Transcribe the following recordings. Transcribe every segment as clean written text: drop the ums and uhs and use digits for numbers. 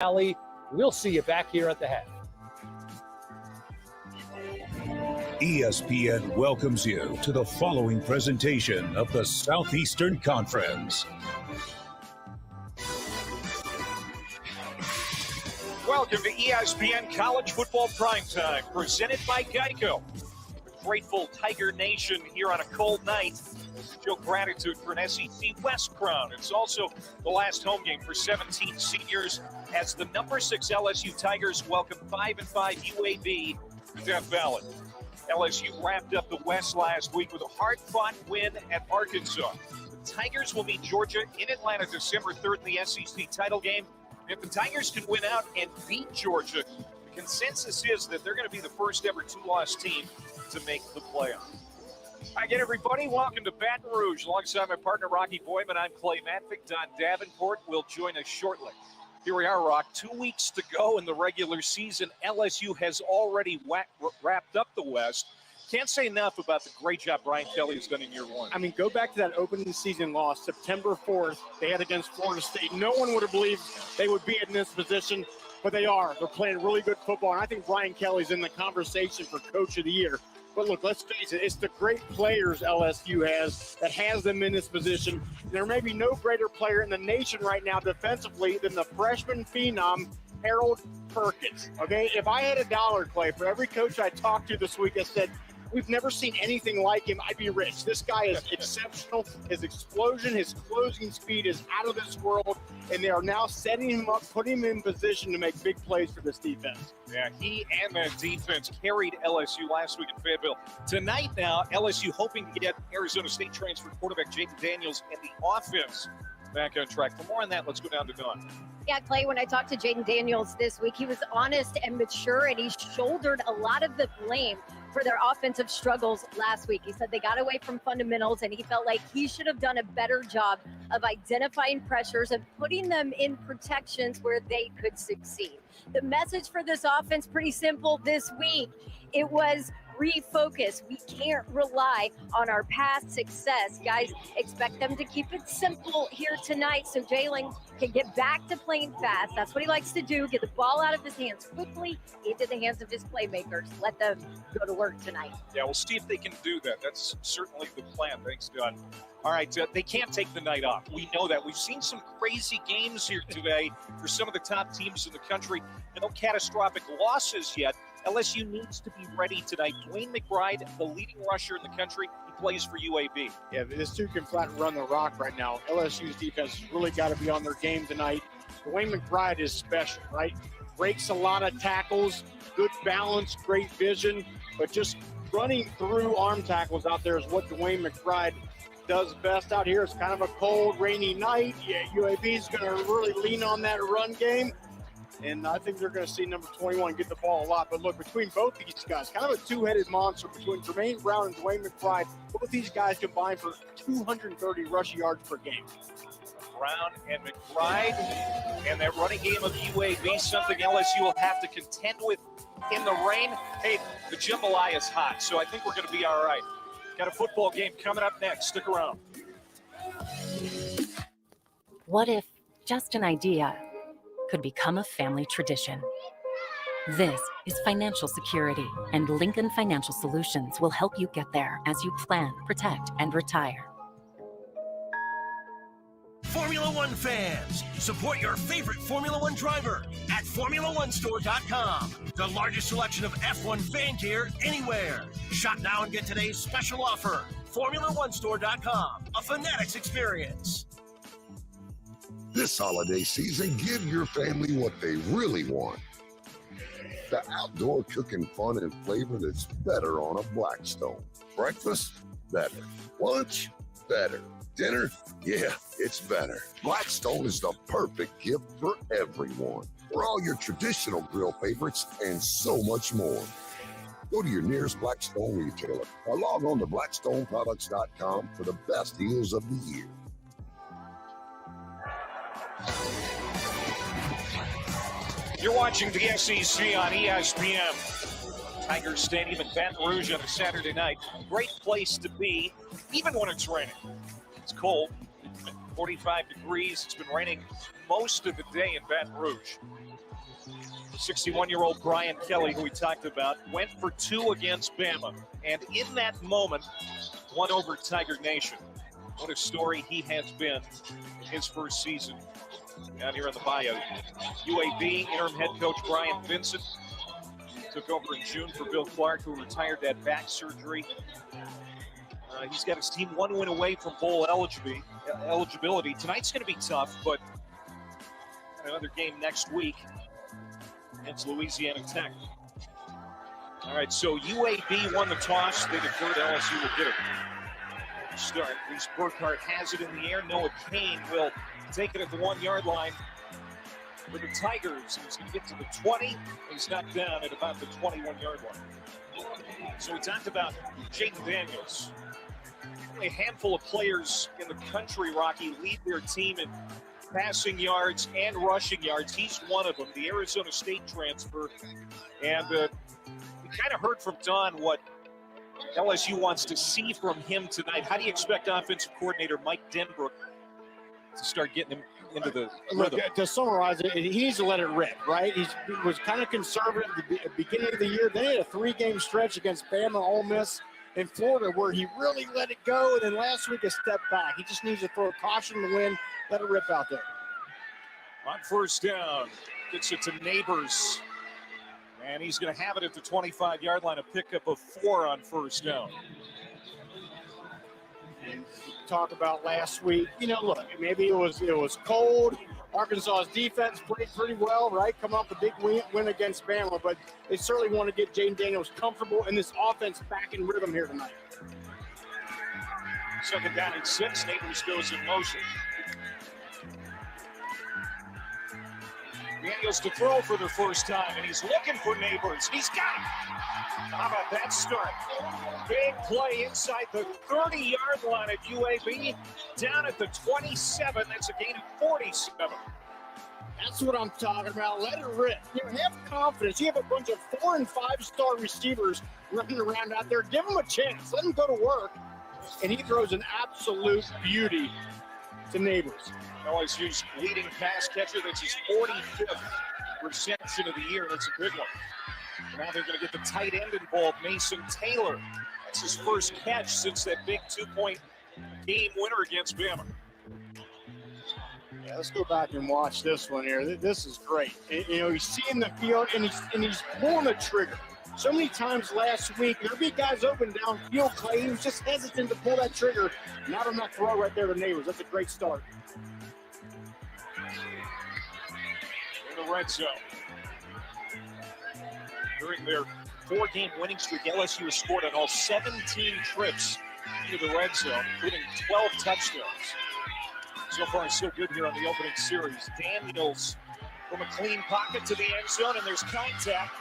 Valley. We'll see you back here at the half. ESPN welcomes you to the following presentation of the Southeastern Conference. Welcome to ESPN College Football Primetime, presented by Geico. The grateful Tiger Nation here on a cold night. Show gratitude for an SEC West crown. It's also the last home game for 17 seniors as the number 6 LSU Tigers welcome 5-5 UAB to Death Valley. LSU wrapped up the West last week with a hard-fought win at Arkansas. The Tigers will meet Georgia in Atlanta December 3rd in the SEC title game. If the Tigers can win out and beat Georgia, the consensus is that they're going to be the first ever two-loss team to make the playoff. Hi again, everybody. Welcome to Baton Rouge. Alongside my partner, Rocky Boyman, I'm Clay Matvick. Don Davenport will join us shortly. Here we are, Rock. 2 weeks to go in the regular season. LSU has already wrapped up the West. Can't say enough about the great job Brian Kelly has done in year one. I mean, go back to that opening season loss, September 4th. They had against Florida State. No one would have believed they would be in this position, but they are. They're playing really good football, and I think Brian Kelly's in the conversation for Coach of the Year. But look, let's face it, it's the great players LSU has that has them in this position. There may be no greater player in the nation right now defensively than the freshman phenom, Harold Perkins. Okay, if I had $1, Clay, for every coach I talked to this week that said, we've never seen anything like him, I'd be rich. This guy is exceptional. His explosion, his closing speed is out of this world, and they are now setting him up, putting him in position to make big plays for this defense. Yeah, he and that defense carried LSU last week in Fayetteville. Tonight now, LSU hoping to get Arizona State transfer quarterback Jaden Daniels and the offense back on track. For more on that, let's go down to Dawn. Yeah, Clay, when I talked to Jaden Daniels this week, he was honest and mature, and he shouldered a lot of the blame for their offensive struggles last week. He said they got away from fundamentals, and he felt like he should have done a better job of identifying pressures and putting them in protections where they could succeed. The message for this offense, pretty simple this week. It was refocus. We can't rely on our past success. Guys, expect them to keep it simple here tonight so Jalen can get back to playing fast. That's what he likes to do, get the ball out of his hands quickly into the hands of his playmakers. Let them go to work tonight. Yeah, we'll see if they can do that. That's certainly the plan. Thanks, Don. All right, they can't take the night off. We know that. We've seen some crazy games here today for some of the top teams in the country. No catastrophic losses yet. LSU needs to be ready tonight. Dwayne McBride, the leading rusher in the country, he plays for UAB. Yeah, this dude can flat run the rock right now. LSU's defense has really got to be on their game tonight. Dwayne McBride is special, right? Breaks a lot of tackles, good balance, great vision, but just running through arm tackles out there is what Dwayne McBride does best out here. It's kind of a cold, rainy night. Yeah, UAB is going to really lean on that run game. And I think they're going to see number 21 get the ball a lot. But look, between both these guys, kind of a two-headed monster between Jermaine Brown and Dwayne McBride. Both these guys combined for 230 rushing yards per game. Brown and McBride, and that running game of UAB, something LSU will have to contend with in the rain. Hey, the jambalaya is hot, so I think we're going to be all right. Got a football game coming up next. Stick around. What if just an idea could become a family tradition? This is financial security, and Lincoln Financial Solutions will help you get there as you plan, protect, and retire. Formula One fans, support your favorite Formula One driver at FormulaOneStore.com. The largest selection of F1 fan gear anywhere. Shop now and get today's special offer. FormulaOneStore.com, a Fanatics experience. This holiday season, give your family what they really want. The outdoor cooking fun and flavor that's better on a Blackstone. Breakfast? Better. Lunch? Better. Dinner? Yeah, it's better. Blackstone is the perfect gift for everyone. For all your traditional grill favorites and so much more. Go to your nearest Blackstone retailer or log on to BlackstoneProducts.com for the best deals of the year. You're watching the SEC on ESPN. Tigers Stadium in Baton Rouge on a Saturday night. Great place to be, even when it's raining. It's cold, 45 degrees. It's been raining most of the day in Baton Rouge. 61-year-old Brian Kelly, who we talked about, went for 2 against Bama. And in that moment, won over Tiger Nation. What a story he has been in his first season down here in the Bayou. UAB interim head coach Brian Vincent took over in June for Bill Clark, who retired that back surgery. He's got his team 1 win away from bowl eligibility. Tonight's going to be tough, but another game next week against Louisiana Tech. All right, so UAB won the toss. They deferred. LSU will get it. Start. Reese Burkhardt has it in the air. Noah Kane will take it at the 1-yard line for the Tigers. He's going to get to the 20. He's knocked down at about the 21-yard line. So we talked about Jaden Daniels. Only a handful of players in the country, Rocky, lead their team in passing yards and rushing yards. He's one of them, the Arizona State transfer. And we kind of heard from Don what LSU wants to see from him tonight. How do you expect offensive coordinator Mike Denbrook to start getting him into the rhythm? To summarize it, he needs to let it rip, right? He was kind of conservative at the beginning of the year. Then he had a 3-game stretch against Bama, Ole Miss, and Florida where he really let it go. And then last week a step back. He just needs to throw caution to win, let it rip out there. On first down, gets it to Neighbors. And he's going to have it at the 25-yard line, a pickup of 4 on first down. And talk about last week, look, maybe it was cold. Arkansas's defense played pretty well, right? Come off a big win against Bama, but they certainly want to get Jaden Daniels comfortable in this offense back in rhythm here tonight. 2nd down and 6. Neighbors goes in motion. Daniels to throw for the first time, and he's looking for Neighbors. He's got him. How about that start? Big play inside the 30-yard line at UAB, down at the 27. That's a gain of 47. That's what I'm talking about. Let it rip. Have confidence. You have a bunch of 4- and 5-star receivers running around out there. Give them a chance. Let them go to work. And he throws an absolute beauty to Neighbors. LSU's leading pass catcher. That's his 45th reception of the year. That's a big one. Now they're going to get the tight end involved, Mason Taylor. That's his first catch since that big 2-point game winner against Bama. Yeah, let's go back and watch this one here. This is great. He's seeing the field, and he's pulling the trigger. So many times last week, there'd be guys open downfield, Clay. He was just hesitant to pull that trigger. Not on that throw right there to Neighbors. That's a great start. In the red zone. During their 4-game winning streak, LSU has scored on all 17 trips into the red zone, including 12 touchdowns. So far, so good here on the opening series. Daniels from a clean pocket to the end zone, and there's contact.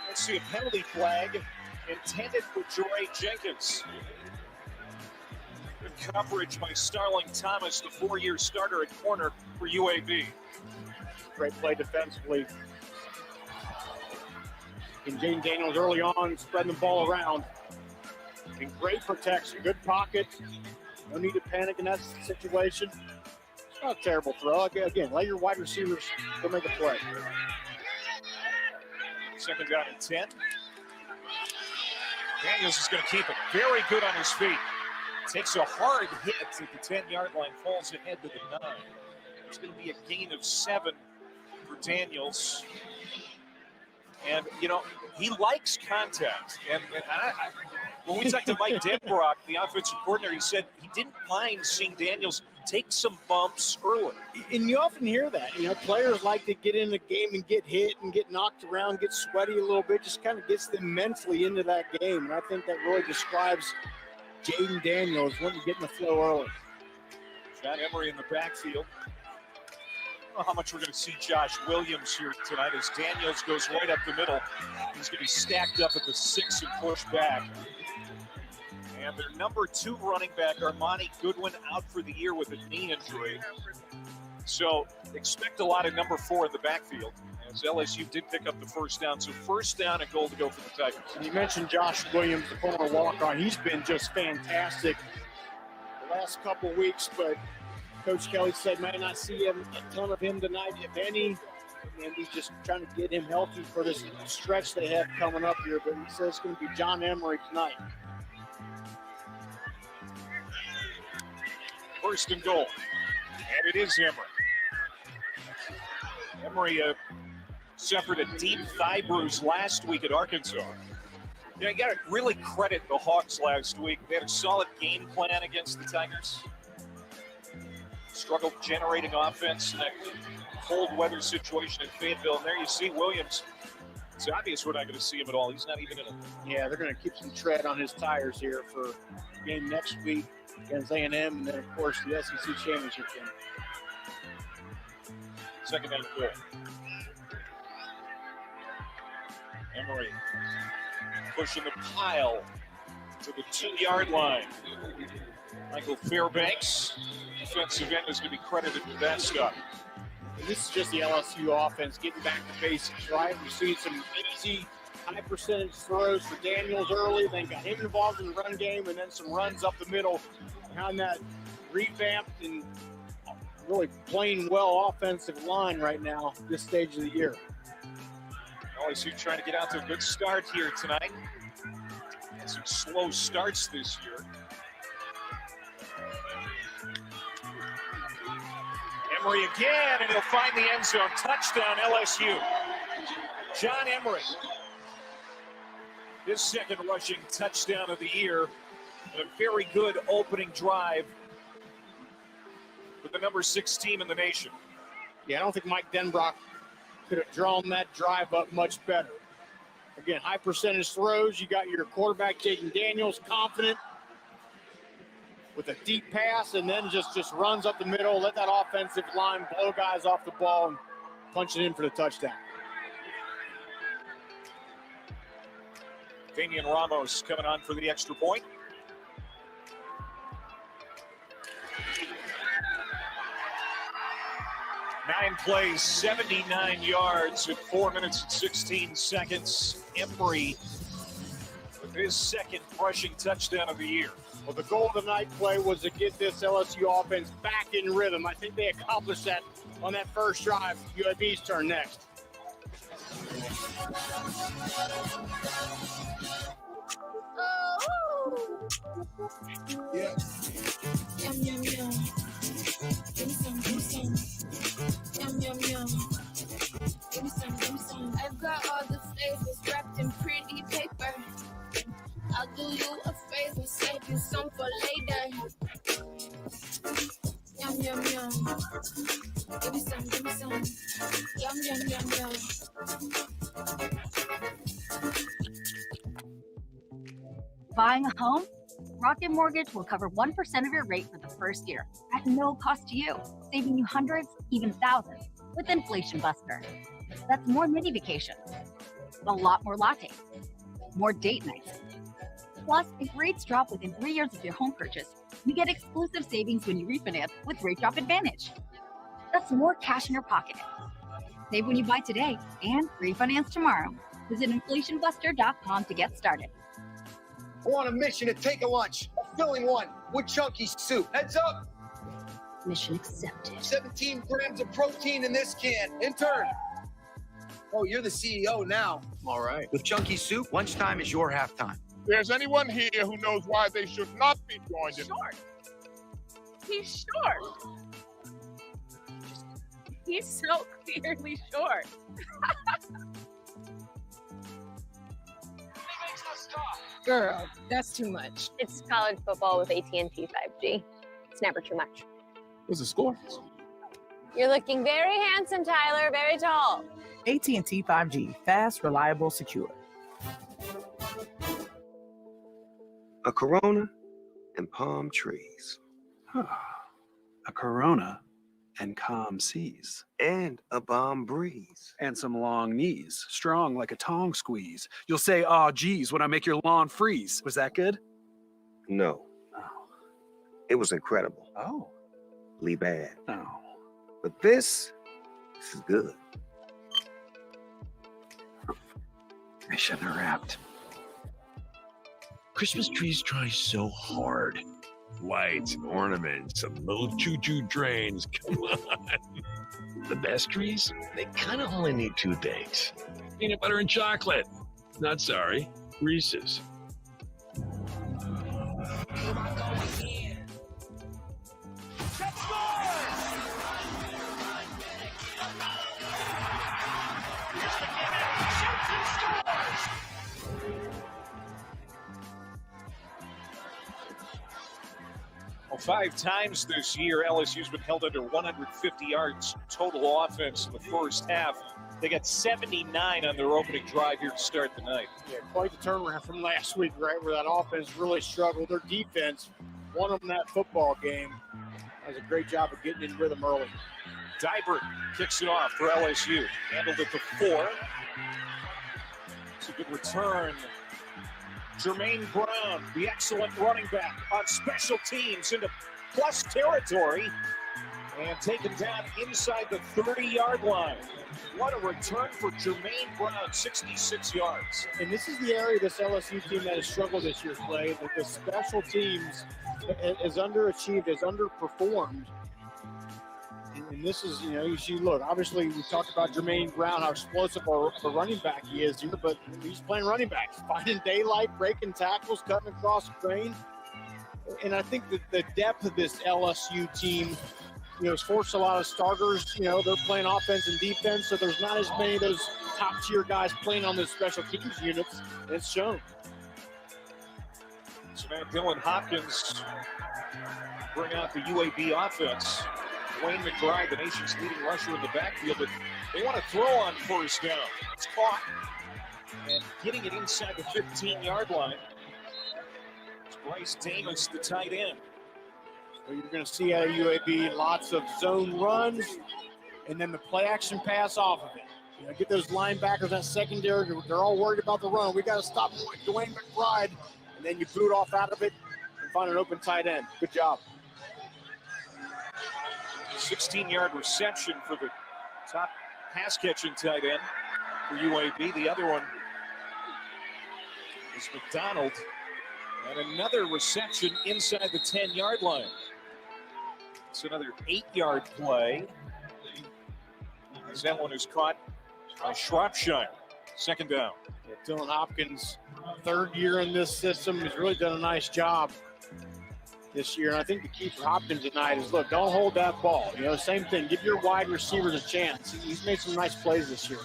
Let's see a penalty flag intended for Joy Jenkins. Good coverage by Starling Thomas, the 4-year starter at corner for UAB. Great play defensively. And Jaden Daniels early on spreading the ball around. And great protection, good pocket. No need to panic in that situation. It's not a terrible throw. Again, let your wide receivers go make a play. 2nd down and 10. Daniels is going to keep it very good on his feet. Takes a hard hit at the 10-yard line, falls ahead to the 9. It's going to be a gain of 7 for Daniels. And, he likes contact. And when we talked to Mike Denbrock, the offensive coordinator, he said he didn't mind seeing Daniels take some bumps early. And you often hear that. Players like to get in the game and get hit and get knocked around, get sweaty a little bit, just kind of gets them mentally into that game. And I think that really describes Jaden Daniels when you get in the flow early. John Emery in the backfield. I don't know how much we're going to see Josh Williams here tonight as Daniels goes right up the middle. He's going to be stacked up at the 6 and pushed back. And their number 2 running back, Armani Goodwin, out for the year with a knee injury. So expect a lot of number 4 in the backfield, as LSU did pick up the first down. So first down and goal to go for the Tigers. And you mentioned Josh Williams, the former walk-on. He's been just fantastic the last couple weeks, but Coach Kelly said might not see a ton of him tonight, if any. And he's just trying to get him healthy for this stretch they have coming up here. But he says it's going to be John Emery tonight. First and goal. And it is Emery. Emery suffered a deep thigh bruise last week at Arkansas. You know, you got to really credit the Hawks last week. They had a solid game plan against the Tigers. Struggled generating offense in that cold weather situation in Fayetteville. And there you see Williams. It's obvious we're not going to see him at all. He's not even in it. Yeah, they're going to keep some tread on his tires here for game next week against A&M, and then, of course, the SEC championship game. Second and goal. Emery pushing the pile to the 2-yard line. Michael Fairbanks, defensive end, is going to be credited for that stuff. And this is just the LSU offense getting back to basics, right? We've seen some easy, high percentage throws for Daniels early, then got him involved in the run game, and then some runs up the middle behind that revamped and really playing well offensive line right now, this stage of the year. LSU trying to get out to a good start here tonight. Had some slow starts this year. Emery again, and he'll find the end zone. Touchdown, LSU. John Emery. His second rushing touchdown of the year. And a very good opening drive for the number 6 team in the nation. Yeah, I don't think Mike Denbrock could have drawn that drive up much better. Again, high percentage throws. You got your quarterback, Jaden Daniels, confident with a deep pass, and then just runs up the middle, let that offensive line blow guys off the ball and punch it in for the touchdown. Damian Ramos coming on for the extra point. Nine plays, 79 yards at 4 minutes and 16 seconds. Emery with his second rushing touchdown of the year. Well, the goal of the night play was to get this LSU offense back in rhythm. I think they accomplished that on that first drive. UAB's turn next. Yeah. Yum, yum, yum. Give me some, give me some. Yum, yum, yum. Give me some, give me some. I've got all the flavors wrapped in pretty paper. I'll do you a favor, save you some for later. Yum, yum, yum. Give me some, give me some. Yum, yum, yum, yum. Buying a home? Rocket Mortgage will cover 1% of your rate for the first year at no cost to you, saving you hundreds, even thousands, with Inflation Buster. That's more mini vacations, a lot more lattes, more date nights. Plus, if rates drop within 3 years of your home purchase, you get exclusive savings when you refinance with Rate Drop Advantage. That's more cash in your pocket. Save when you buy today and refinance tomorrow. Visit inflationbuster.com to get started. We're on a mission to take a lunch, a filling one, with chunky soup. Heads up. Mission accepted. 17 grams of protein in this can. Intern. Oh, you're the CEO now. All right. With chunky soup, lunchtime is your halftime. There's anyone here who knows why they should not be joined in? Short. He's short. He's so clearly short. Girl, that's too much. It's college football with AT&T 5G. It's never too much. What's the score? You're looking very handsome, Tyler. Very tall. AT&T 5G. Fast, reliable, secure. A Corona and palm trees. A Corona and calm seas. And a balm breeze. And some long knees, strong like a tong squeeze. You'll say, "Aw, geez," when I make your lawn freeze. Was that good? No. Oh. It was incredible. Oh. Lee bad. Oh. But this is good. I shouldn't have rapped. Christmas trees try so hard. Lights, ornaments, some little choo-choo trains. Come on. The best trees, they kind of only need two things. Peanut butter and chocolate. Not sorry, Reese's. Well, 5 times this year, LSU's been held under 150 yards total offense in the first half. They got 79 on their opening drive here to start the night. Yeah, quite the turnaround from last week, right, where that offense really struggled. Their defense won them that football game. Does a great job of getting in rhythm early. Dybert kicks it off for LSU. Handled it to 4. It's a good return. Jermaine Brown, the excellent running back on special teams into plus territory and taken down inside the 30-yard line. What a return for Jermaine Brown, 66 yards. And this is the area of this LSU team that has struggled this year, Clay, that the special teams has underachieved, has underperformed. And this is, you see, look, obviously we talked about Jermaine Brown, how explosive a running back he is here, but he's playing running back, finding daylight, breaking tackles, cutting across the grain. And I think that the depth of this LSU team, has forced a lot of starters. They're playing offense and defense, so there's not as many of those top-tier guys playing on those special teams units, and it's shown. So now Dylan Hopkins bring out the UAB offense. Dwayne McBride, the nation's leading rusher in the backfield, but they want to throw on first down. It's caught and getting it inside the 15-yard line. It's Bryce Davis, the tight end. So you're going to see out of UAB lots of zone runs and then the play action pass off of it. Get those linebackers, that secondary, they're all worried about the run. We got to stop Dwayne McBride, and then you boot off out of it and find an open tight end. Good job. 16-yard reception for the top pass-catching tight end for UAB. The other one is McDonald. And another reception inside the 10-yard line. It's another 8-yard play. As that one is caught by Shropshire. Second down. Yeah, Dylan Hopkins, third year in this system, has really done a nice job this year. And I think the key for Hopkins tonight is, look, don't hold that ball. Same thing. Give your wide receivers a chance. He's made some nice plays this year.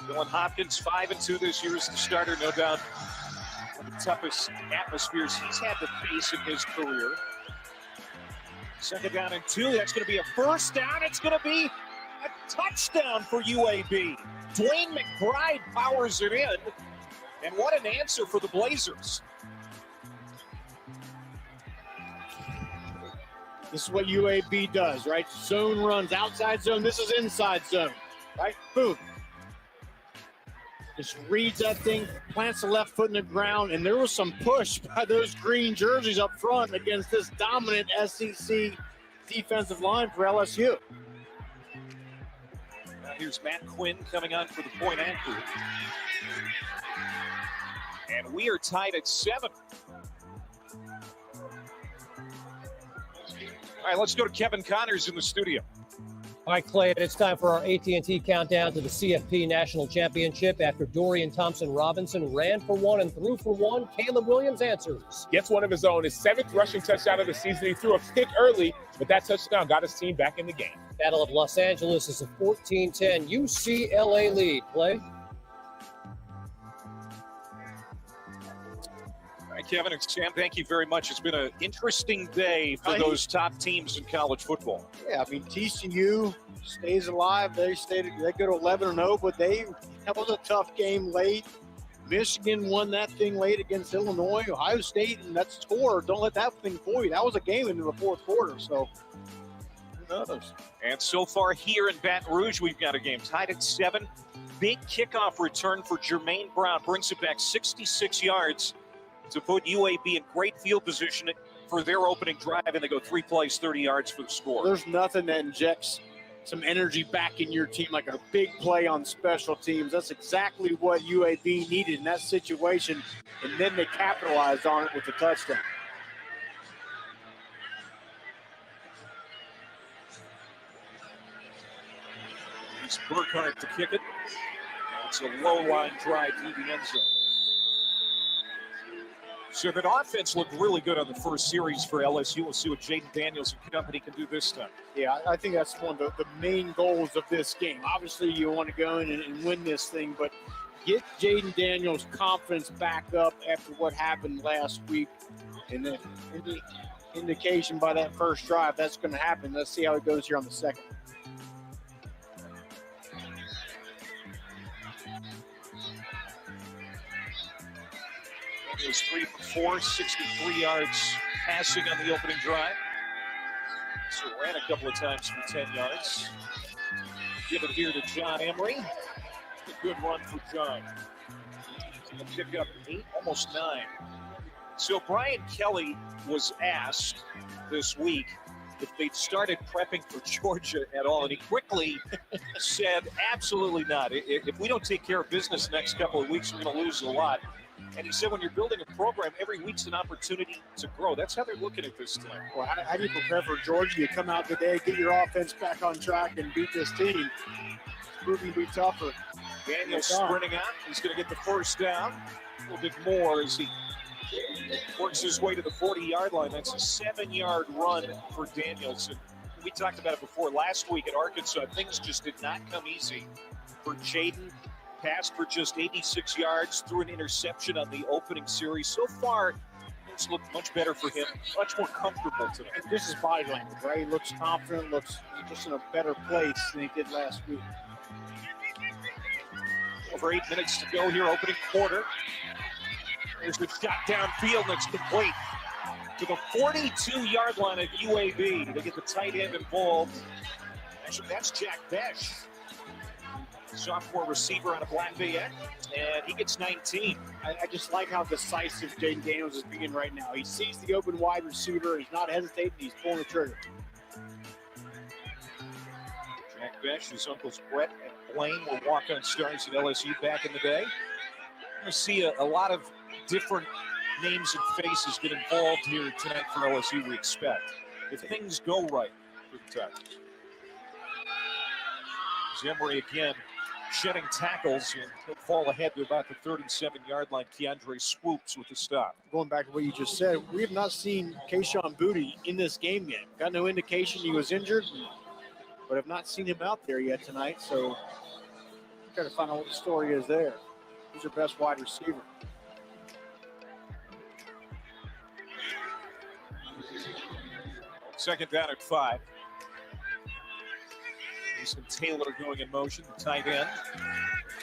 Dylan Hopkins, 5-2 this year as the starter, no doubt. One of the toughest atmospheres he's had to face in his career. Second down and 2. That's going to be a first down. It's going to be a touchdown for UAB. Dwayne McBride powers it in. And what an answer for the Blazers. This is what UAB does, right? Zone runs, outside zone. This is inside zone, right? Boom. Just reads that thing, plants the left foot in the ground, and there was some push by those green jerseys up front against this dominant SEC defensive line for LSU. Now here's Matt Quinn coming on for the point after. And we are tied at 7. All right, let's go to Kevin Connors in the studio. All right, Clay, it's time for our AT&T countdown to the CFP National Championship. After Dorian Thompson-Robinson ran for 1 and threw for 1, Caleb Williams answers. Gets one of his own, his 7th rushing touchdown of the season. He threw a pick early, but that touchdown got his team back in the game. Battle of Los Angeles is a 14-10 UCLA lead. Clay? All right, Kevin and Sam, thank you very much. It's been an interesting day for those top teams in college football. Yeah, I mean, TCU stays alive. They go to 11-0, but that was a tough game late. Michigan won that thing late against Illinois. Ohio State, and that's score. Don't let that thing fool you. That was a game into the fourth quarter, so who knows? And so far here in Baton Rouge, we've got a game tied at 7. Big kickoff return for Jermaine Brown. Brings it back 66 yards to put UAB in great field position for their opening drive, and they go 3 plays, 30 yards for the score. There's nothing that injects some energy back in your team like a big play on special teams. That's exactly what UAB needed in that situation, and then they capitalized on it with the touchdown. It's Burkhardt to kick it. It's a low line drive through the end zone. So that offense looked really good on the first series for LSU. We'll see what Jaden Daniels and company can do this time. Yeah, I think that's one of the main goals of this game. Obviously, you want to go in and win this thing, but get Jaden Daniels' confidence back up after what happened last week. And then indication by that first drive, that's going to happen. Let's see how it goes here on the second. It was 3 for 4, 63 yards passing on the opening drive. So ran a couple of times for 10 yards. Give it here to John Emery. A good run for John. He'll pick up 8, almost 9. So Brian Kelly was asked this week if they'd started prepping for Georgia at all, and he quickly said, absolutely not. If we don't take care of business the next couple of weeks, we're going to lose a lot. And he said when you're building a program, every week's an opportunity to grow. That's how they're looking at this time. Well, how do you prepare for Georgia? You come out today, get your offense back on track, and beat this team. It's proving to be tougher. Daniels sprinting out. He's going to get the first down. A little bit more as he works his way to the 40-yard line. That's a 7-yard run for Daniels. And we talked about it before. Last week at Arkansas, things just did not come easy for Jaden. Passed for just 86 yards, threw an interception on the opening series. So far, things look much better for him, much more comfortable today. And this is body language, right? He looks confident, looks just in a better place than he did last week. Over 8 minutes to go here, opening quarter. There's the shot downfield that's complete to the 42-yard line at UAB. They get the tight end involved. Actually, that's Jack Besh, sophomore receiver out of Black Bayette, and he gets 19. I just like how decisive Jaden Daniels is being right now. He sees the open wide receiver. He's not hesitating. He's pulling the trigger. Jack Besh, his uncles Brett and Blaine were walk-on stars at LSU back in the day. We're going to see a lot of different names and faces get involved here tonight for LSU, we expect, if things go right for the Tigers. Emery again shedding tackles, and he'll fall ahead to about the 37-yard line. Keandre swoops with the stop. Going back to what you just said, we have not seen Kayshawn Booty in this game yet. Got no indication he was injured, but have not seen him out there yet tonight, so try to find out what the story is there. He's our best wide receiver. Second down at 5. Mason Taylor going in motion, the tight end.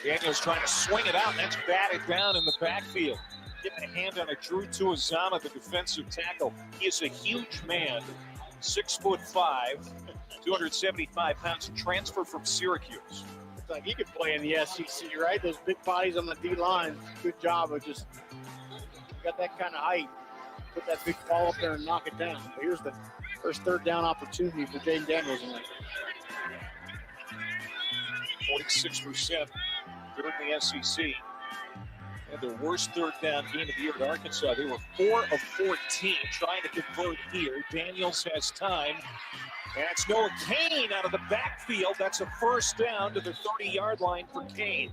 Daniels trying to swing it out, and that's batted down in the backfield. Getting a hand on it, Drew Tuazama, the defensive tackle. He is a huge man, 6'5", 275 pounds, transfer from Syracuse. It's like he could play in the SEC, right? Those big bodies on the D-line. Good job of just got that kind of height. Put that big ball up there and knock it down. But here's the first third down opportunity for Jaden Daniels in there. 46% third in the SEC. And their worst third down game of the year at Arkansas. They were 4 of 14 trying to convert here. Daniels has time. And it's Noah Kane out of the backfield. That's a first down to the 30-yard line for Kane.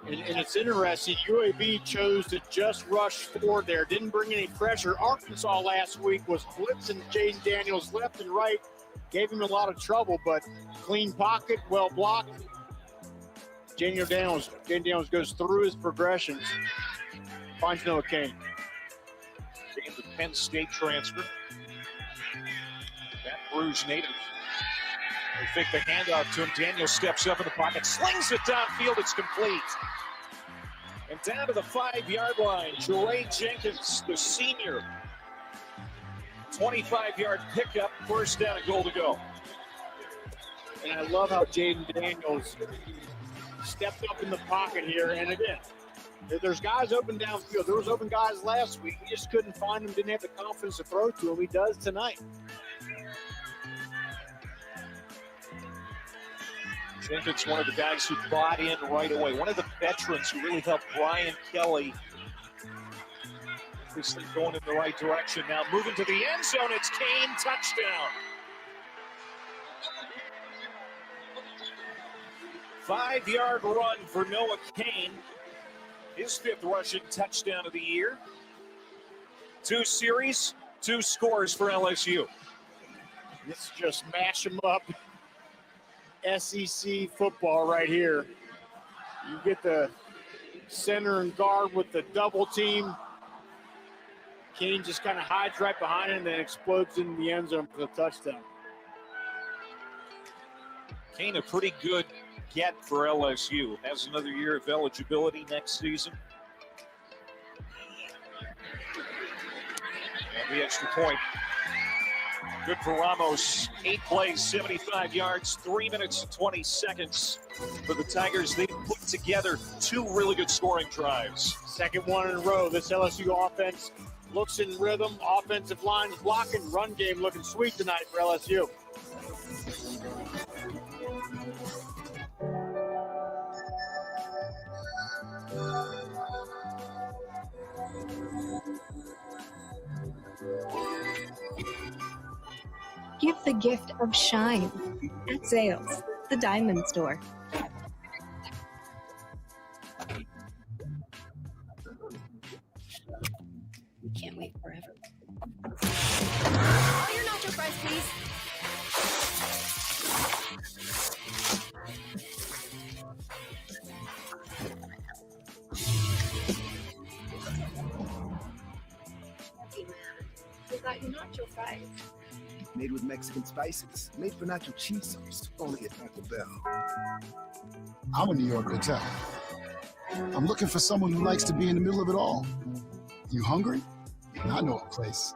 And it's interesting, UAB chose to just rush forward there. Didn't bring any pressure. Arkansas last week was blitzing Jaden Daniels left and right. Gave him a lot of trouble, but clean pocket, well blocked. Jaden Daniels goes through his progressions. Finds Noah Kane. Kane's a Penn State transfer. That Bruges native. They fake the handoff to him. Daniels steps up in the pocket, slings it downfield. It's complete. And down to the 5-yard line, Jeray Jenkins, the senior. 25-yard pickup, first down and goal to go. And I love how Jaden Daniels stepped up in the pocket here. And again, there's guys open downfield. There was open guys last week. He just couldn't find them, didn't have the confidence to throw to him. He does tonight. Jenkins, one of the guys who bought in right away. One of the veterans who really helped Brian Kelly. This thing going in the right direction now. Moving to the end zone. It's Kane, touchdown. 5-yard run for Noah Kane. His 5th rushing touchdown of the year. 2 series, 2 scores for LSU. This just mash them up. SEC football right here. You get the center and guard with the double team. Kane just kind of hides right behind it and then explodes in the end zone for the touchdown. Kane, a pretty good get for LSU. Has another year of eligibility next season. And the extra point. Good for Ramos. 8 plays, 75 yards, 3 minutes and 20 seconds for the Tigers. They put together 2 really good scoring drives. Second one in a row. This LSU offense looks in rhythm. Offensive line's blocking. Run game looking sweet tonight for LSU. Give the gift of shine at Zales, the diamond store. We can't wait forever. All your nacho fries, please. We got your nacho fries. Made with Mexican spices. Made for nacho cheese sauce. Only at Taco Bell. I'm a New Yorker, too. I'm looking for someone who likes to be in the middle of it all. You hungry? I know a place.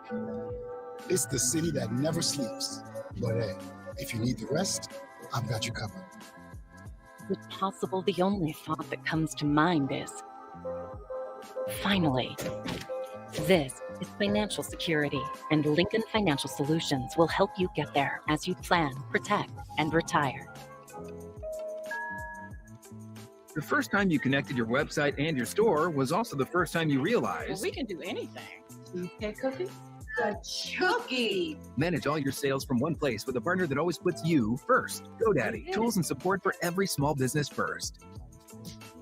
It's the city that never sleeps. But hey, if you need the rest, I've got you covered. If possible, the only thought that comes to mind is, finally. This is financial security, and Lincoln Financial Solutions will help you get there as you plan, protect, and retire. The first time you connected your website and your store was also the first time you realized... Well, we can do anything. Toothpick cookies? The cookie! Manage all your sales from one place with a partner that always puts you first. GoDaddy, tools and support for every small business first.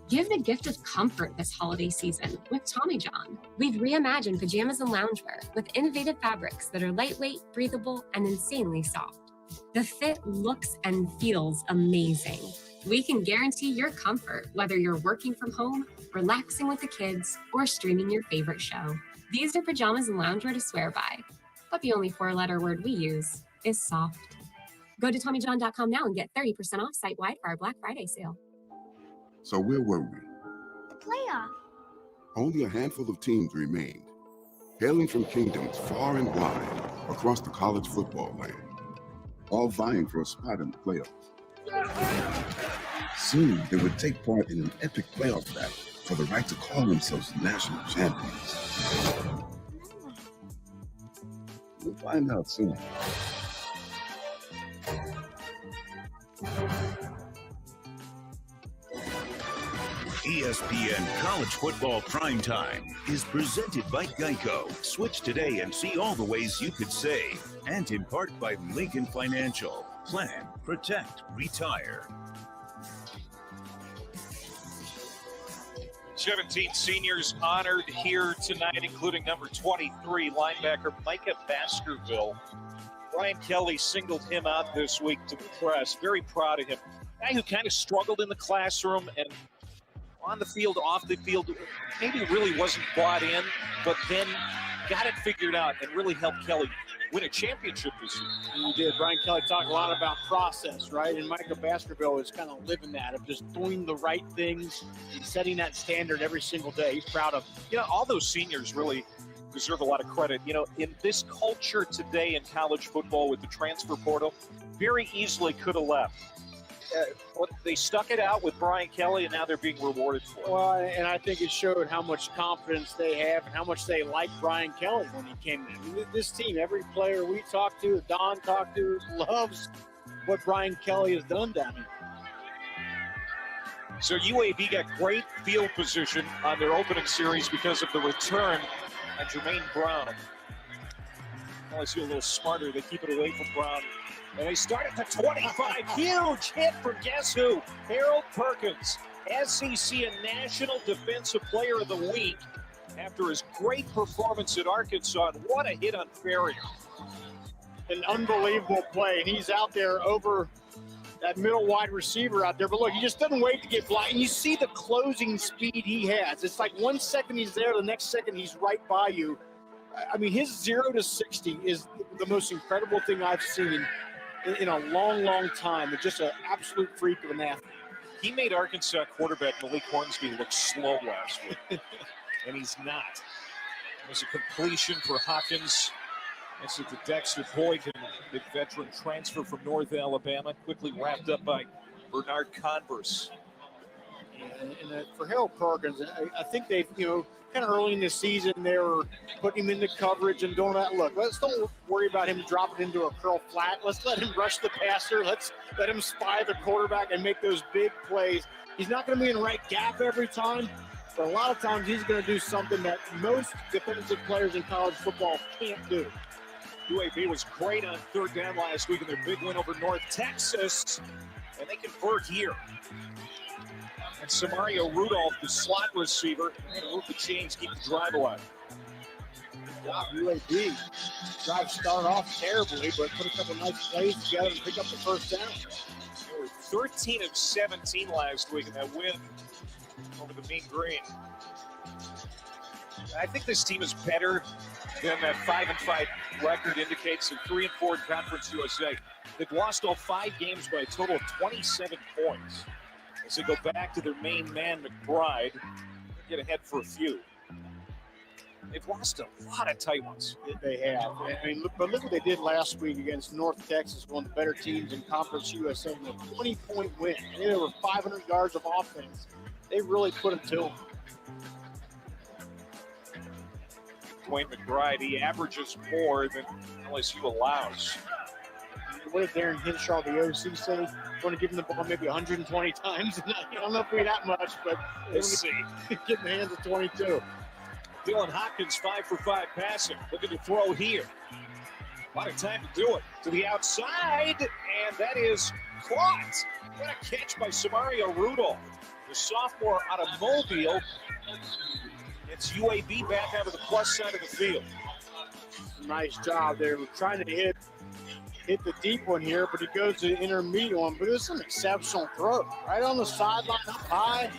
Give the gift of comfort this holiday season with Tommy John. We've reimagined pajamas and loungewear with innovative fabrics that are lightweight, breathable, and insanely soft. The fit looks and feels amazing. We can guarantee your comfort whether you're working from home, relaxing with the kids, or streaming your favorite show. These are pajamas and loungewear to swear by, but the only 4-letter word we use is soft. Go to TommyJohn.com now and get 30% off site-wide for our Black Friday sale. So where were we? Playoff. Only a handful of teams remained, hailing from kingdoms far and wide across the college football land, all vying for a spot in the playoffs. Soon, they would take part in an epic playoff battle for the right to call themselves national champions. We'll find out soon. ESPN College Football Primetime is presented by Geico. Switch today and see all the ways you could save. And in part by Lincoln Financial. Plan, protect, retire. 17 seniors honored here tonight, including number 23 linebacker Micah Baskerville. Brian Kelly singled him out this week to the press. Very proud of him. A guy who kind of struggled in the classroom and on the field, off the field, maybe really wasn't bought in, but then got it figured out and really helped Kelly win a championship this year. He did. Brian Kelly talked a lot about process, right? And Micah Baskerville is kind of living that, of just doing the right things and setting that standard every single day. He's proud of. You know, all those seniors really deserve a lot of credit. You know, in this culture today in college football with the transfer portal, very easily could have left. They stuck it out with Brian Kelly, and now they're being rewarded for it. Well, and I think it showed how much confidence they have and how much they like Brian Kelly when he came in. This team, every player we talked to, Don talked to, loves what Brian Kelly has done down here. So UAB got great field position on their opening series because of the return of Jermaine Brown. LSU a little smarter. They keep it away from Brown And they start at the 25. Huge hit from guess who? Harold Perkins, SEC and National Defensive Player of the Week after his great performance at Arkansas. And what a hit on Ferrier. An unbelievable play, and he's out there over that middle wide receiver out there. But look, he just doesn't wait to get blind. And you see the closing speed he has. It's like 1 second he's there, the next second he's right by you. I mean, his 0 to 60 is the most incredible thing I've seen in a long, long time. It's just an absolute freak of an athlete. He made Arkansas quarterback Malik Hornsby look slow last week, and he's not. It was a completion for Hopkins. This is the Dexter Boykin, big veteran transfer from North Alabama, quickly wrapped up by Bernard Converse. And for Harold Perkins, I think they've, kind of early in the season, they were putting him into coverage and doing that. Look, let's don't worry about him dropping into a curl flat. Let's let him rush the passer. Let's let him spy the quarterback and make those big plays. He's not going to be in the right gap every time, but a lot of times he's going to do something that most defensive players in college football can't do. UAB was great on third down last week in their big win over North Texas, and they convert here. And Samario Rudolph, the slot receiver, going to move the chains, keep the drive alive. UAB drive start off terribly, but put a couple nice plays together and pick up the first down. They were 13 of 17 last week in that win over the Mean Green. I think this team is better than that 5-5 record indicates, and 3-4 in Conference USA. They've lost all 5 games by a total of 27 points. As they go back to their main man, McBride, get ahead for a few. They've lost a lot of tight ones. They have. I mean, look what they did last week against North Texas, one of the better teams in Conference USA, in a 20-point win. I mean, there were 500 yards of offense. They really put it to them. Dwayne McBride, he averages more than LSU allows. What did Darren Hinshaw, the OC, say? Going to give him the ball maybe 120 times. I don't know if we that much, but we'll see. Get in the hands of 22. Dylan Hopkins 5 for 5 passing. Looking to throw here. A lot of time to do it. To the outside, and that is caught. What a catch by Samario Rudolph, the sophomore out of Mobile. It's UAB back out of the plus side of the field. Nice job there. We're trying to hit the deep one here, but he goes to the intermediate one. But this is an exceptional throw. Right on the sideline, up high.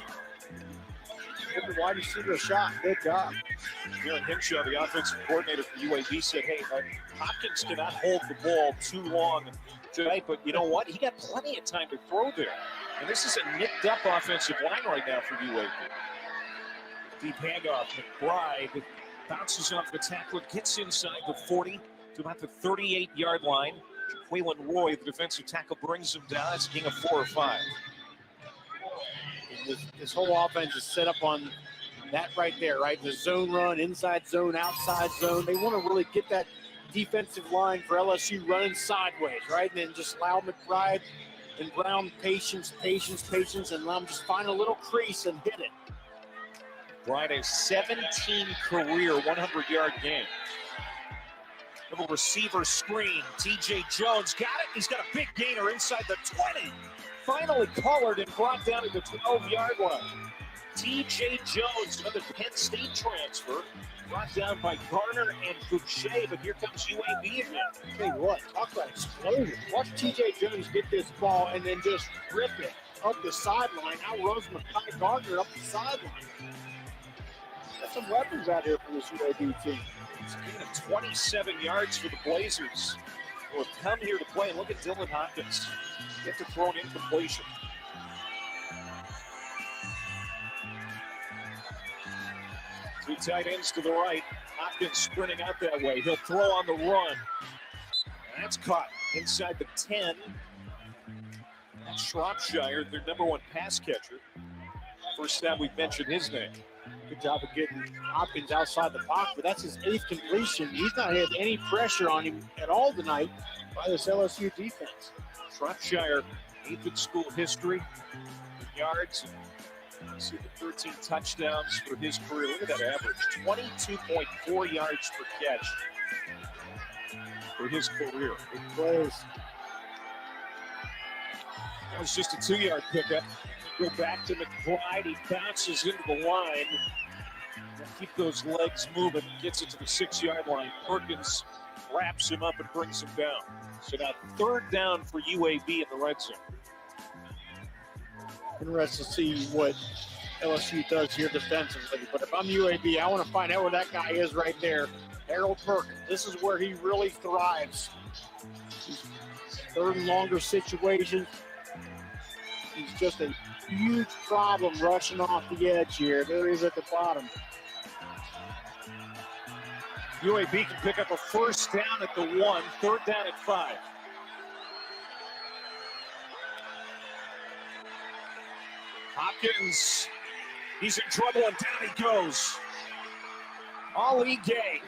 Give the wide receiver a shot. Good job. Dylan Hinshaw, the offensive coordinator for UAB, said, hey, Hopkins cannot hold the ball too long tonight, but you know what? He got plenty of time to throw there. And this is a nicked up offensive line right now for UAB. Deep handoff. McBride bounces off the tackler, gets inside the 40 to about the 38-yard line. Jaqueline Roy, the defensive tackle, brings him down. It's a gain of 4 or 5. This whole offense is set up on that right there, right? The zone run, inside zone, outside zone. They want to really get that defensive line for LSU running sideways, right? And then just allow McBride and Brown patience, and let them just find a little crease and hit it. Brian, a 17 career 100-yard game. Little receiver screen. TJ Jones got it. He's got a big gainer inside the 20. Finally collared and brought down to the 12-yard line. TJ Jones, another Penn State transfer, brought down by Garner and Boucher, but here comes UAB again. I'll tell you what, talk about explosion. Watch TJ Jones get this ball and then just rip it up the sideline. Now Rose Mackay Gardner up the sideline. Got some weapons out here for this UAB team. It's a gain of 27 yards for the Blazers, who have come here to play. And look at Dylan Hopkins. Get to throw an incompletion. Two tight ends to the right. Hopkins sprinting out that way. He'll throw on the run. And that's caught inside the 10. That's Shropshire, their #1 pass catcher. First time we've mentioned his name. Good job of getting Hopkins outside the box, but that's his 8th completion. He's not had any pressure on him at all tonight by this LSU defense. Shropshire, 8th in school history in yards. See the 13 touchdowns for his career. Look at that average, 22.4 yards per catch for his career. Big plays. That was just a 2-yard pickup. Go back to McBride. He bounces into the line. Keep those legs moving. Gets it to the 6-yard line. Perkins wraps him up and brings him down. So now 3rd down for UAB in the red zone. Interested to see what LSU does here defensively. But if I'm UAB, I want to find out where that guy is right there. Harold Perkins. This is where he really thrives. 3rd and longer situations. He's just a huge problem rushing off the edge here. There he is at the bottom. UAB can pick up a 1st down at the 1, 3rd down at 5. Hopkins, he's in trouble and down he goes. Ali Gay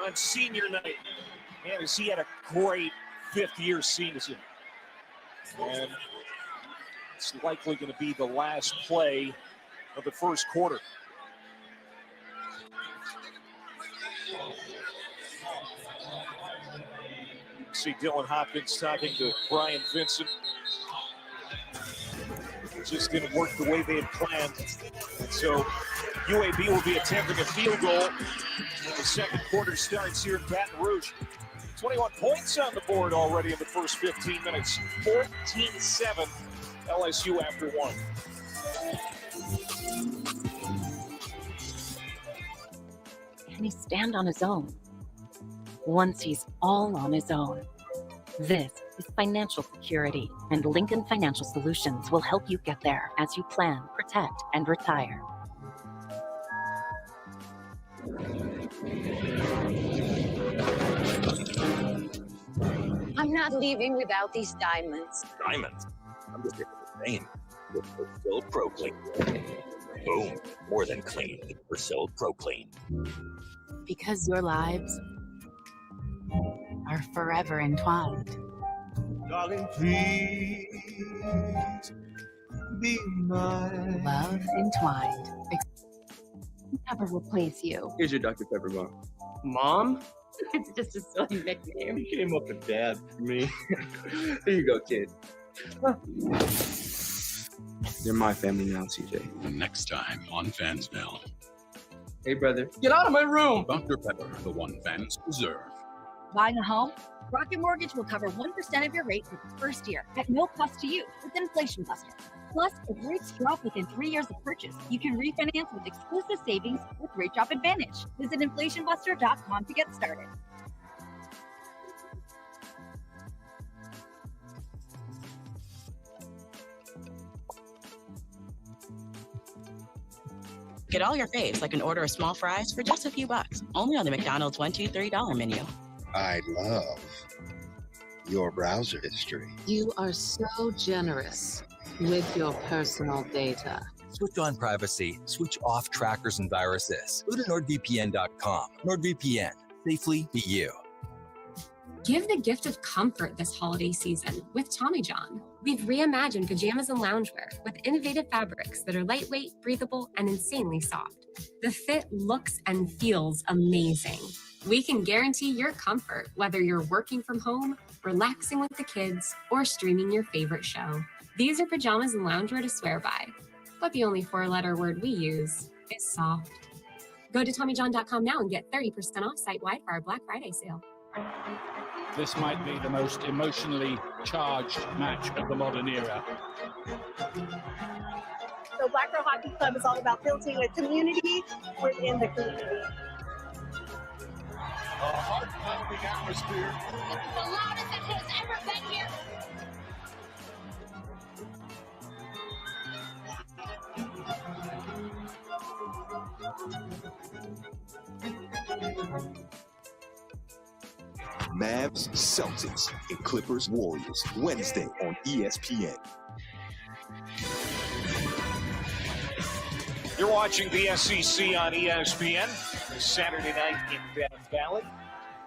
on senior night. Man, has he had a great 5th-year season. And it's likely going to be the last play of the first quarter. See Dylan Hopkins talking to Brian Vincent. It just didn't work the way they had planned. And so UAB will be attempting a field goal when the second quarter starts here in Baton Rouge. 21 points on the board already in the first 15 minutes. 14-7 LSU after 1. Can he stand on his own? Once he's all on his own. This is financial security, and Lincoln Financial Solutions will help you get there as you plan, protect, and retire. I'm not leaving without these diamonds. Diamonds? I'm just here for the fame. With Persil Pro Clean. Boom. More than clean. Persil Pro Clean. Because your lives are forever entwined. Darling, please be mine. Love entwined. Never replace you. Here's your Dr. Pepper, Mom. Mom? It's just a silly nickname. You came up with Dad for me. There you go, kid. They're my family now, CJ. Next time on Fansville. Hey, brother. Get out of my room! Dr. Pepper, the one fans deserve. Buying a home? Rocket Mortgage will cover 1% of your rate for the first year at no cost to you with Inflation Buster. Plus, if rates drop within 3 years of purchase, you can refinance with exclusive savings with Rate Drop Advantage. Visit inflationbuster.com to get started. Get all your faves, like an order of small fries for just a few bucks. Only on the McDonald's $1, $2, $3 menu. I love your browser history. You are so generous with your personal data. Switch on privacy, switch off trackers and viruses. Go to NordVPN.com. NordVPN. Safely be you. Give the gift of comfort this holiday season with Tommy John. We've reimagined pajamas and loungewear with innovative fabrics that are lightweight, breathable, and insanely soft. The fit looks and feels amazing. We can guarantee your comfort, whether you're working from home, relaxing with the kids, or streaming your favorite show. These are pajamas and loungewear to swear by, but the only 4-letter word we use is soft. Go to TommyJohn.com now and get 30% off site-wide for our Black Friday sale. This might be the most emotionally charged match of the modern era. So Black Girl Hockey Club is all about building a community within the community. A heart-pounding atmosphere. It's the loudest it has ever been here. Mavs, Celtics, and Clippers, Warriors, Wednesday on ESPN. You're watching the SEC on ESPN. Saturday night in Death Valley.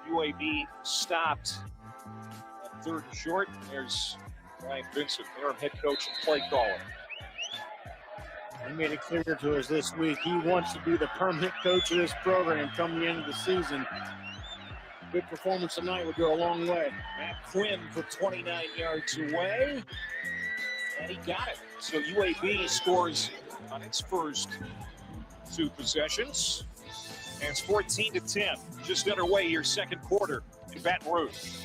UAB stopped at 3rd and short. There's Ryan Vincent, their head coach and play caller. He made it clear to us this week he wants to be the permanent coach of this program come the end of the season. Good performance tonight would go a long way. Matt Quinn for 29 yards away. And he got it. So UAB scores on its first 2 possessions. And it's 14-10. Just underway here, second quarter in Baton Rouge.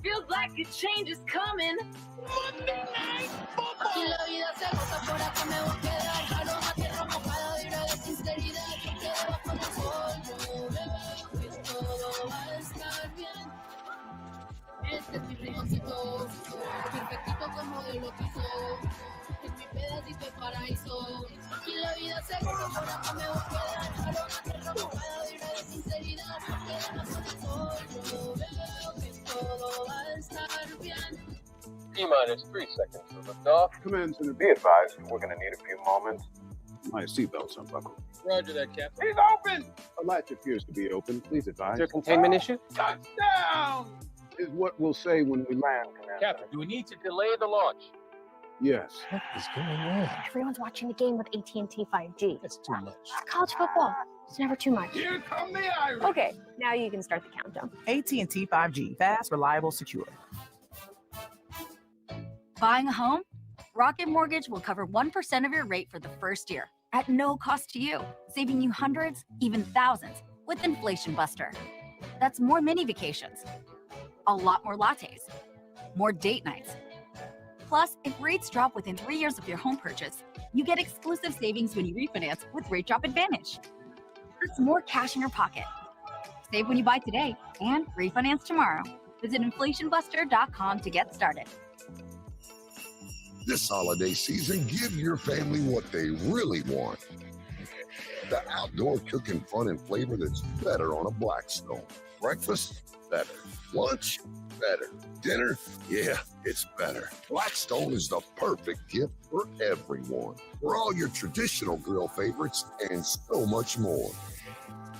Feels like a change is coming. Monday Night Football. T-minus 3 seconds for liftoff. Command center, be advised, we're going to need a few moments. My seatbelt's unbuckled. Roger that, Captain. He's open! A latch appears to be open. Please advise. Is there a containment issue? Touchdown! Is what we'll say when we land, Commander. Captain, do we need to delay the launch? Yes. What is going on? Everyone's watching the game with AT&T 5G. That's too much. College football. It's never too much. Here come the Irish! Okay, now you can start the countdown. AT&T 5G. Fast, reliable, secure. Buying a home? Rocket Mortgage will cover 1% of your rate for the first year at no cost to you, saving you hundreds, even thousands with Inflation Buster. That's more mini vacations, a lot more lattes, more date nights. Plus, if rates drop within 3 years of your home purchase, you get exclusive savings when you refinance with Rate Drop Advantage. That's more cash in your pocket. Save when you buy today and refinance tomorrow. Visit inflationbuster.com to get started. This holiday season, give your family what they really want. The outdoor cooking fun and flavor that's better on a Blackstone. Breakfast? Better. Lunch? Better. Dinner? Yeah, it's better. Blackstone is the perfect gift for everyone. For all your traditional grill favorites and so much more.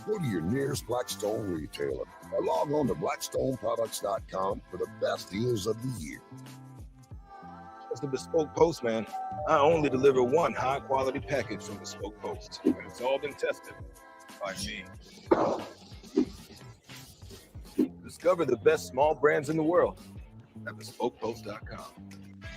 Go to your nearest Blackstone retailer or log on to blackstoneproducts.com for the best deals of the year. As the Bespoke Postman, I only deliver one high-quality package from Bespoke Post, and it's all been tested by me. Discover the best small brands in the world at BespokePost.com.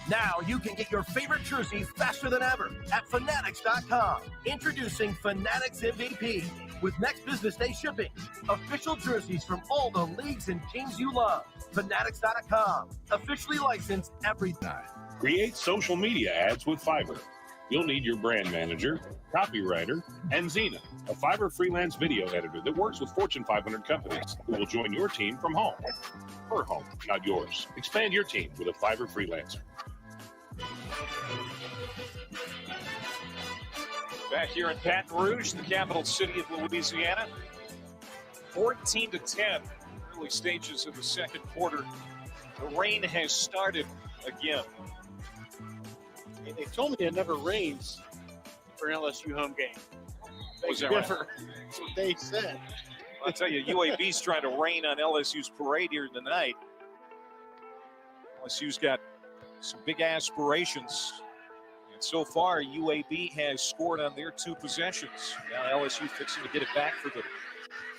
Now you can get your favorite jerseys faster than ever at Fanatics.com. Introducing Fanatics MVP with next business day shipping. Official jerseys from all the leagues and teams you love. Fanatics.com. Officially licensed every time. Create social media ads with Fiverr. You'll need your brand manager, copywriter, and Xena, a Fiverr freelance video editor that works with Fortune 500 companies who will join your team from home. Her home, not yours. Expand your team with a Fiverr freelancer. Back here in Baton Rouge, the capital city of Louisiana. 14-10, early stages of the second quarter. The rain has started again. They told me it never rains for an LSU home game. Was that right? That's what they said. I'll tell you, UAB's trying to rain on LSU's parade here tonight. LSU's got some big aspirations. And so far, UAB has scored on their 2 possessions. Now LSU fixing to get it back for the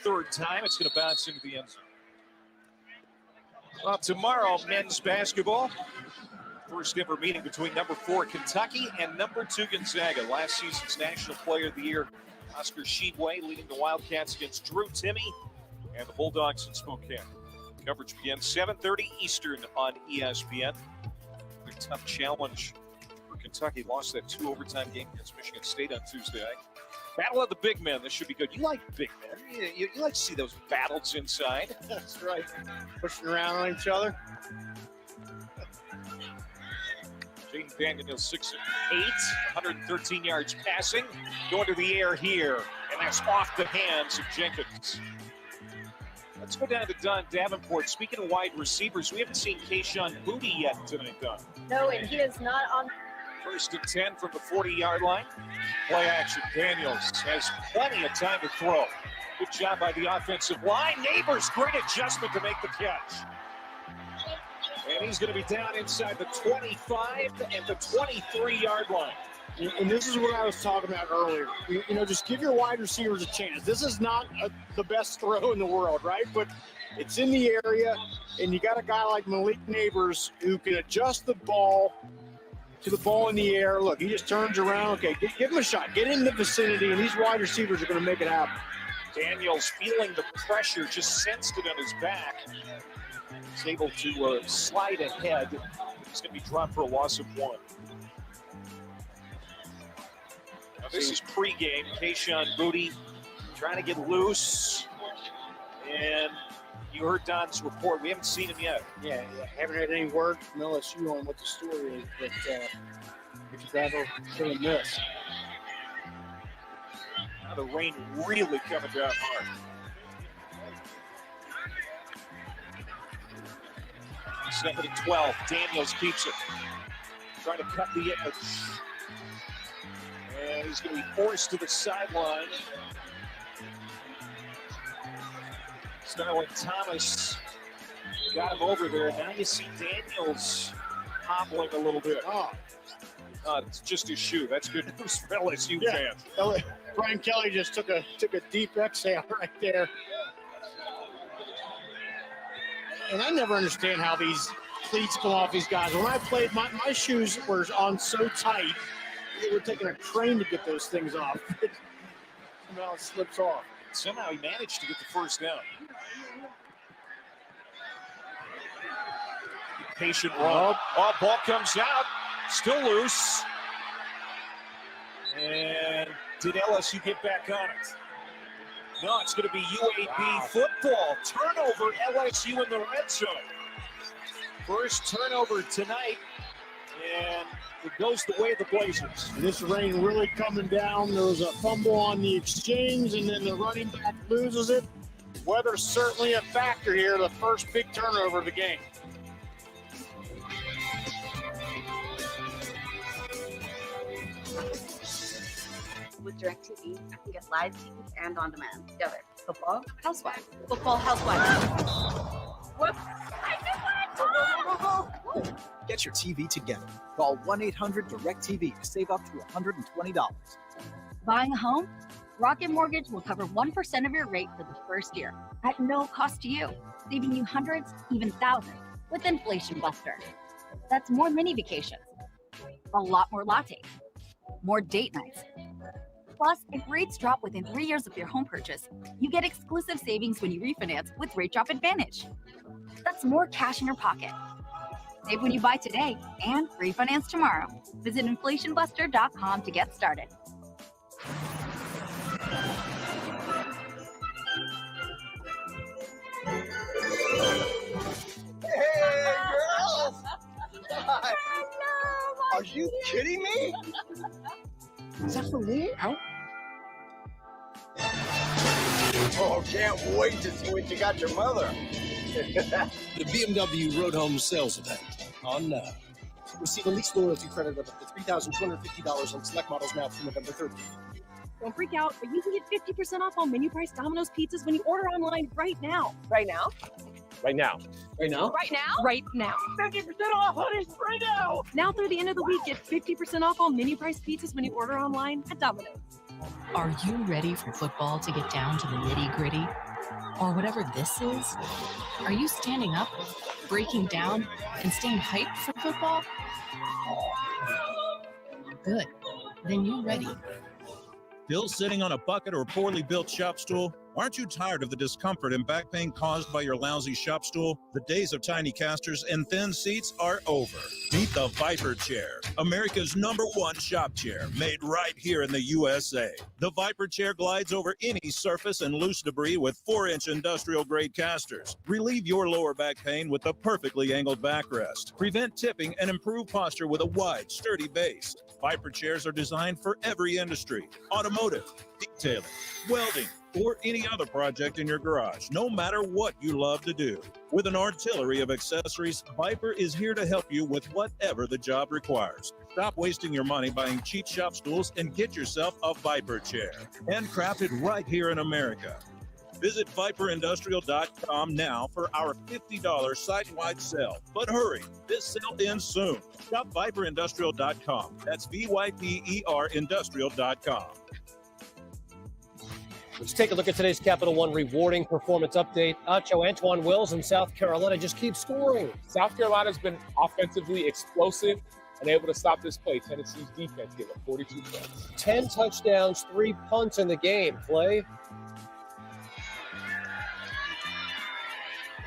3rd time. It's going to bounce into the end zone. Well, tomorrow, men's basketball. First ever meeting between number 4 Kentucky and number 2 Gonzaga. Last season's National Player of the Year, Oscar Tshiebwe, leading the Wildcats against Drew Timme and the Bulldogs in Spokane. Coverage begins 7:30 Eastern on ESPN. A tough challenge for Kentucky. Lost that 2 overtime game against Michigan State on Tuesday night. Battle of the big men. This should be good. You like big men. You like to see those battles inside. That's right. Pushing around on each other. Jaden Daniel 6'8", 113 yards passing. Going to the air here, and that's off the hands of Jenkins. Let's go down to Don Davenport. Speaking of wide receivers, we haven't seen Kayshon Boutte yet tonight, Don. No, and he is not on. 1st and 10 from the 40-yard line. Play action. Daniels has plenty of time to throw. Good job by the offensive line. Neighbors, great adjustment to make the catch. And he's going to be down inside the 25 and the 23-yard line. And this is what I was talking about earlier. You know, just give your wide receivers a chance. This is not the best throw in the world, right? But It's in the area, and you got a guy like Malik Neighbors who can adjust the ball to the ball in the air. Look, he just turns around. Okay, give him a shot. Get in the vicinity, and these wide receivers are going to make it happen. Daniels feeling the pressure, just sensed it on his back. He's able to slide ahead. He's going to be dropped for a loss of 1. Now this is pregame. Kayshawn Booty trying to get loose. And you heard Don's report. We haven't seen him yet. Yeah, haven't had any word from LSU on what the story is, but if you ever show him this. Now the rain really coming down hard. Second and 12. Daniels keeps it. Trying to cut the edge. And he's going to be forced to the sideline. Starling Thomas got him over there. Now you see Daniels hobbling a little bit. It's just his shoe. That's good news for LSU fans. Brian Kelly just took a deep exhale right there. And I never understand how these cleats come off these guys. When I played, my shoes were on so tight, they were taking a crane to get those things off. Somehow it slips off. Somehow he managed to get the first down. Patient run. Ball comes out. Still loose. And did LSU get back on it? No, it's going to be UAB football. Turnover, LSU in the red zone. First turnover tonight, and it goes the way of the Blazers. This rain really coming down. There was a fumble on the exchange, and then the running back loses it. Weather's certainly a factor here, the first big turnover of the game. With DirecTV, I can get live TVs and on demand together. Football, Housewives. Football, Housewives. Whoops. I did it! Get your TV together. Call 1-800-DIRECTV to save up to $120. Buying a home? Rocket Mortgage will cover 1% of your rate for the first year at no cost to you, saving you hundreds, even thousands with Inflation Buster. That's more mini vacations, a lot more lattes, more date nights. Plus, if rates drop within 3 years of your home purchase, you get exclusive savings when you refinance with Rate Drop Advantage. That's more cash in your pocket. Save when you buy today and refinance tomorrow. Visit inflationbuster.com to get started. Hey, girls! Are you kidding me? Is that for me? How? Oh, can't wait to see what you got your mother. The BMW Road Home Sales Event on now. Receive a lease loyalty credit of up to $3,250 on select models now through November 30th. Don't freak out, but you can get 50% off on menu price Domino's pizzas when you order online right now. Right now? Right now. Right now? Right now? Right now. 50% off, honey, right now! Now through the end of the week, get 50% off on menu price pizzas when you order online at Domino's. Are you ready for football to get down to the nitty-gritty? Or whatever this is? Are you standing up, breaking down, and staying hyped for football? Good. Then you're ready. Still sitting on a bucket or poorly built shop stool? Aren't you tired of the discomfort and back pain caused by your lousy shop stool? The days of tiny casters and thin seats are over. Meet the Viper Chair, America's #1 shop chair, made right here in the USA. The Viper Chair glides over any surface and loose debris with 4-inch industrial-grade casters. Relieve your lower back pain with the perfectly angled backrest. Prevent tipping and improve posture with a wide, sturdy base. Viper chairs are designed for every industry: automotive, detailing, welding, or any other project in your garage, no matter what you love to do. With an artillery of accessories, Viper is here to help you with whatever the job requires. Stop wasting your money buying cheap shop stools and get yourself a Viper chair. Handcrafted right here in America. Visit ViperIndustrial.com now for our $50 site-wide sale. But hurry, this sale ends soon. Shop ViperIndustrial.com. That's VYPER Industrial.com. Let's take a look at today's Capital One rewarding performance update. Acho, Antoine Wills in South Carolina just keeps scoring. South Carolina's been offensively explosive and able to stop this play. Tennessee's defense gave up 42 points. 10 touchdowns, 3 punts in the game. Play.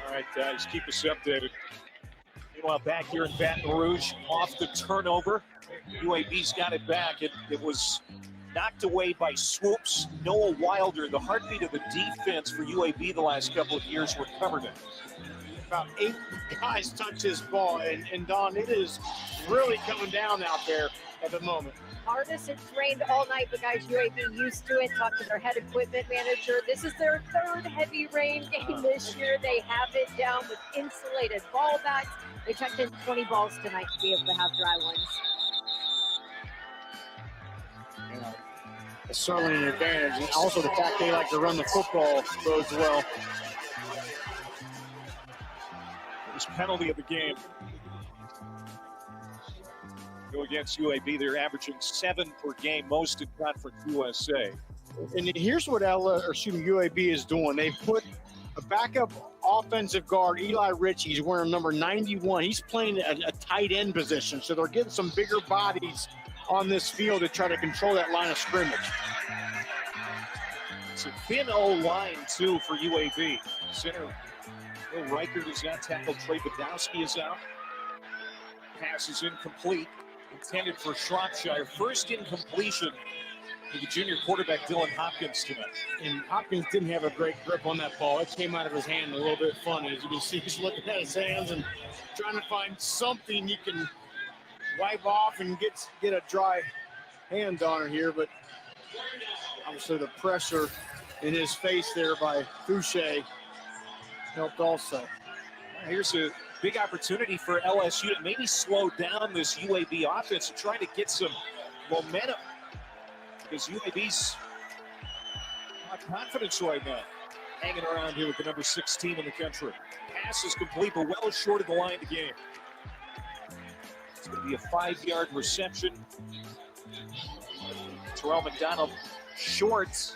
All right, guys, keep us updated. Meanwhile, back here in Baton Rouge, off the turnover. UAB's got it back. It was knocked away by Swoops. Noah Wilder, the heartbeat of the defense for UAB the last couple of years, recovered it. About 8 guys touch this ball, and Don, it is really coming down out there at the moment. Hardest, it's rained all night, but guys, UAB used to it. Talked to their head equipment manager. This is their 3rd heavy rain game this year. They have it down with insulated ball bats. They checked in 20 balls tonight to be able to have dry ones. It's certainly an advantage. And also the fact they like to run the football bodes well. First penalty of the game. Go against UAB. They're averaging 7 per game, most in Conference USA. And here's what UAB is doing. They put a backup offensive guard, Eli Ritchie. He's wearing number 91. He's playing a tight end position, so they're getting some bigger bodies on this field to try to control that line of scrimmage. It's a thin O-line, too, for UAB. Center Will Reichert is out. Tackle Trey Badowski is out. Pass is incomplete. Intended for Shropshire. First incompletion for the junior quarterback, Dylan Hopkins, tonight. And Hopkins didn't have a great grip on that ball. It came out of his hand a little bit funny. As you can see, he's looking at his hands and trying to find something he can wipe off and get a dry hand on it here. But obviously the pressure in his face there by Fouché helped also. Here's a big opportunity for LSU to maybe slow down this UAB offense and try to get some momentum, because UAB's not confidence right now, hanging around here with the number 6 team in the country. Pass is complete, but well short of the line of the game. It's going to be a 5-yard reception. Terrell McDonald short,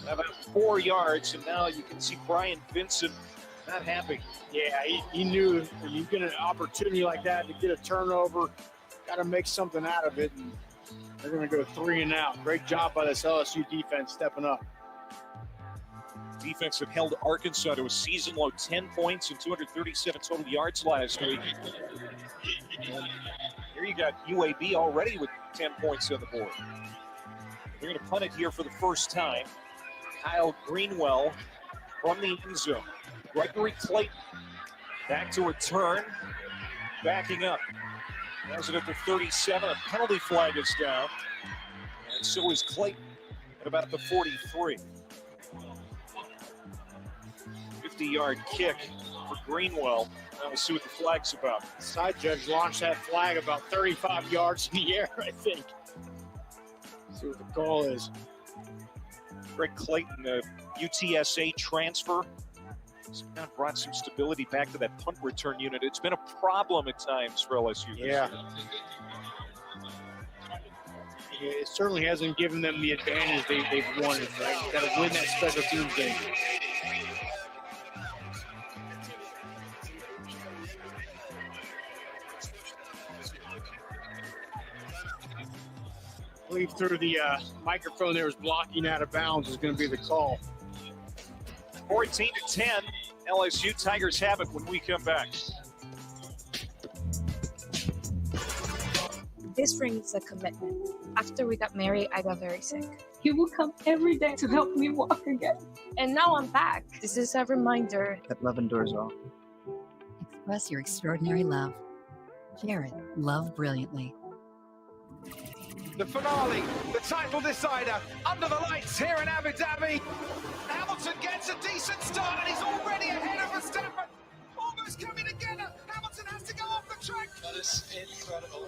about 4 yards, and now you can see Brian Vincent not happy. Yeah, he knew when you get an opportunity like that to get a turnover, got to make something out of it, and they're going to go 3 and out. Great job by this LSU defense stepping up. Defense that held Arkansas to a season-low 10 points and 237 total yards last week. And here you got UAB already with 10 points on the board. They're going to punt it here for the first time. Kyle Greenwell from the end zone. Gregory Clayton back to return, backing up. Has it at the 37. A penalty flag is down, and so is Clayton at about the 43. 50-yard kick for Greenwell. Now we'll see what the flag's about. Side judge launched that flag about 35 yards in the air, I think. See what the call is. Greg Clayton, the UTSA transfer. He's kind of brought some stability back to that punt return unit. It's been a problem at times for LSU. Yeah. It certainly hasn't given them the advantage they've wanted, right? You got to win that special teams game. I believe through the microphone there was blocking out of bounds is going to be the call. 14-10, LSU Tigers have it when we come back. This ring is a commitment. After we got married, I got very sick. He will come every day to help me walk again. And now I'm back. This is a reminder that love endures all. Express your extraordinary love. Jared, love brilliantly. The finale, the title decider, under the lights here in Abu Dhabi. Hamilton gets a decent start and he's already ahead of Verstappen. Almost coming together. Hamilton has to go off the track. That is incredible.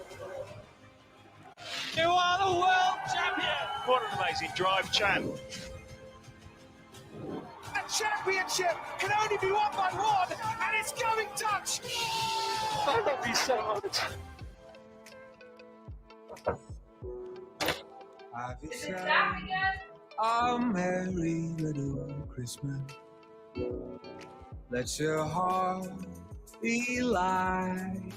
You are the world champion. What an amazing drive, champ. A championship can only be won by one, and it's going Dutch. I love you so much. Is it Sam again? A merry little Christmas. Let your heart be light.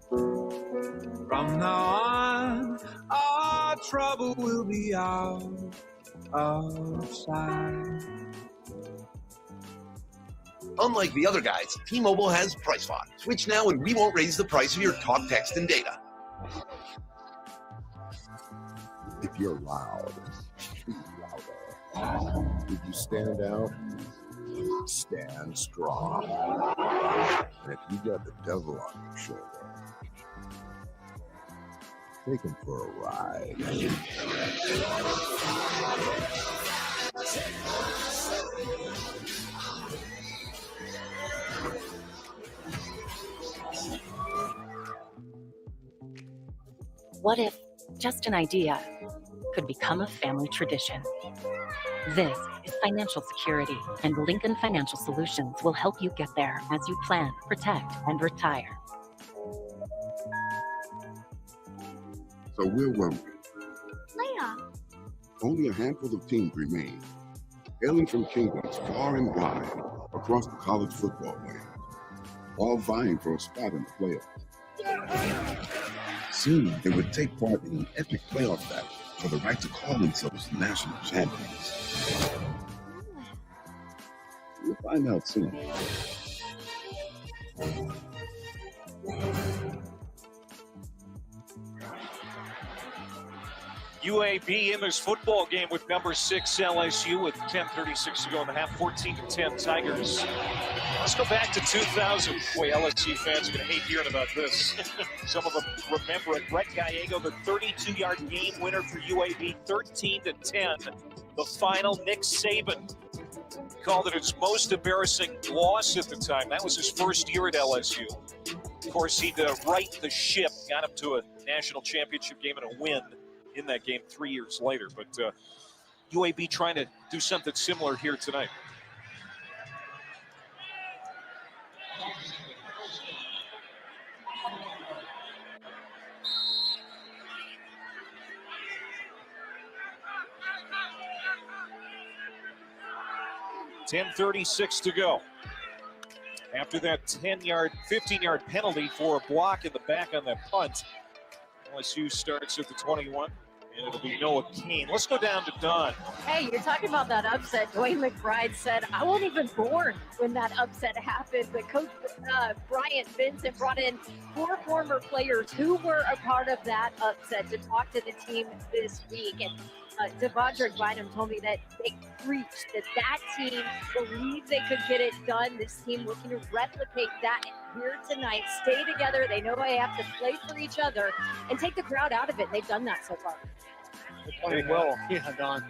From now on, our trouble will be out of sight. Unlike the other guys, T-Mobile has Price Lock. Switch now and we won't raise the price of your talk, text, and data. If you're loud, speak louder. If you stand out, stand strong. And if you got the devil on your shoulder, take him for a ride. What if just an idea could become a family tradition? This is financial security, and Lincoln Financial Solutions will help you get there as you plan, protect, and retire. So where were we? Leia. Only a handful of teams remain, hailing from kingdoms far and wide across the college football land, all vying for a spot in the playoffs. Soon, they would take part in an epic playoff battle for the right to call themselves national champions. We'll find out soon. UAB in this football game with number 6 LSU with 10:36 to go in the half, 14-10 Tigers. Let's go back to 2000. Boy, LSU fans are going to hate hearing about this. Some of them remember it. Brett Gallego, the 32-yard game winner for UAB, 13-10. The final, Nick Saban called it his most embarrassing loss at the time. That was his first year at LSU. Of course, he'd right the ship, got him to a national championship game and a win in that game 3 years later. But UAB trying to do something similar here tonight. .10:36 to go. After that 15-yard penalty for a block in the back on that punt, LSU starts at the 21, and it'll be Noah Kane. Let's go down to Don. Hey, you're talking about that upset. Dwayne McBride said, I wasn't even born when that upset happened. But Coach Bryant Vincent brought in 4 former players who were a part of that upset to talk to the team this week. And Devondre Bynum told me that they preached that team believed they could get it done. This team looking to replicate that here tonight. Stay together. They know they have to play for each other and take the crowd out of it. They've done that so far. They're playing well. Yeah, Don.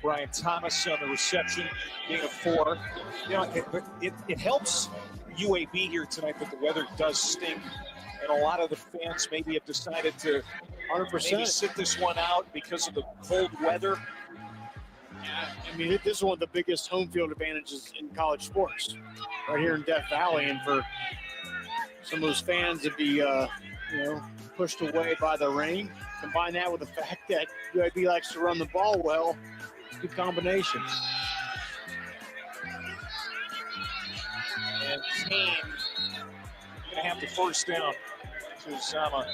Brian Thomas on the reception, being a 4. You know, it helps UAB here tonight that the weather does stink. And a lot of the fans maybe have decided to 100%. maybe sit this one out because of the cold weather. Yeah, I mean, this is one of the biggest home field advantages in college sports, right here in Death Valley. And for some of those fans to be, pushed away by the rain, combine that with the fact that UAB likes to run the ball well, it's a good combination. And Kane going to have the first down to Usama.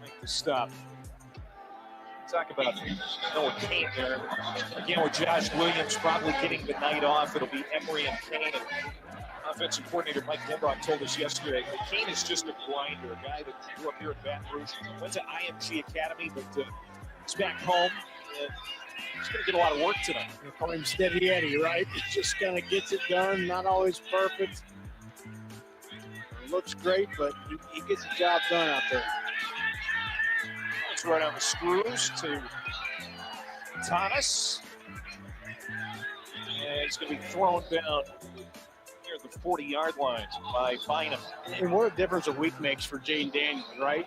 Make the stop. Talk about Noah Kane there. Again, with Josh Williams probably getting the night off, it'll be Emery and Kane. And offensive coordinator Mike Limrock told us yesterday that Kane is just a grinder, a guy that grew up here in Baton Rouge, went to IMG Academy, but he's back home. And he's going to get a lot of work tonight. They call him Steady Eddie, right? He just kind of gets it done, not always perfect. It looks great, but he gets the job done out there. It's right on the screws to Thomas. And it's going to be thrown down near the 40-yard line by Bynum. And what a difference a week makes for Jane Daniels, right?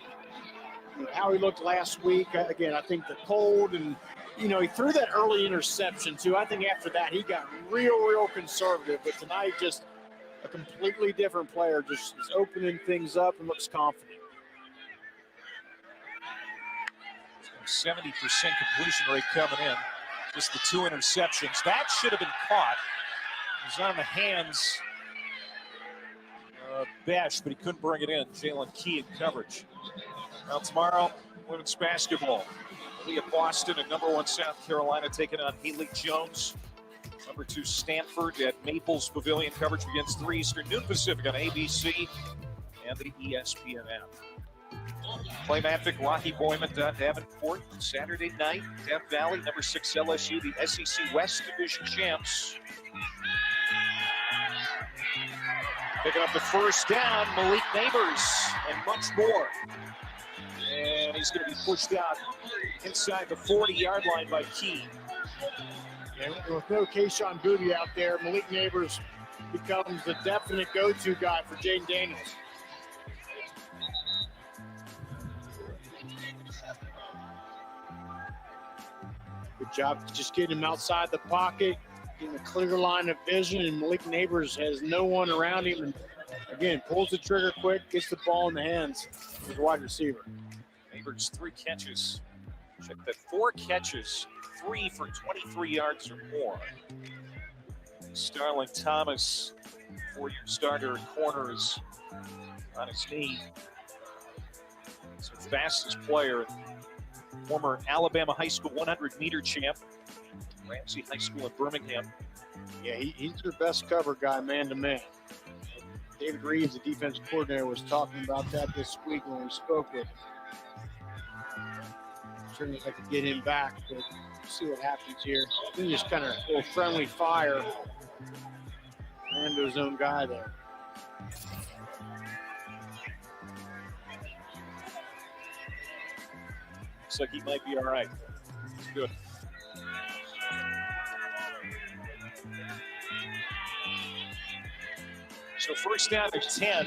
I mean, how he looked last week, again, I think the cold and, he threw that early interception too. I think after that he got real conservative, but tonight just a completely different player, just is opening things up and looks confident. 70% completion rate coming in. Just the 2 interceptions. That should have been caught. It was on the hands of Besh, but he couldn't bring it in. Jalen Key in coverage. Now tomorrow, women's basketball. Leah Boston and number 1 South Carolina taking on Haley Jones. Number 2 Stanford at Maples Pavilion. Coverage begins 3 Eastern, noon Pacific on ABC and the ESPN app. Claymatic, Rocky Boyman, Davenport, Saturday night, Death Valley, number 6 LSU, the SEC West Division champs. Picking up the first down, Malik Neighbors, and much more. And he's going to be pushed out inside the 40-yard line by Key. And with no Kayshawn Booty out there, Malik Neighbors becomes the definite go-to guy for Jaden Daniels. Good job just getting him outside the pocket, getting a clear line of vision, and Malik Neighbors has no one around him. And again, pulls the trigger quick, gets the ball in the hands of his wide receiver. Neighbors 3 catches. Check that, 4 catches, 3 for 23 yards or more. Starling Thomas, 4-year starter at corner, is on his knee. He's the fastest player, former Alabama High School 100-meter champ, Ramsey High School in Birmingham. Yeah, he's their best cover guy, man-to-man. David Reeves, the defensive coordinator, was talking about that this week when we spoke with him. Certainly like to get him back, but see what happens here. I think just kind of a little friendly fire. Ran to his own guy there. Looks like he might be all right. It's good. So first down at 10.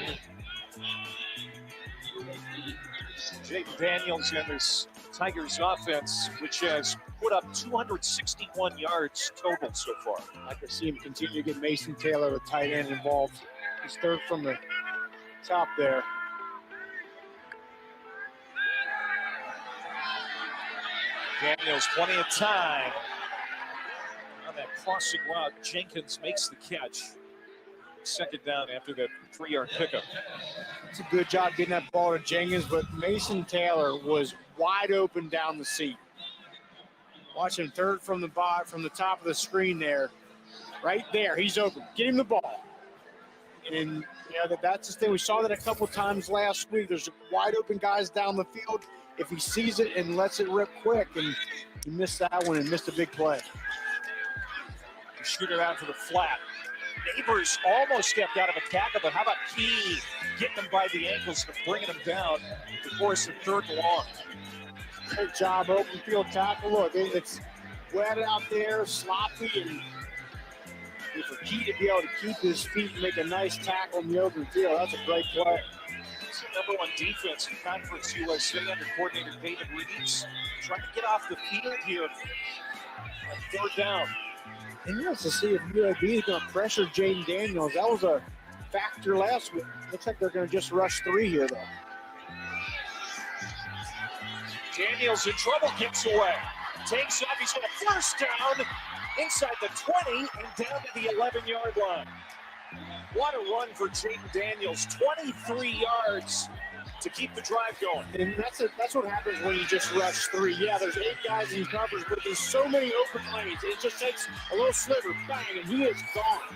Jaden Daniels and this Tigers offense, which has put up 261 yards total so far. I can see him continue to get Mason Taylor, the tight end, involved. He's third from the top there. Daniels, plenty of time. On that crossing route, Jenkins makes the catch. Second down after that 3-yard pickup. It's a good job getting that ball to Jenkins, but Mason Taylor was wide open down the seam. Watch him third from the top of the screen there. Right there, he's open. Get him the ball. And that's the thing. We saw that a couple times last week. There's wide open guys down the field. If he sees it and lets it rip quick, and he missed that one and missed a big play. Shoot it out to the flat. Neighbors almost stepped out of a tackle, but how about Key getting him by the ankles and bringing him down before it's the 3rd and long. Great job, open field tackle. Look, it's wet out there, sloppy, and for Key to be able to keep his feet and make a nice tackle in the open field, that's a great play. It's the #1 defense in Conference USA under coordinator David Reeves. Trying to get off the field here on 3rd down. And let's see if UAB is going to pressure Jaden Daniels. That was a factor last week. Looks like they're going to just rush 3 here, though. Daniels in trouble, gets away. Takes off, he's got a first down inside the 20 and down to the 11-yard line. What a run for Jaden Daniels, 23 yards to keep the drive going. And that's what happens when you just rush 3. Yeah, there's 8 guys in coverage, but there's so many open lanes. It just takes a little sliver, bang, and he is gone.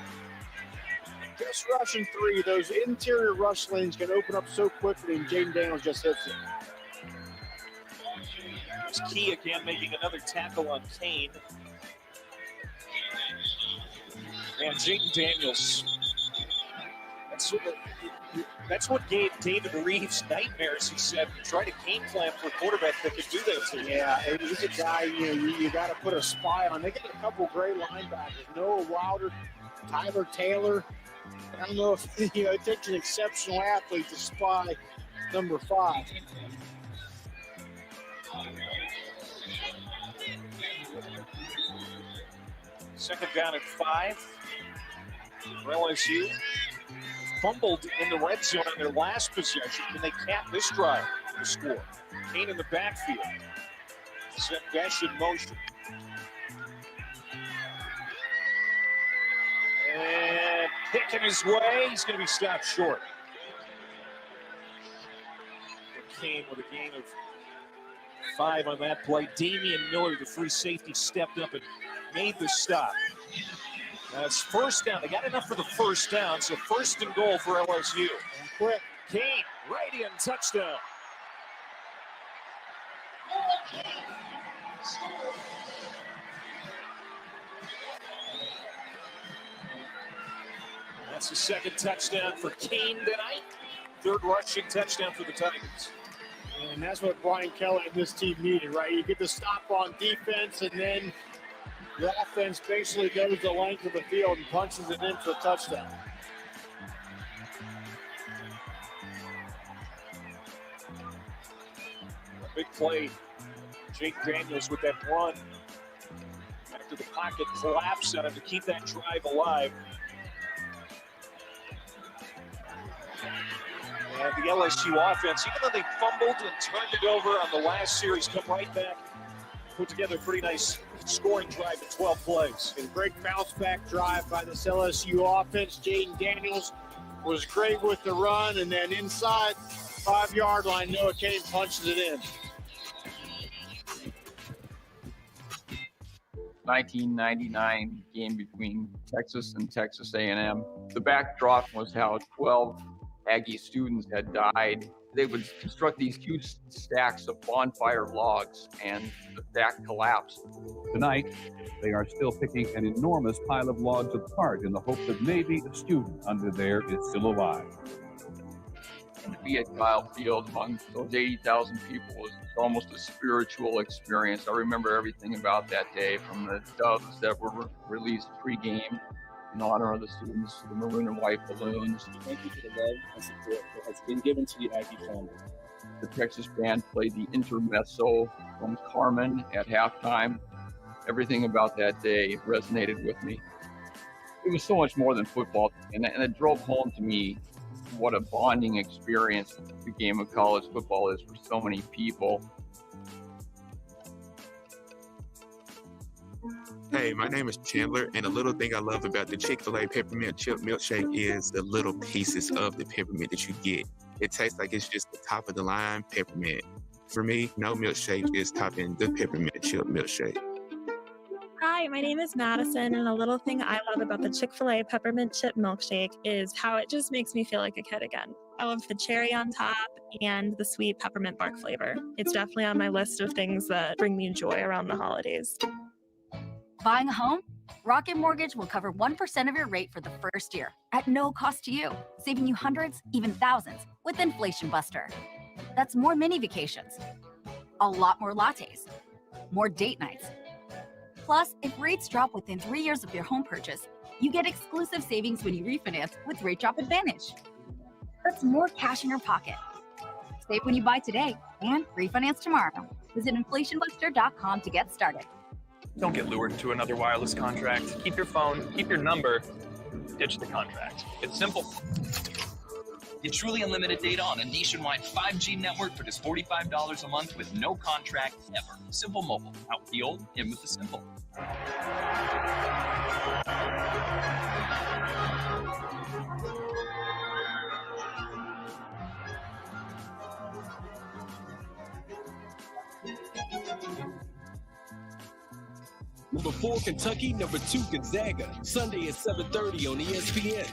Just rushing 3, those interior rush lanes can open up so quickly, and Jaden Daniels just hits it. There's Key again making another tackle on Kane. And Jaden Daniels, that's what gave David Reeves nightmares. He said, try to game plan for a quarterback that could do that to you. Yeah, he's a guy you got to put a spy on. They got a couple great linebackers. Noah Wilder, Tyler Taylor. I don't know if it takes an exceptional athlete to spy number 5. Second down at 5 for LSU. Fumbled in the red zone on their last possession. Can they cap this drive to score? Kane in the backfield. Set Besh in motion. And picking his way, he's going to be stopped short. Kane with a gain of 5 on that play. Damian Miller, the free safety, stepped up and made the stop. That's first down. They got enough for the first down, so first and goal for LSU. And quick, Kane, right in, touchdown. That's the second touchdown for Kane tonight. Third rushing touchdown for the Tigers. And that's what Brian Kelly and this team needed, right? You get the stop on defense, and then the offense basically goes the length of the field and punches it in for a touchdown. A big play. Jake Daniels with that run after the pocket collapsed on him to keep that drive alive. And the LSU offense, even though they fumbled and turned it over on the last series, come right back, put together a pretty nice scoring drive in 12 plays. And a great bounce-back drive by this LSU offense. Jaden Daniels was great with the run, and then inside 5-yard line, Noah Kane punches it in. 1999 game between Texas and Texas A&M. The backdrop was how 12 Aggie students had died. They would construct these huge stacks of bonfire logs, and the stack collapsed. Tonight, they are still picking an enormous pile of logs apart in the hope that maybe a student under there is still alive. And to be at Kyle Field among those 80,000 people was almost a spiritual experience. I remember everything about that day, from the doves that were released pre-game in honor of the students, the maroon and white balloons. Thank you for the love and support that has been given to the Aggie family. The Texas band played the intermezzo from Carmen at halftime. Everything about that day resonated with me. It was so much more than football, and it drove home to me what a bonding experience the game of college football is for so many people. Hey, my name is Chandler, and the little thing I love about the Chick-fil-A peppermint chip milkshake is the little pieces of the peppermint that you get. It tastes like it's just the top of the line peppermint. For me, no milkshake is topping the peppermint chip milkshake. Hi, my name is Madison, and a little thing I love about the Chick-fil-A peppermint chip milkshake is how it just makes me feel like a kid again. I love the cherry on top and the sweet peppermint bark flavor. It's definitely on my list of things that bring me joy around the holidays. Buying a home? Rocket Mortgage will cover 1% of your rate for the first year at no cost to you, saving you hundreds, even thousands with Inflation Buster. That's more mini vacations, a lot more lattes, more date nights. Plus, if rates drop within 3 years of your home purchase, you get exclusive savings when you refinance with Rate Drop Advantage. That's more cash in your pocket. Save when you buy today and refinance tomorrow. Visit inflationbuster.com to get started. Don't get lured into another wireless contract. Keep your phone, keep your number, ditch the contract. It's simple. Get truly unlimited data on a nationwide 5G network for just $45 a month with no contract ever. Simple Mobile. Out with the old, in with the simple. Number 4, Kentucky. Number 2, Gonzaga. Sunday at 7:30 on ESPN.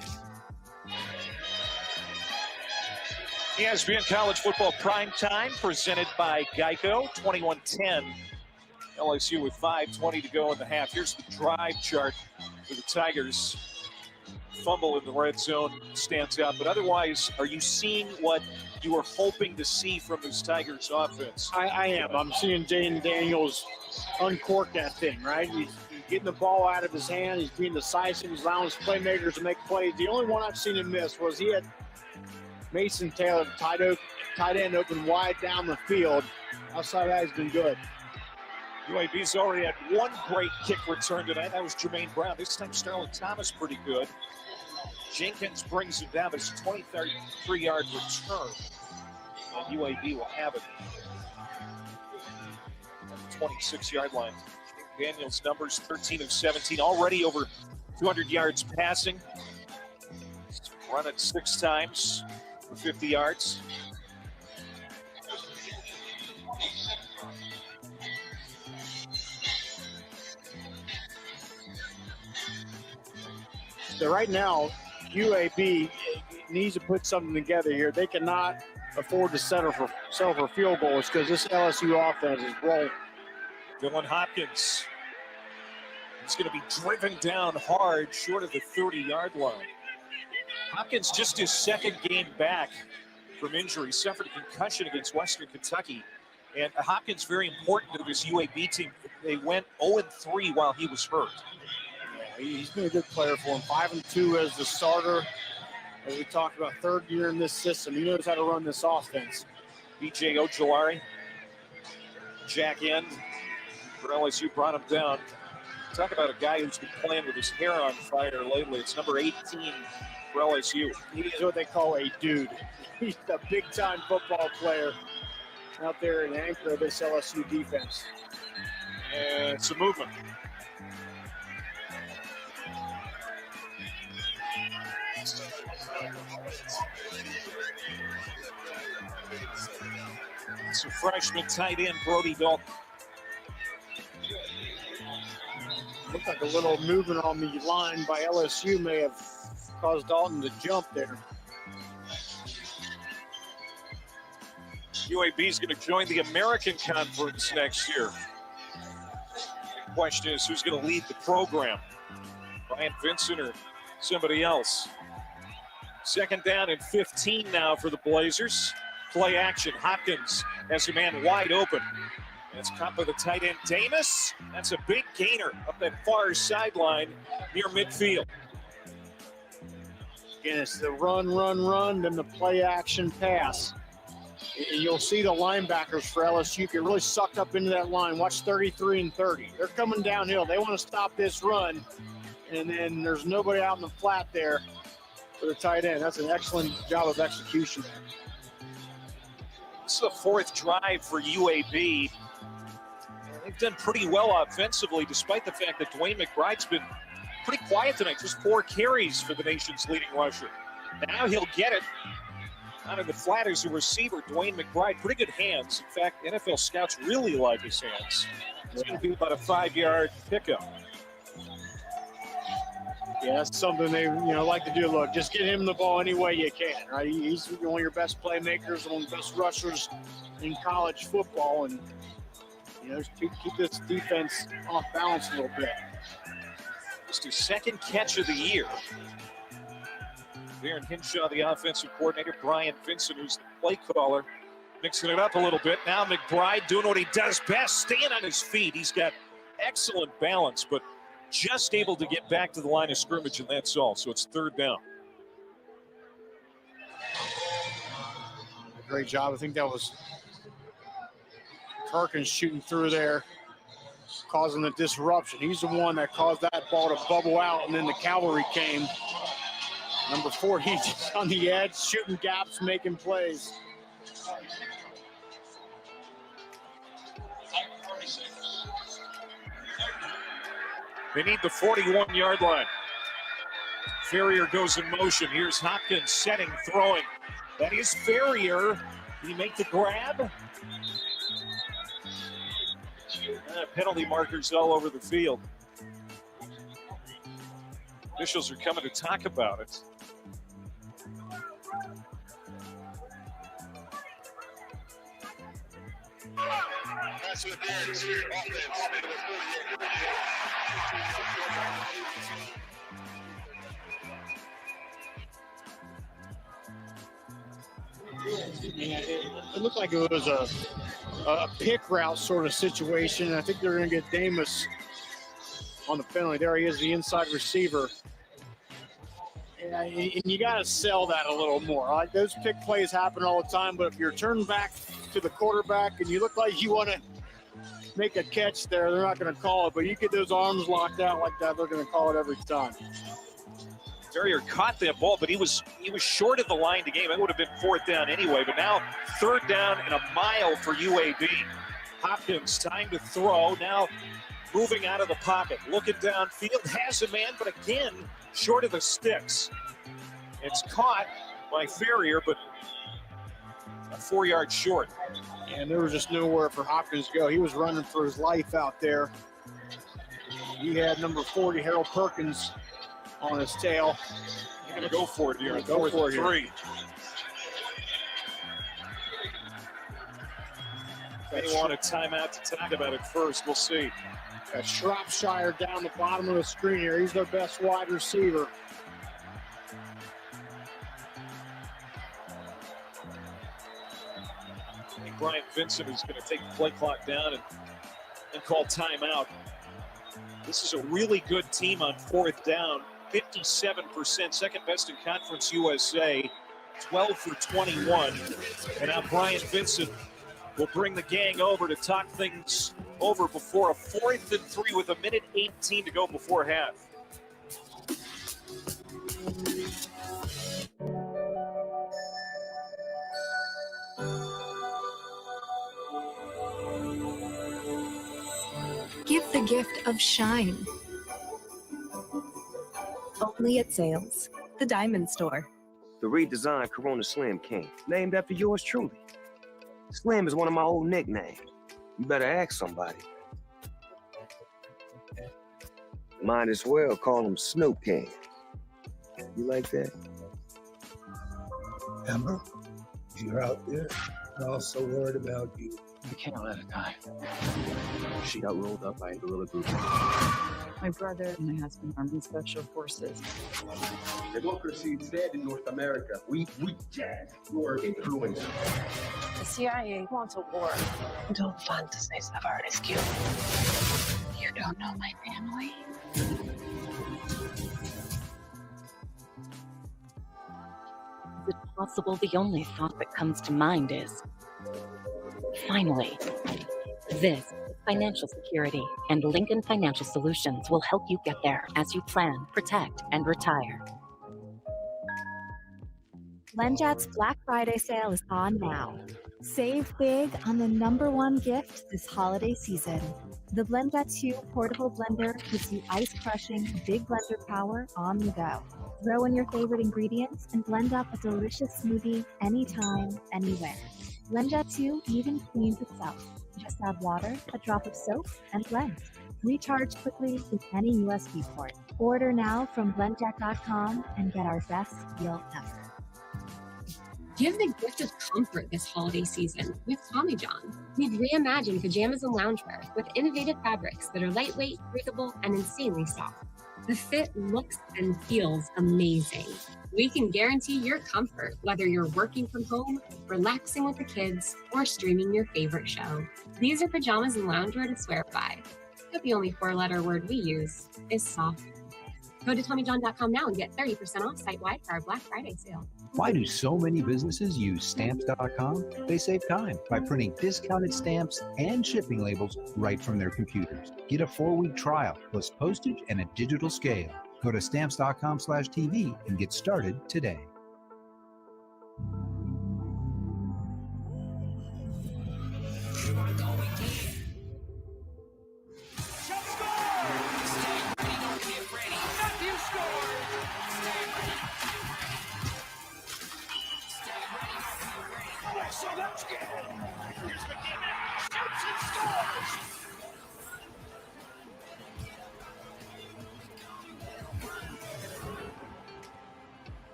ESPN College Football Prime Time, presented by Geico. 21-10. LSU with 5:20 to go in the half. Here's the drive chart for the Tigers. Fumble in the red zone stands out, but otherwise, are you seeing what you were hoping to see from this Tigers offense? I am. I'm seeing Jaden Daniels uncork that thing, right? He's getting the ball out of his hand. He's being decisive. He's allowing his playmakers to make plays. The only one I've seen him miss was he had Mason Taylor, tight end, open wide down the field. Outside of that, he's been good. UAB's already had one great kick return tonight. That was Jermaine Brown. This time, Sterling Thomas pretty good. Jenkins brings it down, but it's a 23-yard return. And UAB will have it. 26-yard line. Daniels' numbers 13 of 17, already over 200 yards passing. He's run it 6 times for 50 yards. So right now, UAB needs to put something together here. They cannot afford to settle for field goals because this LSU offense is rolling. Dylan Hopkins is going to be driven down hard short of the 30-yard line. Hopkins just his second game back from injury, suffered a concussion against Western Kentucky. And Hopkins very important to this UAB team. They went 0-3 while he was hurt. He's been a good player for him. 5-2 as the starter. As we talked about, third year in this system. He knows how to run this offense. B.J. Ojolari, jack end for LSU, brought him down. Talk about a guy who's been playing with his hair on fire lately. It's number 18 for LSU. He's what they call a dude. He's a big-time football player out there in the anchor of this LSU defense. And some movement. It's a freshman tight end, Brody Dalton. Looked like a little movement on the line by LSU may have caused Dalton to jump there. UAB is going to join the American Conference next year. The question is, who's going to lead the program? Brian Vincent or somebody else? Second down and 15 now for the Blazers. Play action. Hopkins has a man wide open. It's caught by the tight end, Davis. That's a big gainer up that far sideline near midfield. Again, it's the run, then the play action pass. And you'll see the linebackers for LSU get really sucked up into that line. Watch 33 and 30. They're coming downhill. They want to stop this run. And then there's nobody out in the flat there for the tight end. That's an excellent job of execution. This is the fourth drive for UAB. They've done pretty well offensively, despite the fact that Dwayne McBride's been pretty quiet tonight. Just 4 carries for the nation's leading rusher. Now he'll get it out of the flat as a receiver. Dwayne McBride, pretty good hands. In fact, NFL scouts really like his hands. It's going to be about a 5-yard pickup. Yeah, that's something they like to do. Look, just get him the ball any way you can, right? He's one of your best playmakers, one of the best rushers in college football, and just keep this defense off balance a little bit. Just his second catch of the year. Darren Hinshaw, the offensive coordinator, Brian Vincent, who's the play caller, mixing it up a little bit. Now McBride doing what he does best, staying on his feet. He's got excellent balance, but just able to get back to the line of scrimmage, and that's all. So it's third down. Great job. I think that was Perkins shooting through there, causing the disruption. He's the one that caused that ball to bubble out, and then the cavalry came. Number 40 just on the edge, shooting gaps, making plays. They need the 41-yard line. Ferrier goes in motion. Here's Hopkins setting, throwing. That is Ferrier. Did he make the grab? Penalty markers all over the field. Officials are coming to talk about it. That's what it is. It looked like it was a pick route sort of situation. I think they're going to get Davis on the penalty. There he is, the inside receiver. And you got to sell that a little more. Like, those pick plays happen all the time, but if you're turned back to the quarterback and you look like you want to make a catch there, they're not going to call it. But you get those arms locked out like that, they're going to call it every time. Ferrier caught that ball, but he was short of the line to game. It would have been fourth down anyway, but now third down and a mile for UAB. Hopkins, time to throw. Now moving out of the pocket, looking downfield, has a man, but again, short of the sticks. It's caught by Ferrier, but a 4 yards short. And there was just nowhere for Hopkins to go. He was running for his life out there. He had number 40, Harold Perkins, on his tail. He's going to go for it here. Go for it 3. They want a timeout to talk about it first. We'll see. Shropshire down the bottom of the screen here. He's their best wide receiver. I think Brian Vincent is going to take the play clock down and call timeout. This is a really good team on 4th down. 57%, second best in Conference USA. 12 for 21. And now Brian Vincent will bring the gang over to talk things over before a 4th and 3 with 1:18 to go before half. Give the gift of shine. Only at Sales, the Diamond Store. The redesigned Corona Slim King, named after yours truly. Slim is one of my old nicknames. You better ask somebody. Might as well call him Snoop King. You like that? Amber, you're out there. I'm also worried about you. I can't let her die. She got rolled up by a guerrilla group. My brother and my husband are in special forces. Democracy is dead in North America. We reject your influence. The CIA wants a war. Don't fantasize about rescue. You don't know my family. Is it possible the only thought that comes to mind is, finally, this is financial security, and Lincoln Financial Solutions will help you get there as you plan, protect, and retire. LendJet's Black Friday sale is on now. Save big on the #1 gift this holiday season. The BlendJet 2 portable blender gives you ice-crushing, big blender power on the go. Throw in your favorite ingredients and blend up a delicious smoothie anytime, anywhere. BlendJet 2 even cleans itself. Just add water, a drop of soap, and blend. Recharge quickly with any USB port. Order now from blendjet.com and get our best deal ever. Give the gift of comfort this holiday season with Tommy John. We've reimagined pajamas and loungewear with innovative fabrics that are lightweight, breathable, and insanely soft. The fit looks and feels amazing. We can guarantee your comfort, whether you're working from home, relaxing with the kids, or streaming your favorite show. These are pajamas and loungewear to swear by. But the only 4-letter word we use is soft. Go to TommyJohn.com now and get 30% off site-wide for our Black Friday sale. Why do so many businesses use Stamps.com? They save time by printing discounted stamps and shipping labels right from their computers. Get a 4-week trial plus postage and a digital scale. Go to Stamps.com/TV and get started today.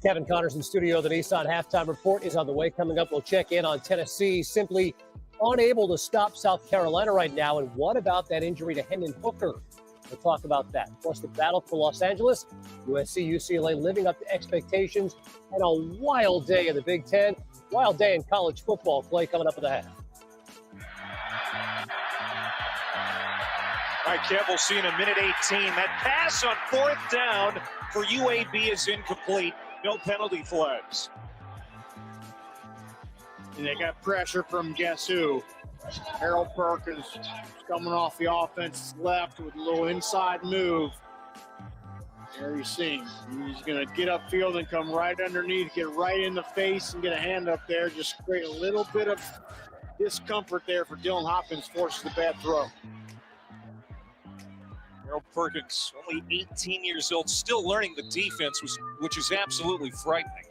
Kevin Connors in studio. The Nissan halftime report is on the way. Coming up, we'll check in on Tennessee, simply unable to stop South Carolina right now. And what about that injury to Hendon Hooker? We'll talk about that. Plus, the battle for Los Angeles, USC, UCLA living up to expectations, and a wild day in the Big Ten. Wild day in college football play coming up at the half. All right, Kev, we'll see in 1:18. That pass on 4th down for UAB is incomplete. No penalty flags. And they got pressure from guess who? Harold Perkins coming off the offense left with a little inside move. There you see him. He's going to get upfield and come right underneath, get right in the face and get a hand up there. Just create a little bit of discomfort there for Dylan Hopkins, forces the bad throw. Harold Perkins, only 18 years old, still learning the defense, which is absolutely frightening.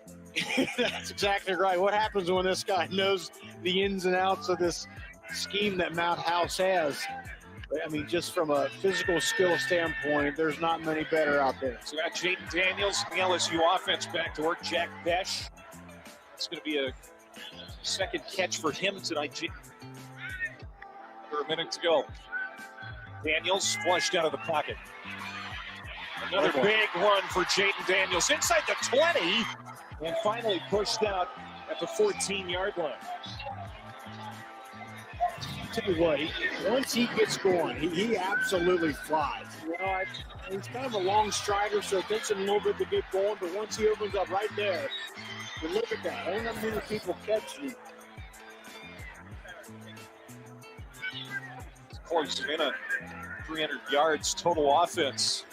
That's exactly right. What happens when this guy knows the ins and outs of this scheme that Mount House has? I mean, just from a physical skill standpoint, there's not many better out there. So got Jaden Daniels, the LSU offense back to work. Jack Besh. It's going to be a second catch for him tonight. For a minute to go. Daniels flushed out of the pocket. Another big run for Jaden Daniels inside the 20 and finally pushed out at the 14-yard line. Tell you what, once he gets going, he absolutely flies. You know, he's kind of a long strider, so it takes him a little bit to get going, but once he opens up right there, you look at that. Ain't that many people catching him. Of course, in a 300 yards total offense.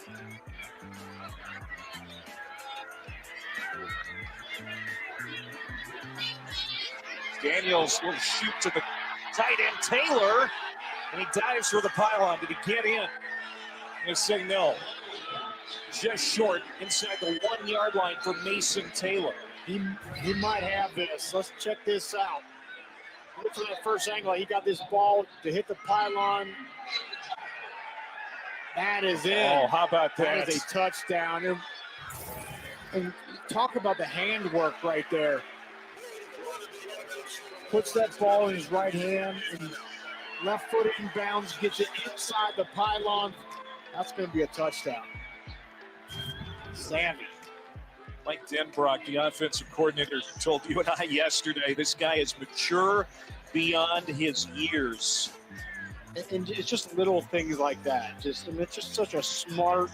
Daniels will shoot to the tight end Taylor, and he dives for the pylon. Did he get in? He'll say no. Just short inside the 1-yard line for Mason Taylor. He might have this. Let's check this out. Look for that first angle. He got this ball to hit the pylon. That is it. Oh, how about that? That is a touchdown. And talk about the handwork right there. Puts that ball in his right hand and left foot inbounds, gets it inside the pylon. That's going to be a touchdown. Sammy. Mike Denbrock, the offensive coordinator, told you and I yesterday, this guy is mature beyond his years. And it's just little things like that. It's just such a smart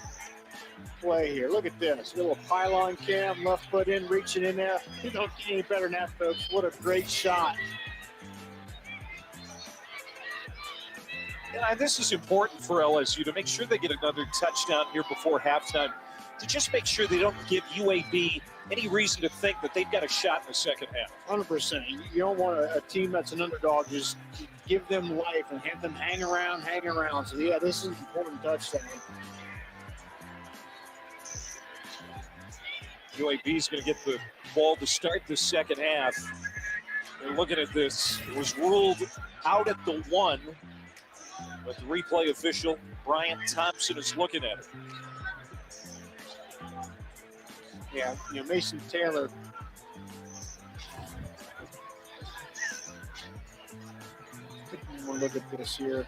play here. Look at this. Little pylon cam, left foot in, reaching in there. You don't get any better than that, folks. What a great shot. And this is important for LSU to make sure they get another touchdown here before halftime, to just make sure they don't give UAB any reason to think that they've got a shot in the second half. 100%. You don't want a team that's an underdog, just give them life and have them hang around. So, yeah, this is an important touchdown. UAB is going to get the ball to start the second half. They're looking at this. It was ruled out at the 1, but the replay official, Brian Thompson, is looking at it. Yeah, Mason Taylor. We'll look at this here.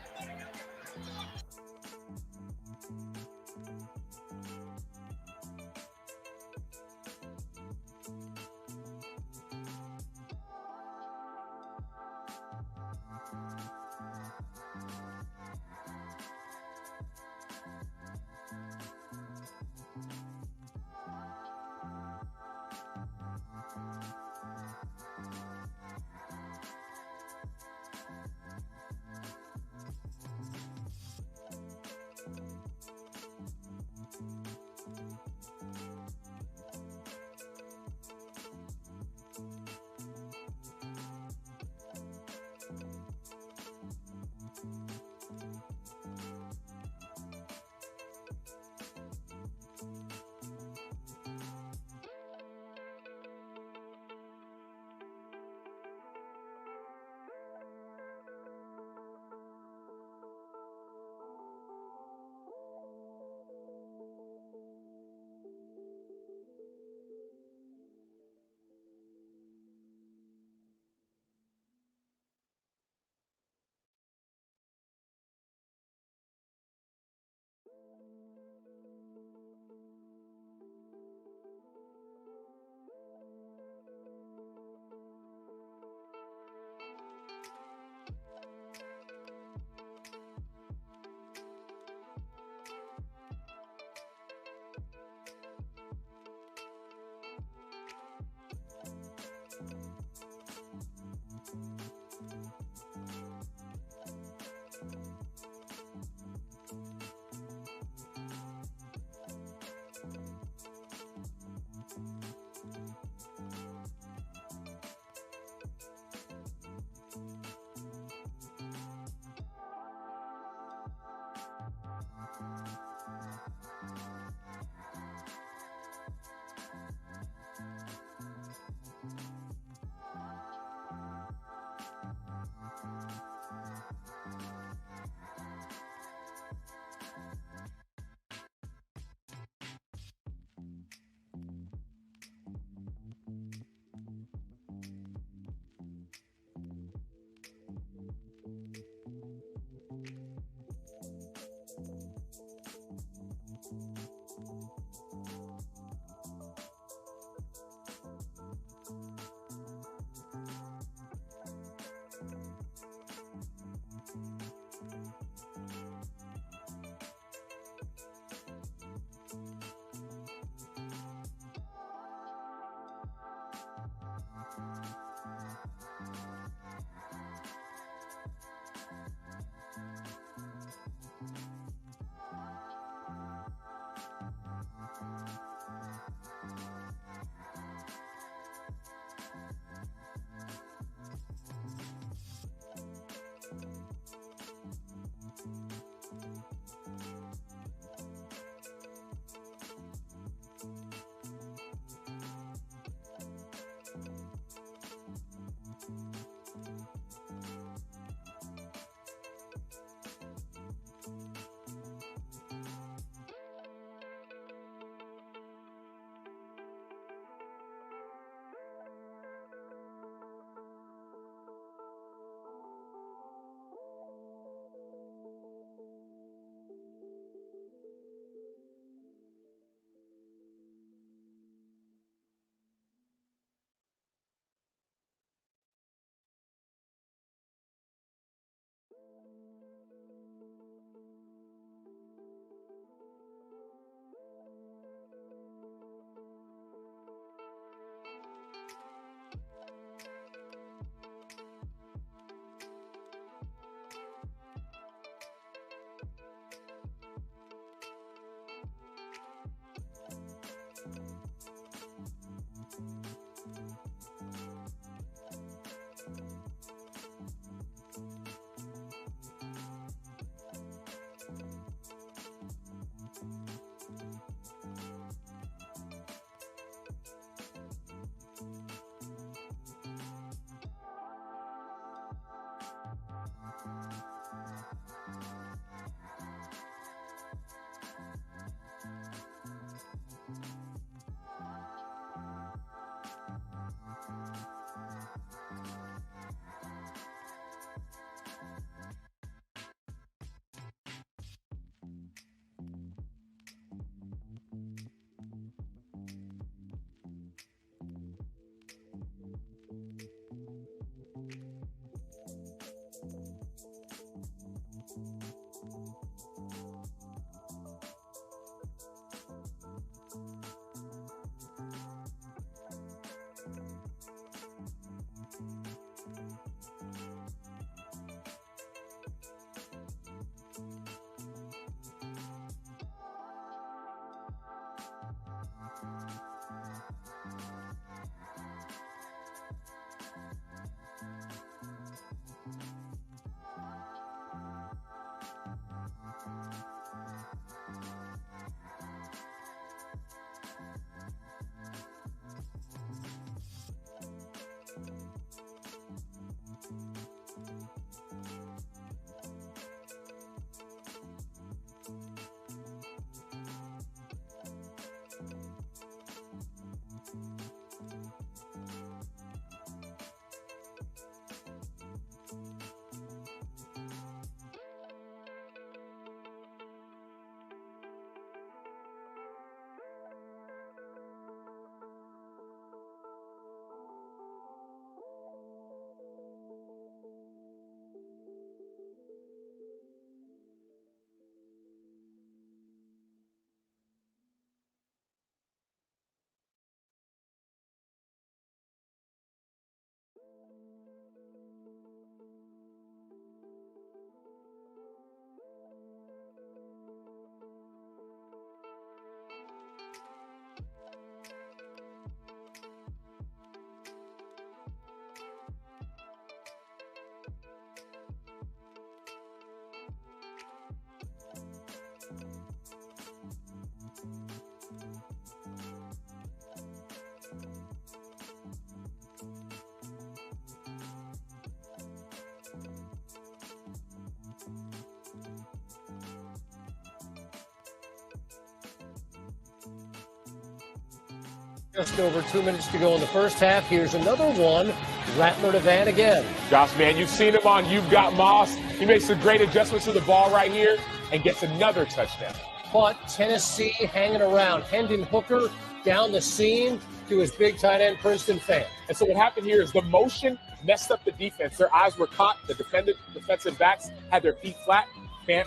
Just over 2 minutes to go in the first half. Here's another one. Rattler to Van again. Josh, man, you've seen him on You've Got Moss. He makes some great adjustments to the ball right here and gets another touchdown. But Tennessee hanging around. Hendon Hooker down the seam to his big tight end, Princeton fan. And so what happened here is the motion messed up the defense. Their eyes were caught. The defensive backs had their feet flat. Fan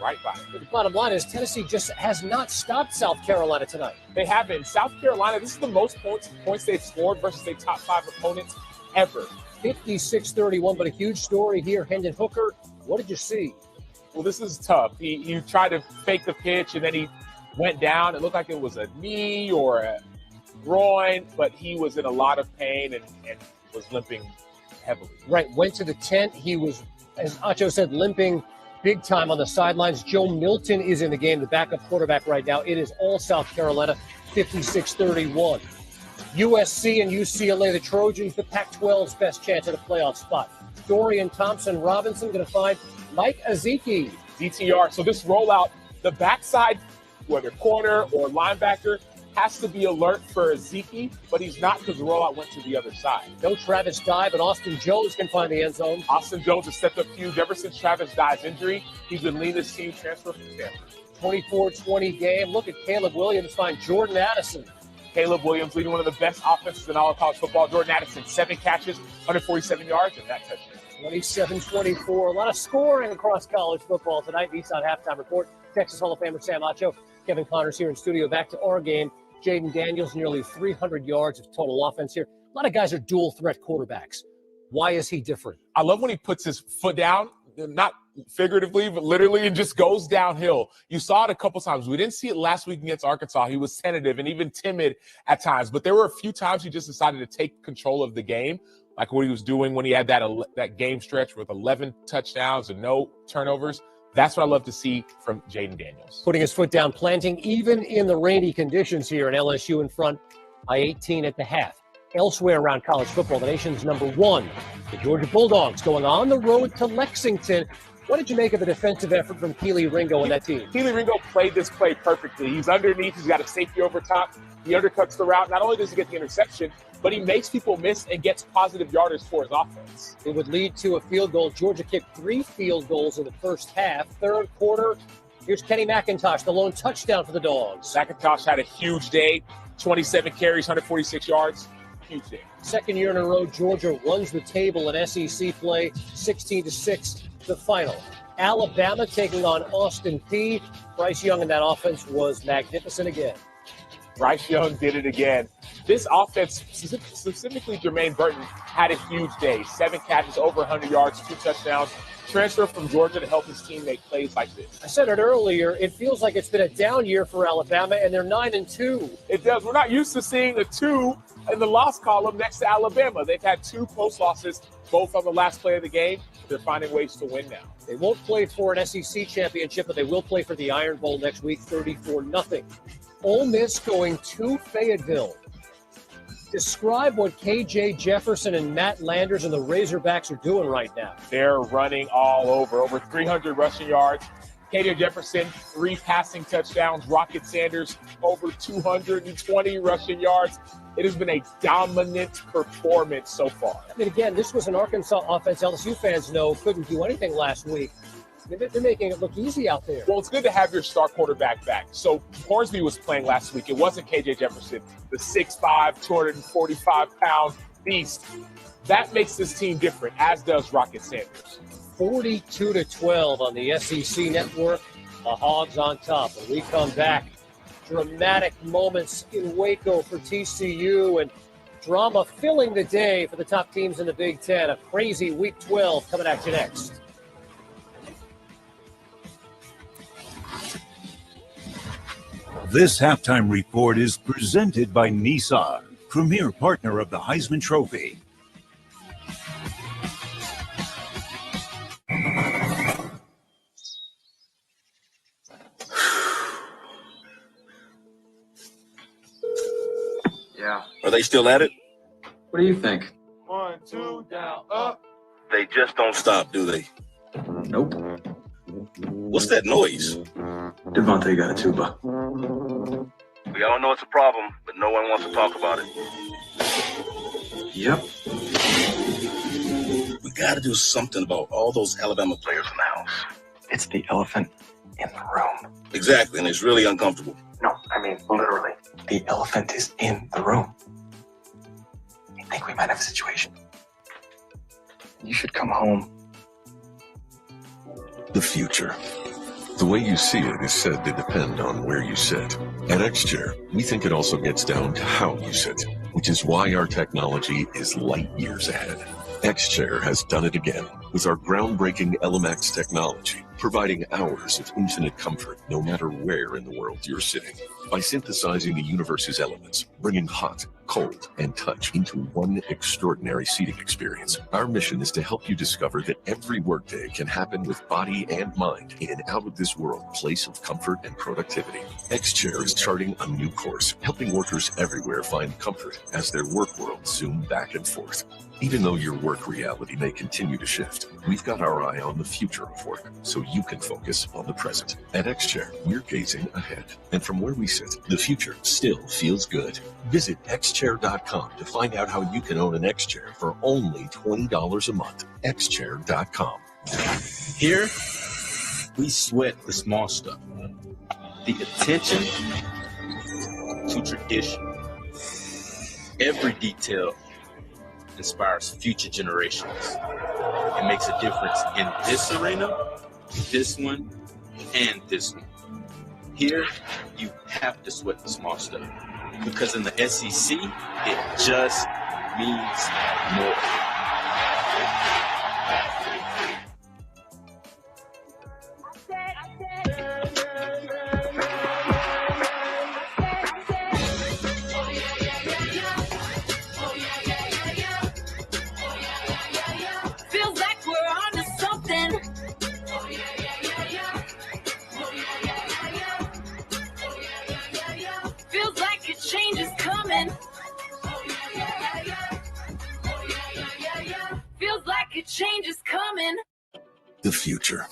right by it. The bottom line is Tennessee just has not stopped South Carolina tonight. They haven't. South Carolina, this is the most points they've scored versus their top 5 opponents ever. 56-31, but a huge story here. Hendon Hooker, what did you see? Well, this is tough. He tried to fake the pitch, and then he went down. It looked like it was a knee or a groin, but he was in a lot of pain and was limping heavily. Right, went to the tent. He was, as Acho said, limping big time on the sidelines. Joe Milton is in the game, the backup quarterback right now. It is all South Carolina, 56-31. USC and UCLA, the Trojans, the Pac-12's best chance at a playoff spot. Dorian Thompson-Robinson going to find Mike Ezeki. DTR. So this rollout, the backside, whether corner or linebacker, has to be alert for Ezeki, but he's not because the rollout went to the other side. No Travis Dye, but Austin Jones can find the end zone. Austin Jones has stepped up huge ever since Travis Dye's injury. He's been leading this team transfer from Stanford. 24-20 game. Look at Caleb Williams find Jordan Addison. Caleb Williams leading one of the best offenses in all of college football. Jordan Addison, 7 catches, 147 yards, and that touchdown. 27-24. A lot of scoring across college football tonight. Nissan Halftime Report. Texas Hall of Famer Sam Acho. Kevin Connors here in studio. Back to our game. Jaden Daniels, nearly 300 yards of total offense here. A lot of guys are dual threat quarterbacks. Why is he different? I love when he puts his foot down, not figuratively, but literally, and just goes downhill. You saw it a couple times. We didn't see it last week against Arkansas. He was tentative and even timid at times, but there were a few times he just decided to take control of the game, like what he was doing when he had that game stretch with 11 touchdowns and no turnovers. That's what I love to see from Jaden Daniels. Putting his foot down, planting even in the rainy conditions here in LSU in front by 18 at the half. Elsewhere around college football, the nation's #1, the Georgia Bulldogs, going on the road to Lexington. What did you make of the defensive effort from Keely Ringo and that team? Keely Ringo played this play perfectly. He's underneath. He's got a safety over top. He undercuts the route. Not only does he get the interception, but he makes people miss and gets positive yardage for his offense. It would lead to a field goal. Georgia kicked 3 field goals in the first half. Third quarter, here's Kenny McIntosh, the lone touchdown for the Dogs. McIntosh had a huge day, 27 carries, 146 yards. Huge day. Second year in a row, Georgia runs the table in SEC play, 16-6, the final. Alabama taking on Austin Peay. Bryce Young in that offense was magnificent again. Bryce Young did it again. This offense, specifically Jermaine Burton, had a huge day. 7 catches, over 100 yards, 2 touchdowns. Transfer from Georgia to help his team make plays like this. I said it earlier, it feels like it's been a down year for Alabama, and they're 9-2. It does. We're not used to seeing a 2 in the loss column next to Alabama. They've had 2 close losses, both on the last play of the game. They're finding ways to win now. They won't play for an SEC championship, but they will play for the Iron Bowl next week, 34-0. Ole Miss going to Fayetteville. Describe what KJ Jefferson and Matt Landers and the Razorbacks are doing right now. They're running all over 300 rushing yards. KJ Jefferson, 3 passing touchdowns. Rocket Sanders, over 220 rushing yards. It has been a dominant performance so far. I mean, again, this was an Arkansas offense LSU fans know couldn't do anything last week. They're making it look easy out there. Well, it's good to have your star quarterback back. So Hornsby was playing last week. It wasn't KJ Jefferson, the 6'5", 245-pound beast. That makes this team different, as does Rocket Sanders. 42-12 on the SEC network. The Hogs on top. When we come back, dramatic moments in Waco for TCU and drama filling the day for the top teams in the Big Ten. A crazy Week 12 coming at you next. This halftime report is presented by Nissan, premier partner of the Heisman Trophy. Yeah. Are they still at it? What do you think? 1, 2, down, up. They just don't stop, do they? Nope. What's that noise? Devontae got a tuba. We all know it's a problem, but no one wants to talk about it. Yep. We got to do something about all those Alabama players in the house. It's the elephant in the room. Exactly, and it's really uncomfortable. No, I mean literally. The elephant is in the room. I think we might have a situation. You should come home. The future. The way you see it is said to depend on where you sit. At X-Chair, we think it also gets down to how you sit, which is why our technology is light years ahead. X-Chair has done it again with our groundbreaking LMX technology, providing hours of infinite comfort no matter where in the world you're sitting. By synthesizing the universe's elements, bringing hot, cold, and touch into one extraordinary seating experience, our mission is to help you discover that every workday can happen with body and mind in an out-of-this-world place of comfort and productivity. X-Chair is charting a new course, helping workers everywhere find comfort as their work worlds zoom back and forth. Even though your work reality may continue to shift, we've got our eye on the future of work, so you can focus on the present. At X-Chair, we're gazing ahead. And from where we sit, the future still feels good. Visit xchair.com to find out how you can own an X-Chair for only $20 a month. xchair.com. Here, we sweat the small stuff. The attention to tradition. Every detail inspires future generations. It makes a difference in this arena, this one, and this one. Here, you have to sweat the small stuff because in the SEC, it just means more. Feels like we're onto something. Feels like a change is coming. Feels like a change is coming. The future.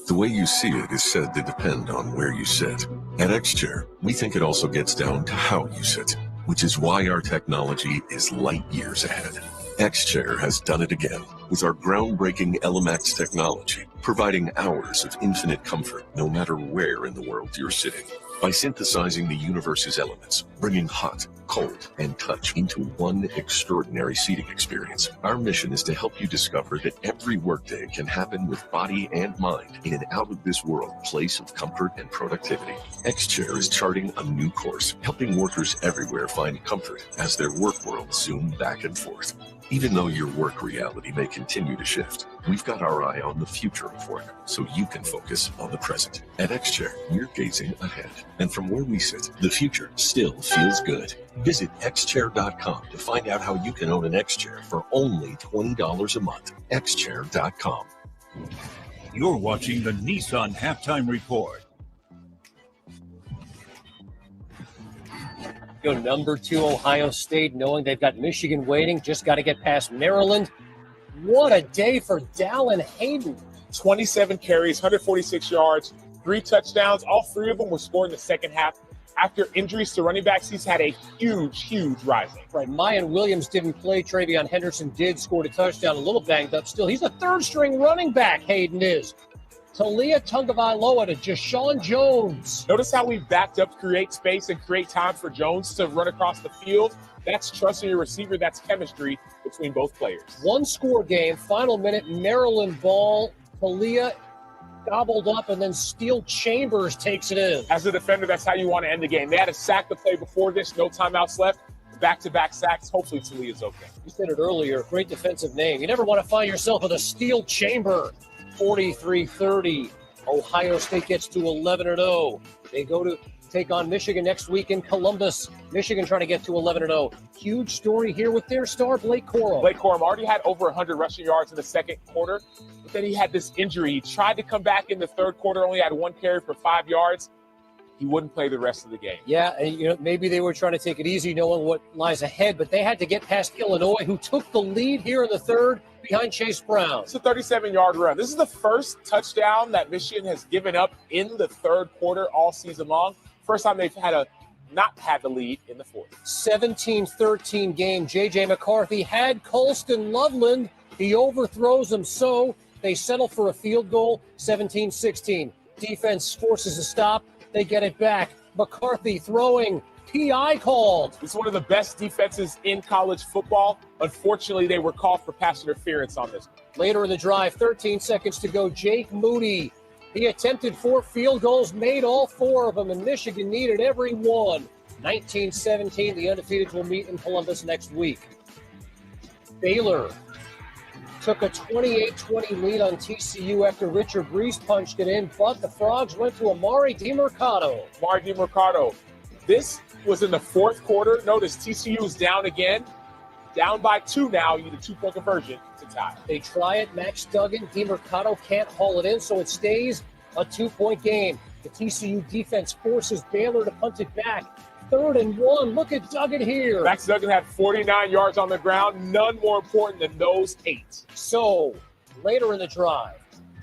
The way you see it is said to depend on where you sit. At X-Chair, we think it also gets down to how you sit, which is why our technology is light years ahead. X-Chair has done it again with our groundbreaking LMX technology, providing hours of infinite comfort no matter where in the world you're sitting. By synthesizing the universe's elements, bringing hot, cold, and touch into one extraordinary seating experience, our mission is to help you discover that every workday can happen with body and mind in an out-of-this-world place of comfort and productivity. X-Chair is charting a new course, helping workers everywhere find comfort as their work worlds zoom back and forth. Even though your work reality may continue to shift, we've got our eye on the future of work, so you can focus on the present. At X-Chair, we're gazing ahead. And from where we sit, the future still feels good. Visit xchair.com to find out how you can own an X-Chair for only $20 a month. xchair.com. You're watching the Nissan Halftime Report. Go number 2 Ohio State, knowing they've got Michigan waiting. Just got to get past Maryland. What a day for Dallin Hayden. 27 carries, 146 yards, 3 touchdowns. All 3 of them were scored in the second half. After injuries to running backs, he's had a huge rising. Right, Mayan Williams didn't play. Travion Henderson did, scored a touchdown, a little banged up still. He's a third-string running back, Hayden is. Talia Tungavailoa to Jashawn Jones. Notice how we backed up, create space, and create time for Jones to run across the field. That's trusting your receiver. That's chemistry between both players. One-score game, final minute, Maryland ball. Talia gobbled up, and then Steele Chambers takes it in. As a defender, that's how you want to end the game. They had a sack to play before this, no timeouts left. Back-to-back sacks. Hopefully Talia's okay. You said it earlier, great defensive name. You never want to find yourself with a Steele Chamber. 43-30. Ohio State gets to 11-0. They go to take on Michigan next week in Columbus. Michigan trying to get to 11-0. Huge story here with their star, Blake Corum. Blake Corum already had over 100 rushing yards in the second quarter, but then he had this injury. He tried to come back in the third quarter, only had 1 carry for 5 yards. He wouldn't play the rest of the game. Yeah, and maybe they were trying to take it easy knowing what lies ahead, but they had to get past Illinois, who took the lead here in the third behind Chase Brown. It's a 37-yard run. This is the first touchdown that Michigan has given up in the third quarter all season long. First time they've had a not had the lead in the fourth. 17-13 game. J.J. McCarthy had Colston Loveland. He overthrows him, so they settle for a field goal, 17-16. Defense forces a stop. They get it back. McCarthy throwing. PI called. It's one of the best defenses in college football. Unfortunately, they were called for pass interference on this. Later in the drive, 13 seconds to go, Jake Moody. He attempted 4 field goals, made all 4 of them, and Michigan needed every one. 19-17, the undefeated will meet in Columbus next week. Baylor took a 28-20 lead on TCU after Richard Brees punched it in, but the Frogs went to Amari DiMercato. Amari DiMercato. This was in the fourth quarter. Notice TCU is down again. Down by 2 now. You need a 2-point conversion to tie. They try it. Max Duggan. DiMercato can't haul it in, so it stays a 2-point game. The TCU defense forces Baylor to punt it back. 3rd and 1. Look at Duggan here. Max Duggan had 49 yards on the ground. None more important than those 8. So, later in the drive,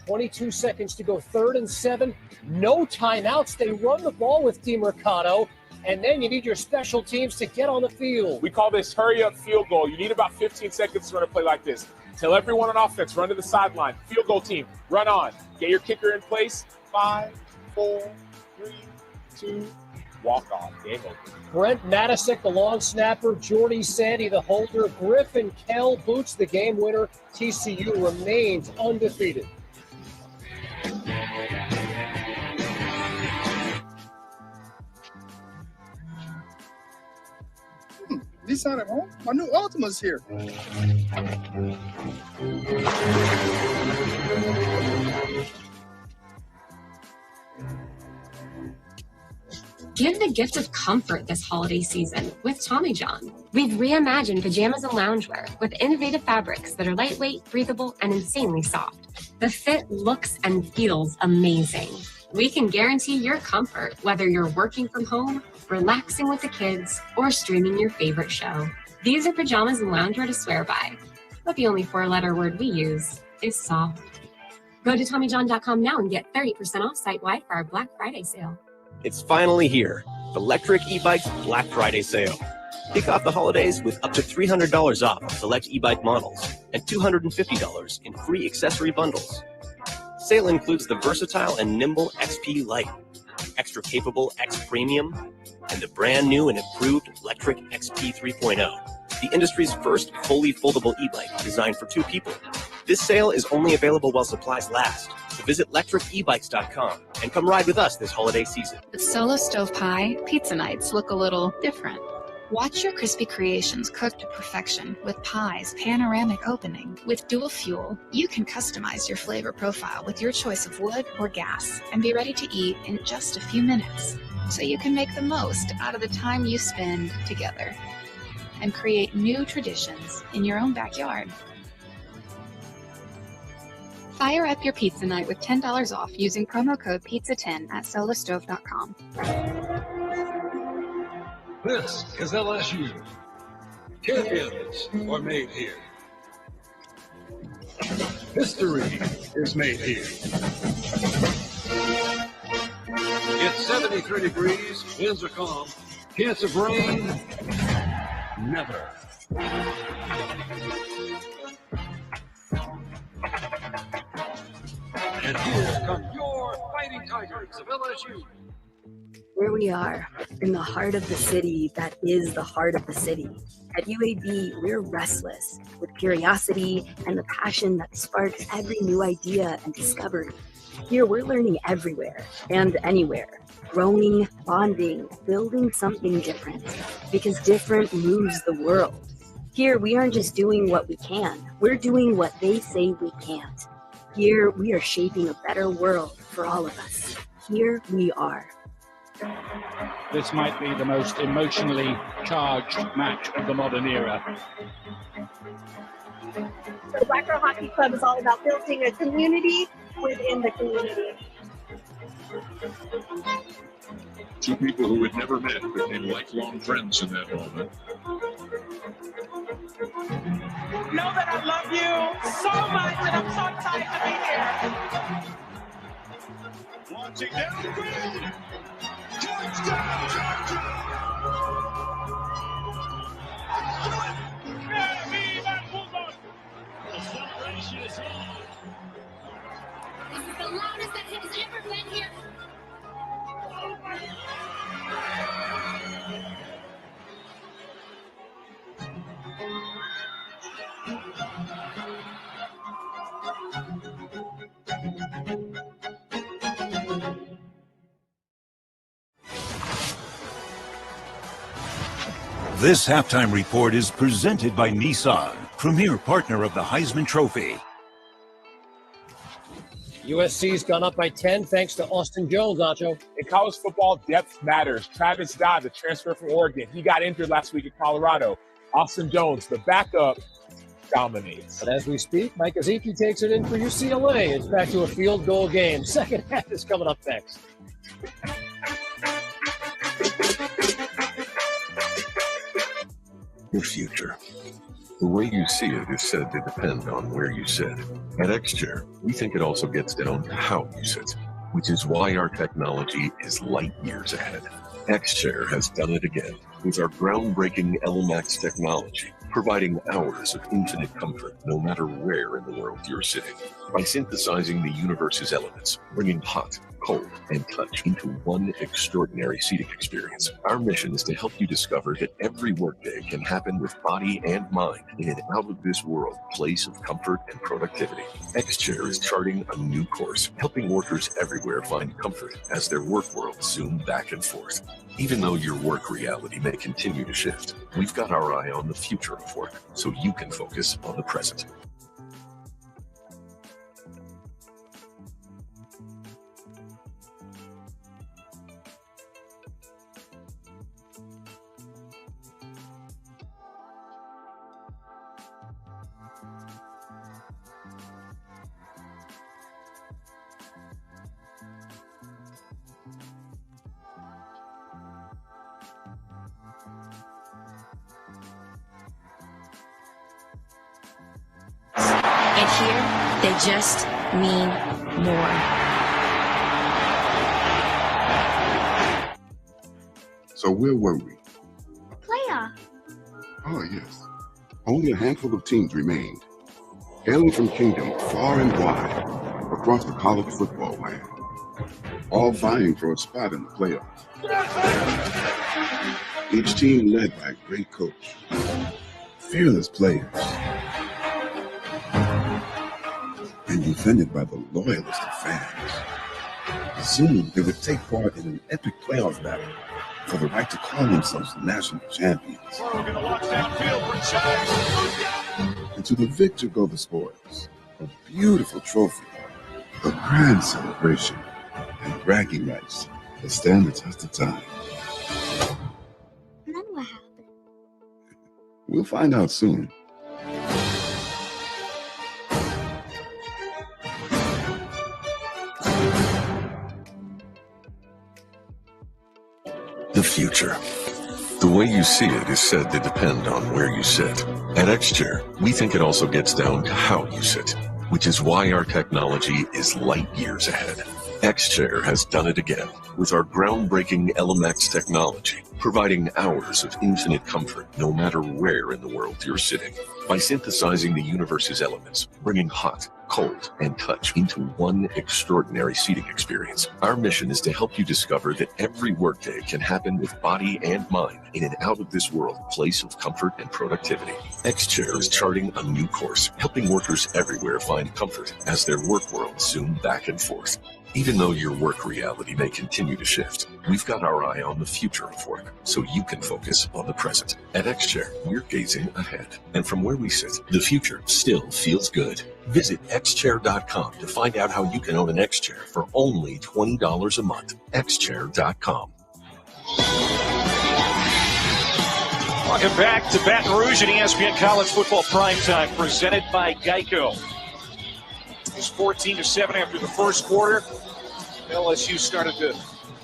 22 seconds to go. 3rd and 7. No timeouts. They run the ball with DiMercato. And then you need your special teams to get on the field. We call this hurry-up field goal. You need about 15 seconds to run a play like this. Tell everyone on offense, run to the sideline. Field goal team, run on. Get your kicker in place. 5, 4, 3, 2, walk on. Game over. Brent Matisic, the long snapper. Jordy Sandy, the holder. Griffin Kell boots the game winner. TCU remains undefeated. Nissan at home? My new Altima's here. Give the gift of comfort this holiday season with Tommy John. We've reimagined pajamas and loungewear with innovative fabrics that are lightweight, breathable, and insanely soft. The fit looks and feels amazing. We can guarantee your comfort whether you're working from home, relaxing with the kids, or streaming your favorite show. These are pajamas and loungewear to swear by, but the only 4-letter word we use is soft. Go to TommyJohn.com now and get 30% off site-wide for our Black Friday sale. It's finally here, the Electric e-bikes Black Friday sale. Kick off the holidays with up to $300 off select e-bike models and $250 in free accessory bundles. Sale includes the versatile and nimble XP Lite, extra capable X Premium, and the brand new and improved Electric XP 3.0, the industry's first fully foldable e-bike designed for 2 people. This sale is only available while supplies last, so visit electricebikes.com and come ride with us this holiday season. With Solo Stove Pie, pizza nights look a little different. Watch your crispy creations cook to perfection with Pie's panoramic opening. With dual fuel, you can customize your flavor profile with your choice of wood or gas and be ready to eat in just a few minutes. So you can make the most out of the time you spend together and create new traditions in your own backyard. Fire up your pizza night with $10 off using promo code PIZZA10 at solostove.com. This is LSU. Champions are made here. History is made here. It's 73 degrees, winds are calm, chance of rain, never. And here come your Fighting Tigers of LSU. Here we are, in the heart of the city that is the heart of the city. At UAB, we're restless with curiosity and the passion that sparks every new idea and discovery. Here, we're learning everywhere and anywhere, growing, bonding, building something different, because different moves the world. Here, we aren't just doing what we can, we're doing what they say we can't. Here, we are shaping a better world for all of us. Here we are. This might be the most emotionally charged match of the modern era. The Black Girl Hockey Club is all about building a community within the community. 2 people who had never met became lifelong friends in that moment. Know that I love you so much and I'm so excited to be here. Launching down the field. Touchdown, Georgia! The celebration is on. This is the loudest that has ever been here. This halftime report is presented by Nissan, premier partner of the Heisman Trophy. USC's gone up by 10 thanks to Austin Jones, Acho. In college football, depth matters. Travis Dodd, the transfer from Oregon, he got injured last week in Colorado. Austin Jones, the backup, dominates. But as we speak, Mike Gesicki takes it in for UCLA. It's back to a field goal game. Second half is coming up next. Your future. The way you see it is said to depend on where you sit. At X-Chair, we think it also gets down to how you sit, which is why our technology is light years ahead. X-Chair has done it again with our groundbreaking LMAX technology, providing hours of infinite comfort no matter where in the world you're sitting. By synthesizing the universe's elements, bringing hot, cold, and touch into one extraordinary seating experience, our mission is to help you discover that every workday can happen with body and mind in an out-of-this-world place of comfort and productivity. X-Chair is charting a new course, helping workers everywhere find comfort as their work worlds zoom back and forth. Even though your work reality may continue to shift, we've got our eye on the future of work so you can focus on the present. And here, they just mean more. So where were we? Playoff. Oh, yes. Only a handful of teams remained, hailing from kingdoms far and wide across the college football land, all vying for a spot in the playoffs. Each team led by a great coach, fearless players, and defended by the loyalist of fans. Soon they would take part in an epic playoff battle for the right to call themselves the national champions. And to the victor go the spoils, a beautiful trophy, a grand celebration, and bragging rights that stand the test of time. And then what happened? We'll find out soon. The future. The way you see it is said to depend on where you sit. At X-Chair, we think it also gets down to how you sit, which is why our technology is light years ahead. X-Chair has done it again with our groundbreaking LMAX technology, providing hours of infinite comfort no matter where in the world you're sitting. By synthesizing the universe's elements, bringing hot, cold, and touch into one extraordinary seating experience, our mission is to help you discover that every workday can happen with body and mind in an out-of-this-world place of comfort and productivity. X-Chair is charting a new course, helping workers everywhere find comfort as their work worlds zoom back and forth. Even though your work reality may continue to shift, we've got our eye on the future of work so you can focus on the present. At X-Chair, we're gazing ahead. And from where we sit, the future still feels good. Visit xchair.com to find out how you can own an X-Chair for only $20 a month. xchair.com. Welcome back to Baton Rouge and ESPN College Football Primetime, presented by Geico. It was 14-7 after the first quarter. LSU started to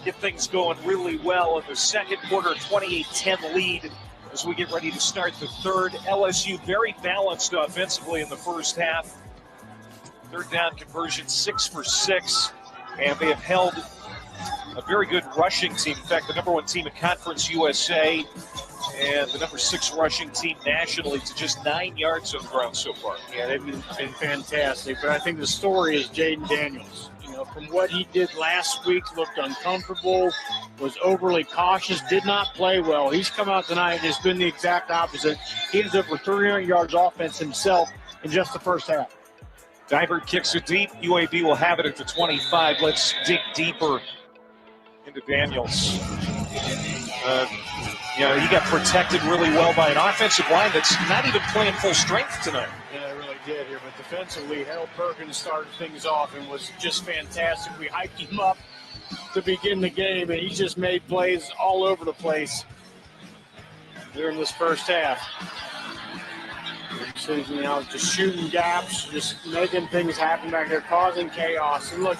get things going really well in the second quarter, 28-10 lead as we get ready to start the third. LSU very balanced offensively in the first half. Third down conversion, 6 for 6, and they have held a very good rushing team. In fact, the number 1 team in Conference USA and the number 6 rushing team nationally to just 9 yards on the ground so far. Yeah, they've been fantastic. But I think the story is Jaden Daniels. From what he did last week, looked uncomfortable, was overly cautious, did not play well. He's come out tonight and it's been the exact opposite. He has over 300 yards offense himself in just the first half. Divert kicks it deep. UAB will have it at the 25. Let's dig deeper into Daniels. He got protected really well by an offensive line that's not even playing full strength tonight. Yeah, it really did here. But defensively, Harold Perkins started things off and was just fantastic. We hyped him up to begin the game, and he just made plays all over the place during this first half. Just shooting gaps, just making things happen back there, causing chaos. And look,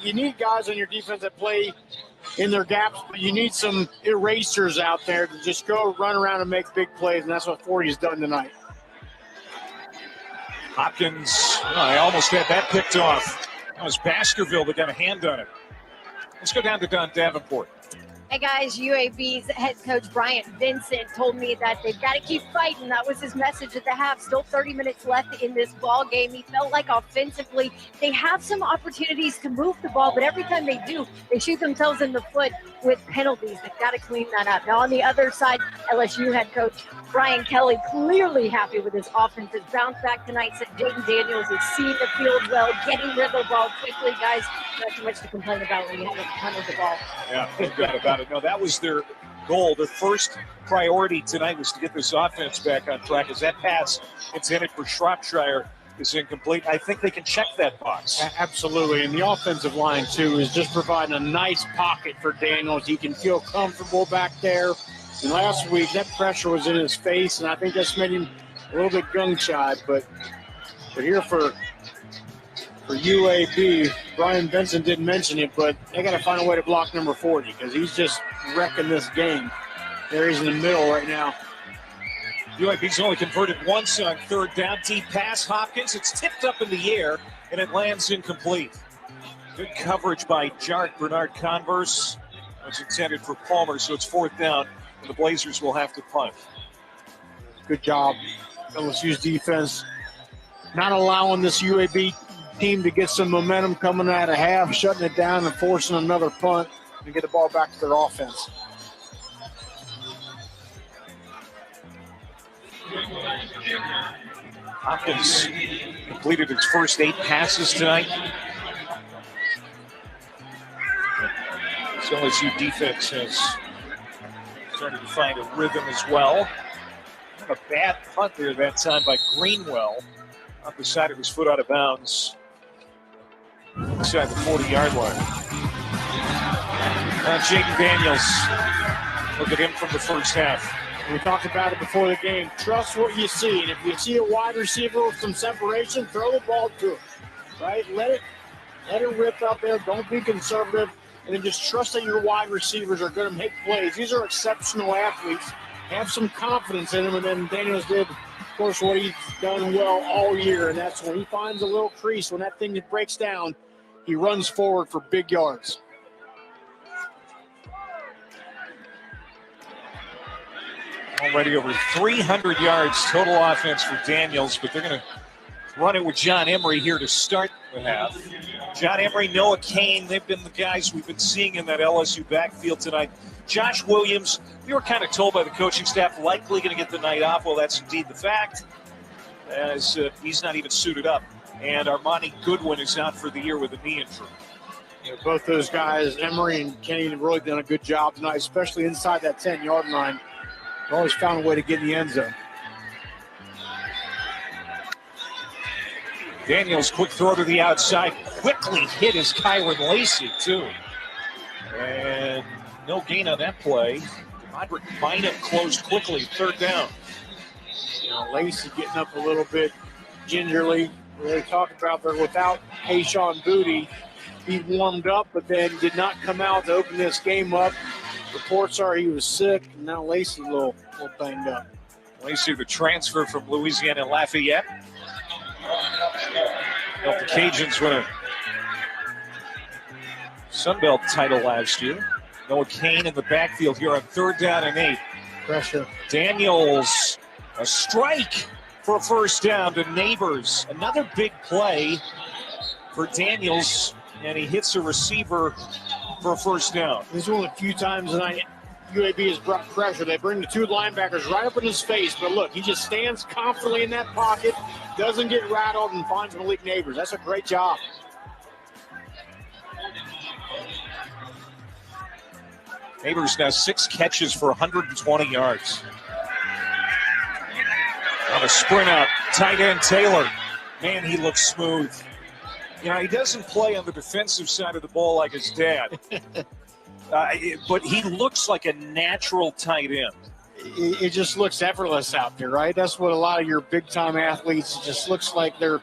you need guys on your defense that play in their gaps, but you need some erasers out there to just go run around and make big plays, and that's what Forty's done tonight. Hopkins, I almost had that picked off. That was Baskerville that got a hand on it. Let's go down to Don Davenport. Hey guys, UAB's head coach Bryant Vincent told me that they've got to keep fighting. That was his message at the half. Still 30 minutes left in this ball game. He felt like offensively they have some opportunities to move the ball, but every time they do, they shoot themselves in the foot with penalties. They've got to clean that up. Now on the other side, LSU head coach Brian Kelly clearly happy with his offensive bounce back tonight. Said Jaden Daniels is seeing the field well, getting rid of the ball quickly. Guys, not too much to complain about when you have a ton of the ball. Yeah, no doubt about it. No, that was their goal. Their first priority tonight was to get this offense back on track, as that pass intended for Shropshire is incomplete. I think they can check that box. Absolutely, and the offensive line, too, is just providing a nice pocket for Daniels. He can feel comfortable back there. And last week, that pressure was in his face, and I think that's made him a little bit gun-shy. But here for UAB, Brian Vincent didn't mention it, but they got to find a way to block number 40 because he's just wrecking this game. There he's in the middle right now. UAB's only converted once on third down. Deep pass, Hopkins. It's tipped up in the air, and it lands incomplete. Good coverage by Jark Bernard Converse. It was intended for Palmer, so it's fourth down, and the Blazers will have to punt. Good job. LSU's defense not allowing this UAB team to get some momentum coming out of half, shutting it down and forcing another punt and get the ball back to their offense. Hopkins completed his first 8 passes tonight. This LSU defense has started to find a rhythm as well. A bad punt there that time by Greenwell. Off the side of his foot out of bounds. Inside the 40-yard line. Jaden Daniels. Look at him from the first half. We talked about it before the game. Trust what you see. And if you see a wide receiver with some separation, throw the ball to him. Right? Let it rip out there. Don't be conservative. And then just trust that your wide receivers are going to make plays. These are exceptional athletes. Have some confidence in them. And then Daniels did, of course, what he's done well all year. And that's when he finds a little crease. When that thing breaks down, he runs forward for big yards. Already over 300 yards total offense for Daniels, but they're going to run it with John Emery here to start the half. John Emery, Noah Kane, they've been the guys we've been seeing in that LSU backfield tonight. Josh Williams, we were kind of told by the coaching staff, likely going to get the night off. Well, that's indeed the fact, as he's not even suited up. And Armani Goodwin is out for the year with a knee injury. Yeah, both those guys, Emery and Kenny, have really done a good job tonight, especially inside that 10-yard line. They've always found a way to get in the end zone. Daniels, quick throw to the outside, quickly hit his Kyron Lacey, too. And no gain on that play. Roderick Bynum closed quickly, third down. You know, Lacey getting up a little bit gingerly. They talked about there without Hayshawn Booty. He warmed up, but then did not come out to open this game up. Reports are he was sick, and now Lacey a little banged up. Lacey, the transfer from Louisiana Lafayette. Well, the Cajuns want to Sunbelt title last year. Noah Kane in the backfield here on 3rd down and 8. Pressure. Daniels, a strike for a first down to Neighbors. Another big play for Daniels, and he hits a receiver for a first down. This is one of the few times tonight UAB has brought pressure. They bring the 2 linebackers right up in his face, but look, he just stands confidently in that pocket, doesn't get rattled, and finds Malik Neighbors. That's a great job. Neighbors now 6 catches for 120 yards. On a sprint out, tight end Taylor. Man, he looks smooth. You know, he doesn't play on the defensive side of the ball like his dad. But he looks like a natural tight end. It just looks effortless out there, right? That's what a lot of your big-time athletes, it just looks like they're,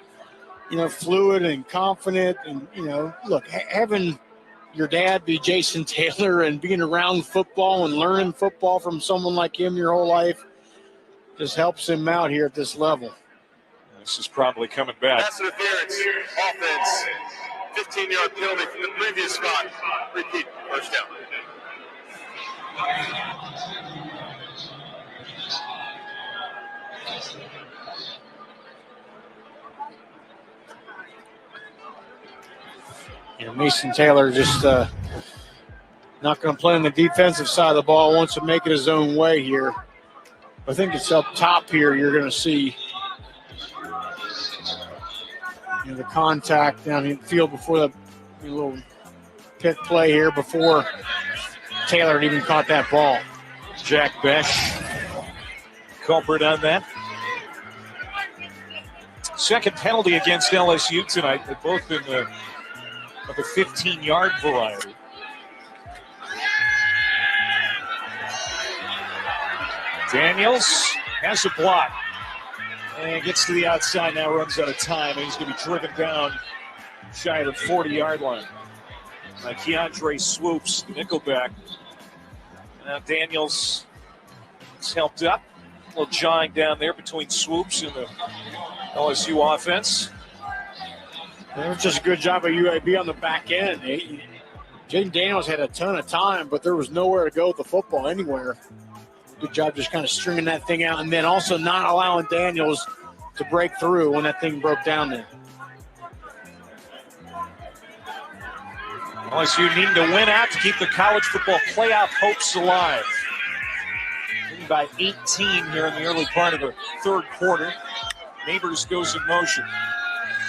fluid and confident. And, look, having your dad be Jason Taylor and being around football and learning football from someone like him your whole life just helps him out here at this level. This is probably coming back. Pass interference, offense, 15-yard penalty from the previous spot. Repeat, first down. Mason Taylor just not going to play on the defensive side of the ball, wants to make it his own way here. I think it's up top here you're going to see the contact down in the field before the little pit play here before Taylor had even caught that ball. Jack Besh, culprit on that. Second penalty against LSU tonight. They're both in the 15-yard variety. Daniels has a block. And gets to the outside now, runs out of time, and he's going to be driven down shy of the 40-yard line. Keandre Swoops, nickelback. Now Daniels is helped up. A little jawing down there between Swoops and the LSU offense. That was just a good job of UAB on the back end. Jaden Daniels had a ton of time, but there was nowhere to go with the football anywhere. Good job just kind of stringing that thing out and then also not allowing Daniels to break through when that thing broke down there. LSU needing to win out to keep the college football playoff hopes alive. Leading by 18 here in the early part of the third quarter. Neighbors goes in motion.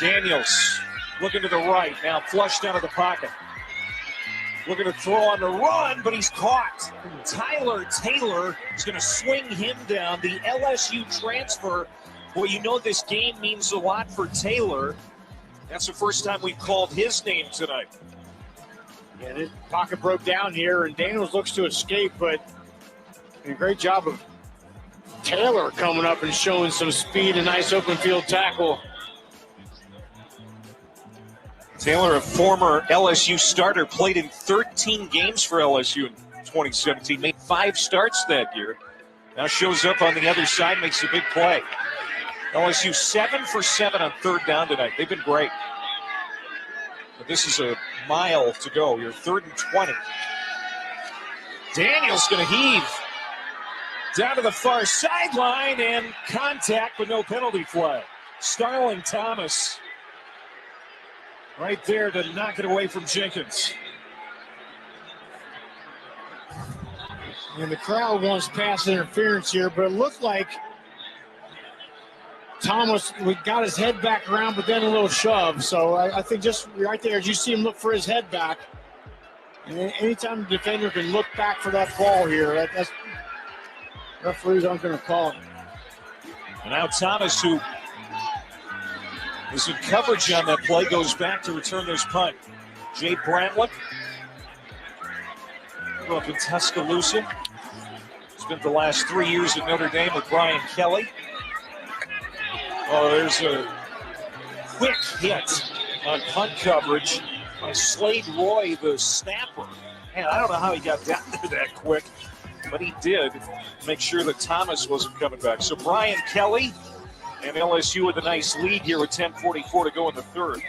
Daniels looking to the right, now flushed out of the pocket. Looking to throw on the run, but he's caught. Tyler Taylor is going to swing him down. The LSU transfer. Well, this game means a lot for Taylor. That's the first time we've called his name tonight. Yeah, the pocket broke down here, and Daniels looks to escape, but a great job of Taylor coming up and showing some speed, a nice open field tackle. Taylor, a former LSU starter, played in 13 games for LSU in 2017, made 5 starts that year. Now shows up on the other side, makes a big play. LSU 7 for 7 on 3rd down tonight. They've been great. But this is a mile to go. You're 3rd and 20. Daniels going to heave down to the far sideline and contact, but no penalty flag. Starling Thomas right there to knock it away from Jenkins. And the crowd wants pass interference here, but it looked like Thomas got his head back around, but then a little shove. So I think just right there, as you see him look for his head back, and anytime the defender can look back for that ball here, that's referees aren't going to call it. And now Thomas, who is in coverage on that play, goes back to return this punt. Jay Brantwood, grew up in Tuscaloosa. Spent the last 3 years at Notre Dame with Brian Kelly. Oh, there's a quick hit on punt coverage by Slade Roy, the snapper. Man, I don't know how he got down there that quick, but he did make sure that Thomas wasn't coming back. So Brian Kelly and LSU with a nice lead here with 10:44 to go in the third.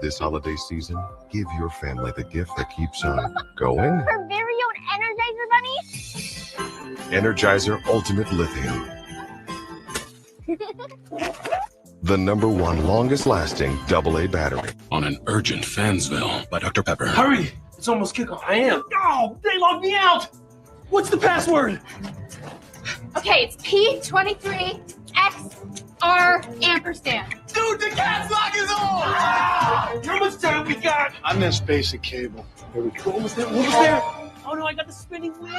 This holiday season, give your family the gift that keeps on going. Her very own Energizer Bunny? Energizer Ultimate Lithium. The #1 longest lasting AA battery. On an urgent Fansville by Dr. Pepper. Hurry! It's almost kickoff. I am. Oh, they logged me out! What's the password? Okay, it's P23XR ampersand. Dude, the caps lock is on! How much time we got? I missed basic cable. Here we go. What was there? Oh no, I got the spinning wheel.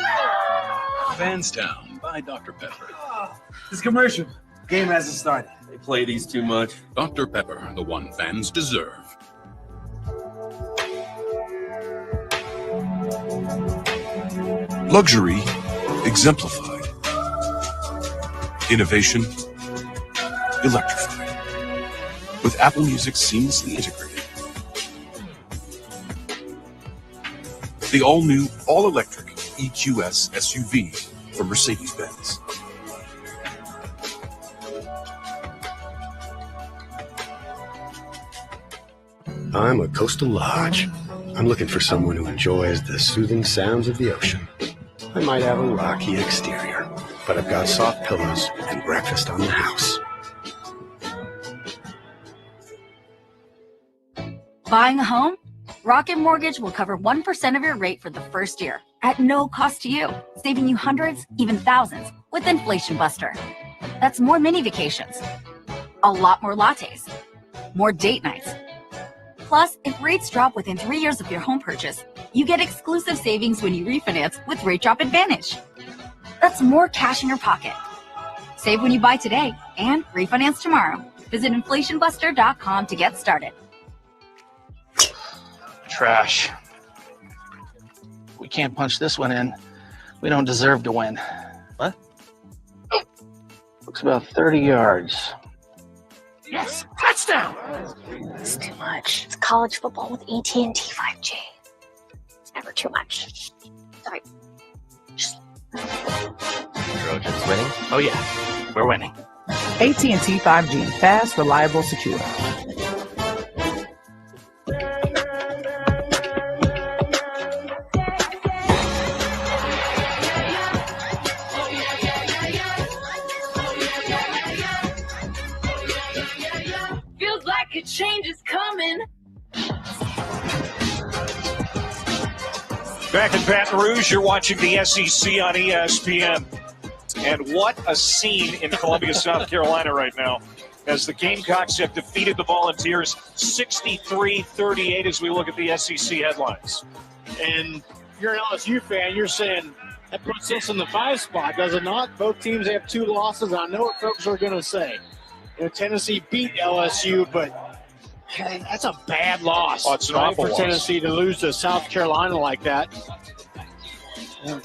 Fanstown by Dr. Pepper. This commercial. Game hasn't started. They play these too much. Dr. Pepper, the one fans deserve. Luxury exemplified. Innovation electrified. With Apple Music seamlessly integrated. The all-new, all-electric EQS SUV from Mercedes-Benz. I'm a Coastal Lodge. I'm looking for someone who enjoys the soothing sounds of the ocean. I might have a rocky exterior, but I've got soft pillows and breakfast on the house. Buying a home? Rocket Mortgage will cover 1% of your rate for the first year at no cost to you, saving you hundreds, even thousands with Inflation Buster. That's more mini vacations, a lot more lattes, more date nights. Plus, if rates drop within 3 years of your home purchase, you get exclusive savings when you refinance with Rate Drop Advantage. That's more cash in your pocket. Save when you buy today and refinance tomorrow. Visit inflationbuster.com to get started. Trash. We can't punch this one in. We don't deserve to win. What? Looks about 30 yards. Yes, touchdown! It's too much. It's college football with AT&T 5G. It's never too much. Sorry. Trojans winning? Oh yeah, we're winning. AT&T 5G. Fast, reliable, secure. Feels like a change is coming. Back in Baton Rouge, you're watching the SEC on ESPN. And what a scene in Columbia, South Carolina right now, as the Gamecocks have defeated the Volunteers 63-38 as we look at the SEC headlines. And you're an LSU fan, you're saying that puts us in the 5 spot, does it not? Both teams have 2 losses. I know what folks are going to say. You know, Tennessee beat LSU, but that's a bad loss. Oh, it's an awful for loss. Tennessee to lose to South Carolina like that.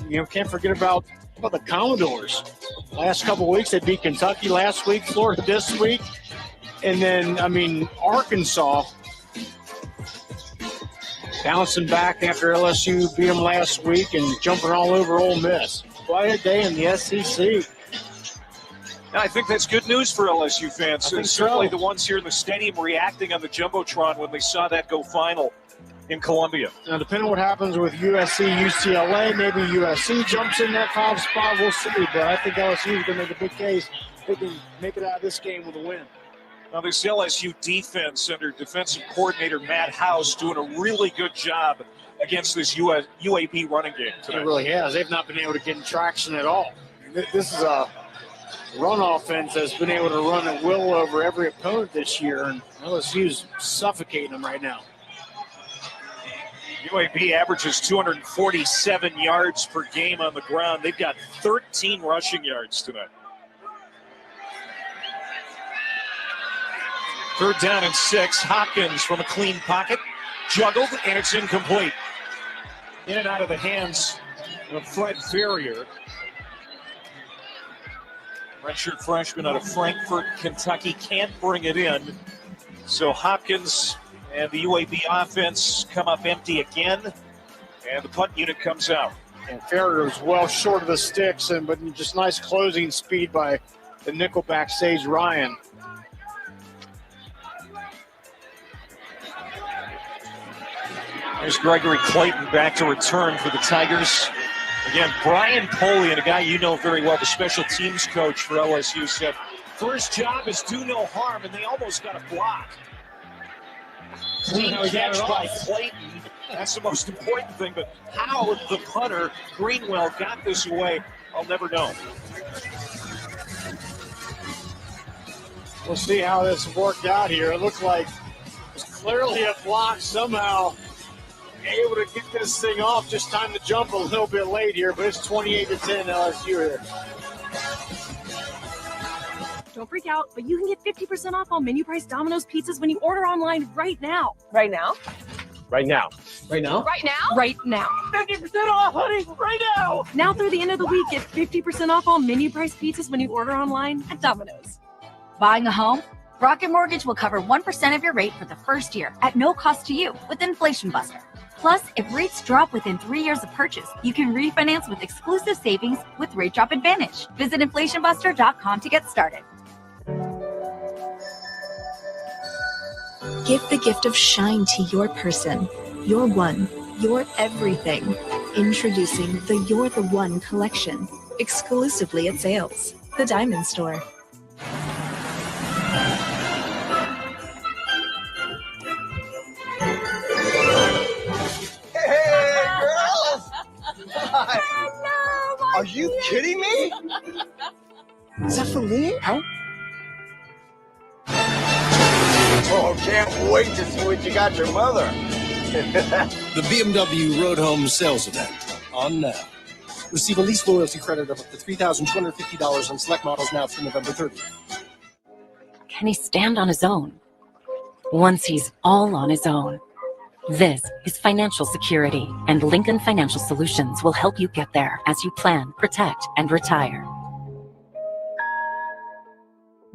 You know, can't forget about the Commodores. Last couple of weeks, they beat Kentucky last week, Florida this week. And then, I mean, Arkansas bouncing back after LSU beat them last week and jumping all over Ole Miss. Quite a day in the SEC. I think that's good news for LSU fans. I think Certainly so. the ones here in the stadium reacting on the Jumbotron when they saw that go final in Columbia. Now, depending on what happens with USC, UCLA, maybe USC jumps in that 5 spot. We'll see. But I think LSU is going to make a big case. They can make it out of this game with a win. Now, this LSU defense under defensive coordinator Matt House doing a really good job against this UAB running game today. It really has. They've not been able to get traction at all. This is a run offense that's been able to run at will over every opponent this year, and LSU's suffocating them right now. UAB averages 247 yards per game on the ground. They've got 13 rushing yards tonight. 3rd down and 6. Hopkins from a clean pocket. Juggled, and it's incomplete. In and out of the hands of Fred Ferrier. Redshirt freshman out of Frankfort, Kentucky, can't bring it in. So Hopkins and the UAB offense come up empty again, and the punt unit comes out. And Ferrier was well short of the sticks, but just nice closing speed by the nickelback Sage Ryan. There's Gregory Clayton back to return for the Tigers. Again, Brian Polian, a guy you know very well, the special teams coach for LSU, said first job is do no harm, and they almost got a block. Clean catch by Clayton. That's the most important thing, but how the punter, Greenwell, got this away, I'll never know. We'll see how this worked out here. It looked like it was clearly a block, somehow able to get this thing off. Just time to jump a little bit late here, but it's 28-10 LSU here. Don't freak out, but you can get 50% off all menu price Domino's pizzas when you order online right now. Right now? Right now. Right now? Right now? Right now. 50% off, honey, right now. Now through the end of the week, get 50% off all menu price pizzas when you order online at Domino's. Buying a home? Rocket Mortgage will cover 1% of your rate for the first year at no cost to you with Inflation Buster. Plus, if rates drop within 3 years of purchase, you can refinance with exclusive savings with Rate Drop Advantage. Visit inflationbuster.com to get started. Give the gift of shine to your person, your one, your everything. Introducing the You're the One collection, exclusively at Sales, the Diamond Store. Hey, girls! Are you kidding me? Is that for me? How? Oh, can't wait to see what you got your mother. The BMW Road Home Sales Event on now. Receive a lease loyalty credit of up to $3,250 on select models now through November 30th. Can he stand on his own? Once he's all on his own. This is financial security, and Lincoln Financial Solutions will help you get there as you plan, protect, and retire.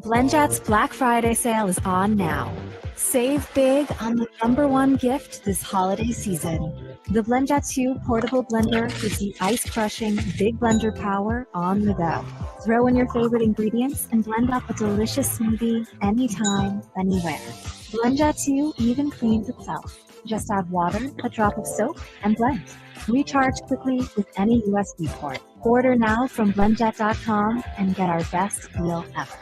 BlendJet's Black Friday sale is on now. Save big on the #1 gift this holiday season. The BlendJet 2 portable blender gives you ice-crushing big blender power on the go. Throw in your favorite ingredients and blend up a delicious smoothie anytime, anywhere. BlendJet 2 even cleans itself. Just add water, a drop of soap, and blend. Recharge quickly with any USB port. Order now from blendjet.com and get our best deal ever.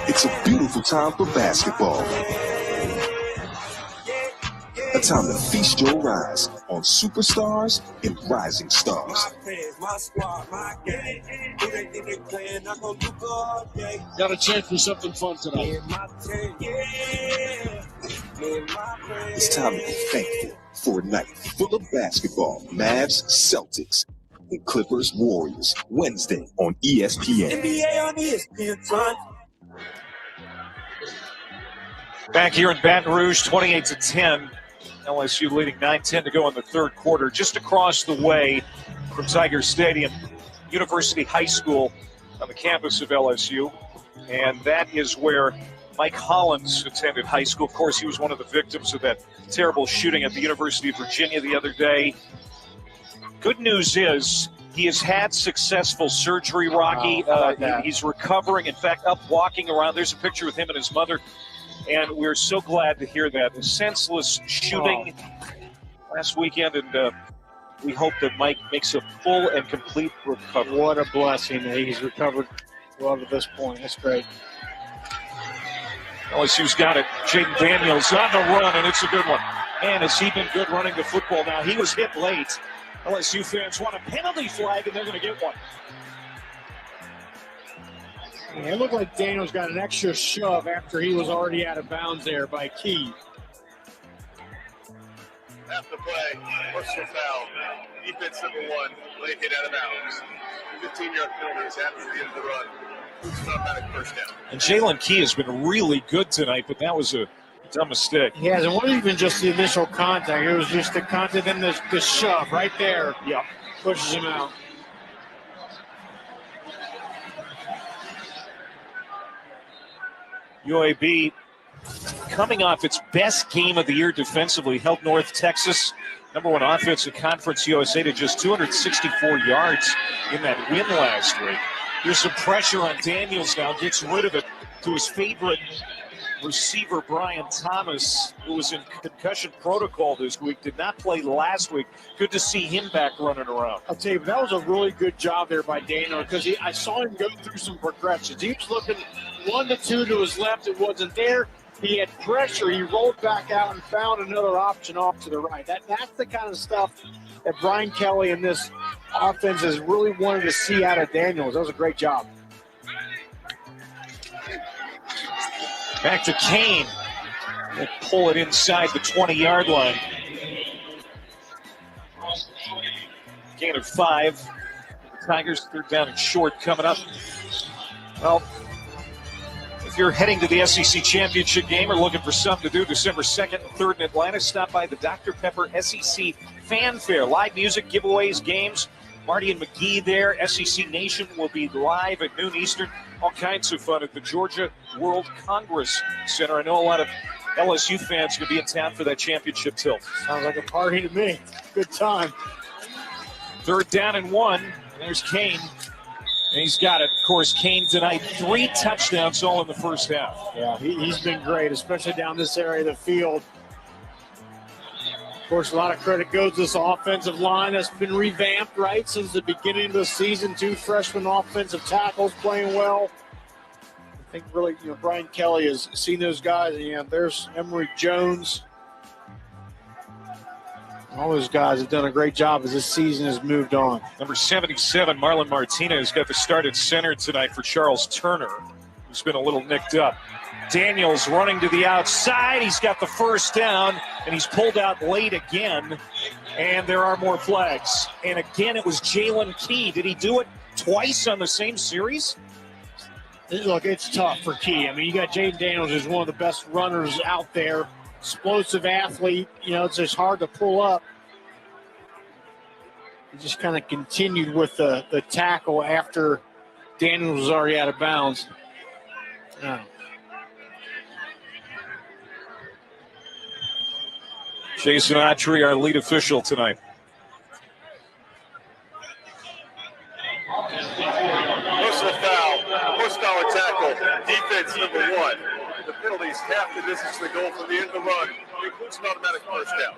It's a beautiful time for basketball. A time to feast your rise on superstars and rising stars. Got a chance for something fun tonight. It's time to be thankful for a night full of basketball. Mavs, Celtics, and Clippers, Warriors. Wednesday on ESPN. NBA on ESPN. Back here in Baton Rouge, 28-10. LSU leading 9-10 to go in the third quarter. Just across the way from Tiger Stadium, University High School on the campus of LSU. And that is where Mike Hollins attended high school. Of course, he was one of the victims of that terrible shooting at the University of Virginia the other day. Good news is he has had successful surgery, Rocky. He's recovering. In fact, up walking around. There's a picture with him and his mother. And we're so glad to hear that. A senseless shooting last weekend, and we hope that Mike makes a full and complete recovery. What a blessing that he's recovered well to this point. That's great. LSU's got it. Jaden Daniels on the run, and it's a good one. Man, has he been good running the football now. He was hit late. LSU fans want a penalty flag, and they're going to get one. Yeah, it looked like Daniels got an extra shove after he was already out of bounds there by Key. After play, personal foul. Defense #1, late hit out of bounds. 15-yard penalties after the end of the run. It's an automatic first down. And Jalen Key has been really good tonight, but that was a dumb mistake. He hasn't. It wasn't even just the initial contact. It was just the contact and the shove right there. Yep. Pushes him out. UAB coming off its best game of the year defensively, held North Texas, #1 offense in Conference USA, to just 264 yards in that win last week. There's some pressure on Daniels now, gets rid of it to his favorite receiver Brian Thomas, who was in concussion protocol this week, did not play last week. Good to see him back running around. I'll tell you, that was a really good job there by Daniel, because I saw him go through some progressions. He was looking 1 to 2 to his left. It wasn't there. He had pressure. He rolled back out and found another option off to the right. That's the kind of stuff that Brian Kelly and this offense has really wanted to see out of Daniels. That was a great job. Back to Kane. We'll pull it inside the 20-yard line. Gain of 5. The Tigers 3rd down and short coming up. Well, if you're heading to the SEC Championship game or looking for something to do December 2nd and 3rd in Atlanta, stop by the Dr. Pepper SEC Fan Fair. Live music, giveaways, games. Marty and McGee there. SEC Nation will be live at noon Eastern. All kinds of fun at the Georgia World Congress Center. I know a lot of LSU fans going to be in town for that championship tilt. Sounds like a party to me. Good time. 3rd down and 1. And there's Kane. And he's got it. Of course, Kane tonight, 3 touchdowns all in the first half. Yeah, he's been great, especially down this area of the field. Of course, a lot of credit goes to this offensive line that's been revamped, right, since the beginning of the season. 2 freshman offensive tackles playing well. I think really, Brian Kelly has seen those guys. And there's Emory Jones. All those guys have done a great job as this season has moved on. Number 77, Marlon Martinez, got the start at center tonight for Charles Turner, who's been a little nicked up. Daniels running to the outside. He's got the first down, and he's pulled out late again. And there are more flags. And again, it was Jalen Key. Did he do it twice on the same series? Look, it's tough for Key. I mean, you got Jaden Daniels, who's one of the best runners out there. Explosive athlete. It's just hard to pull up. He just kind of continued with the tackle after Daniels was already out of bounds. Oh. Jason Autry, our lead official tonight. Personal foul, horsepower tackle, defense number 1. The penalty is half the distance to the goal from the end of the run. It includes an automatic first down.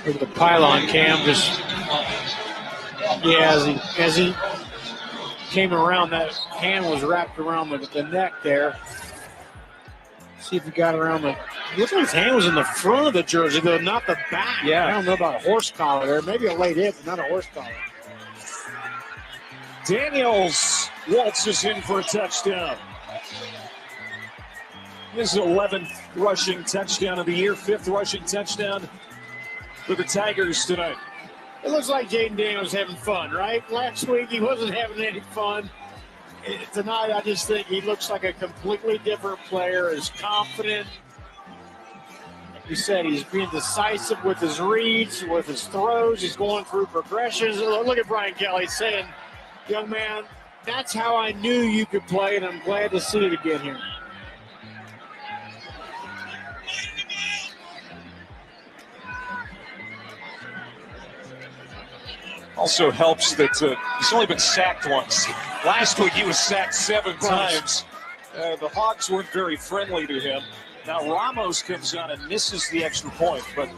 Look at the pylon cam. As he came around, that hand was wrapped around the neck there. See if he got around the. Looks like his hand was in the front of the jersey, though, not the back. Yeah. I don't know about a horse collar there. Maybe a late hit, but not a horse collar. Daniels waltzes in for a touchdown. His 11th rushing touchdown of the year, 5th rushing touchdown for the Tigers tonight. It looks like Jaden Daniels having fun, right? Last week he wasn't having any fun. Tonight I just think he looks like a completely different player, is confident. Like you said, he's being decisive with his reads, with his throws. He's going through progressions. Look at Brian Kelly saying, young man, that's how I knew you could play, and I'm glad to see it again here. Also helps that he's only been sacked once. Last week he was sacked 7 times. The Hogs weren't very friendly to him. Now Ramos comes on and misses the extra point, but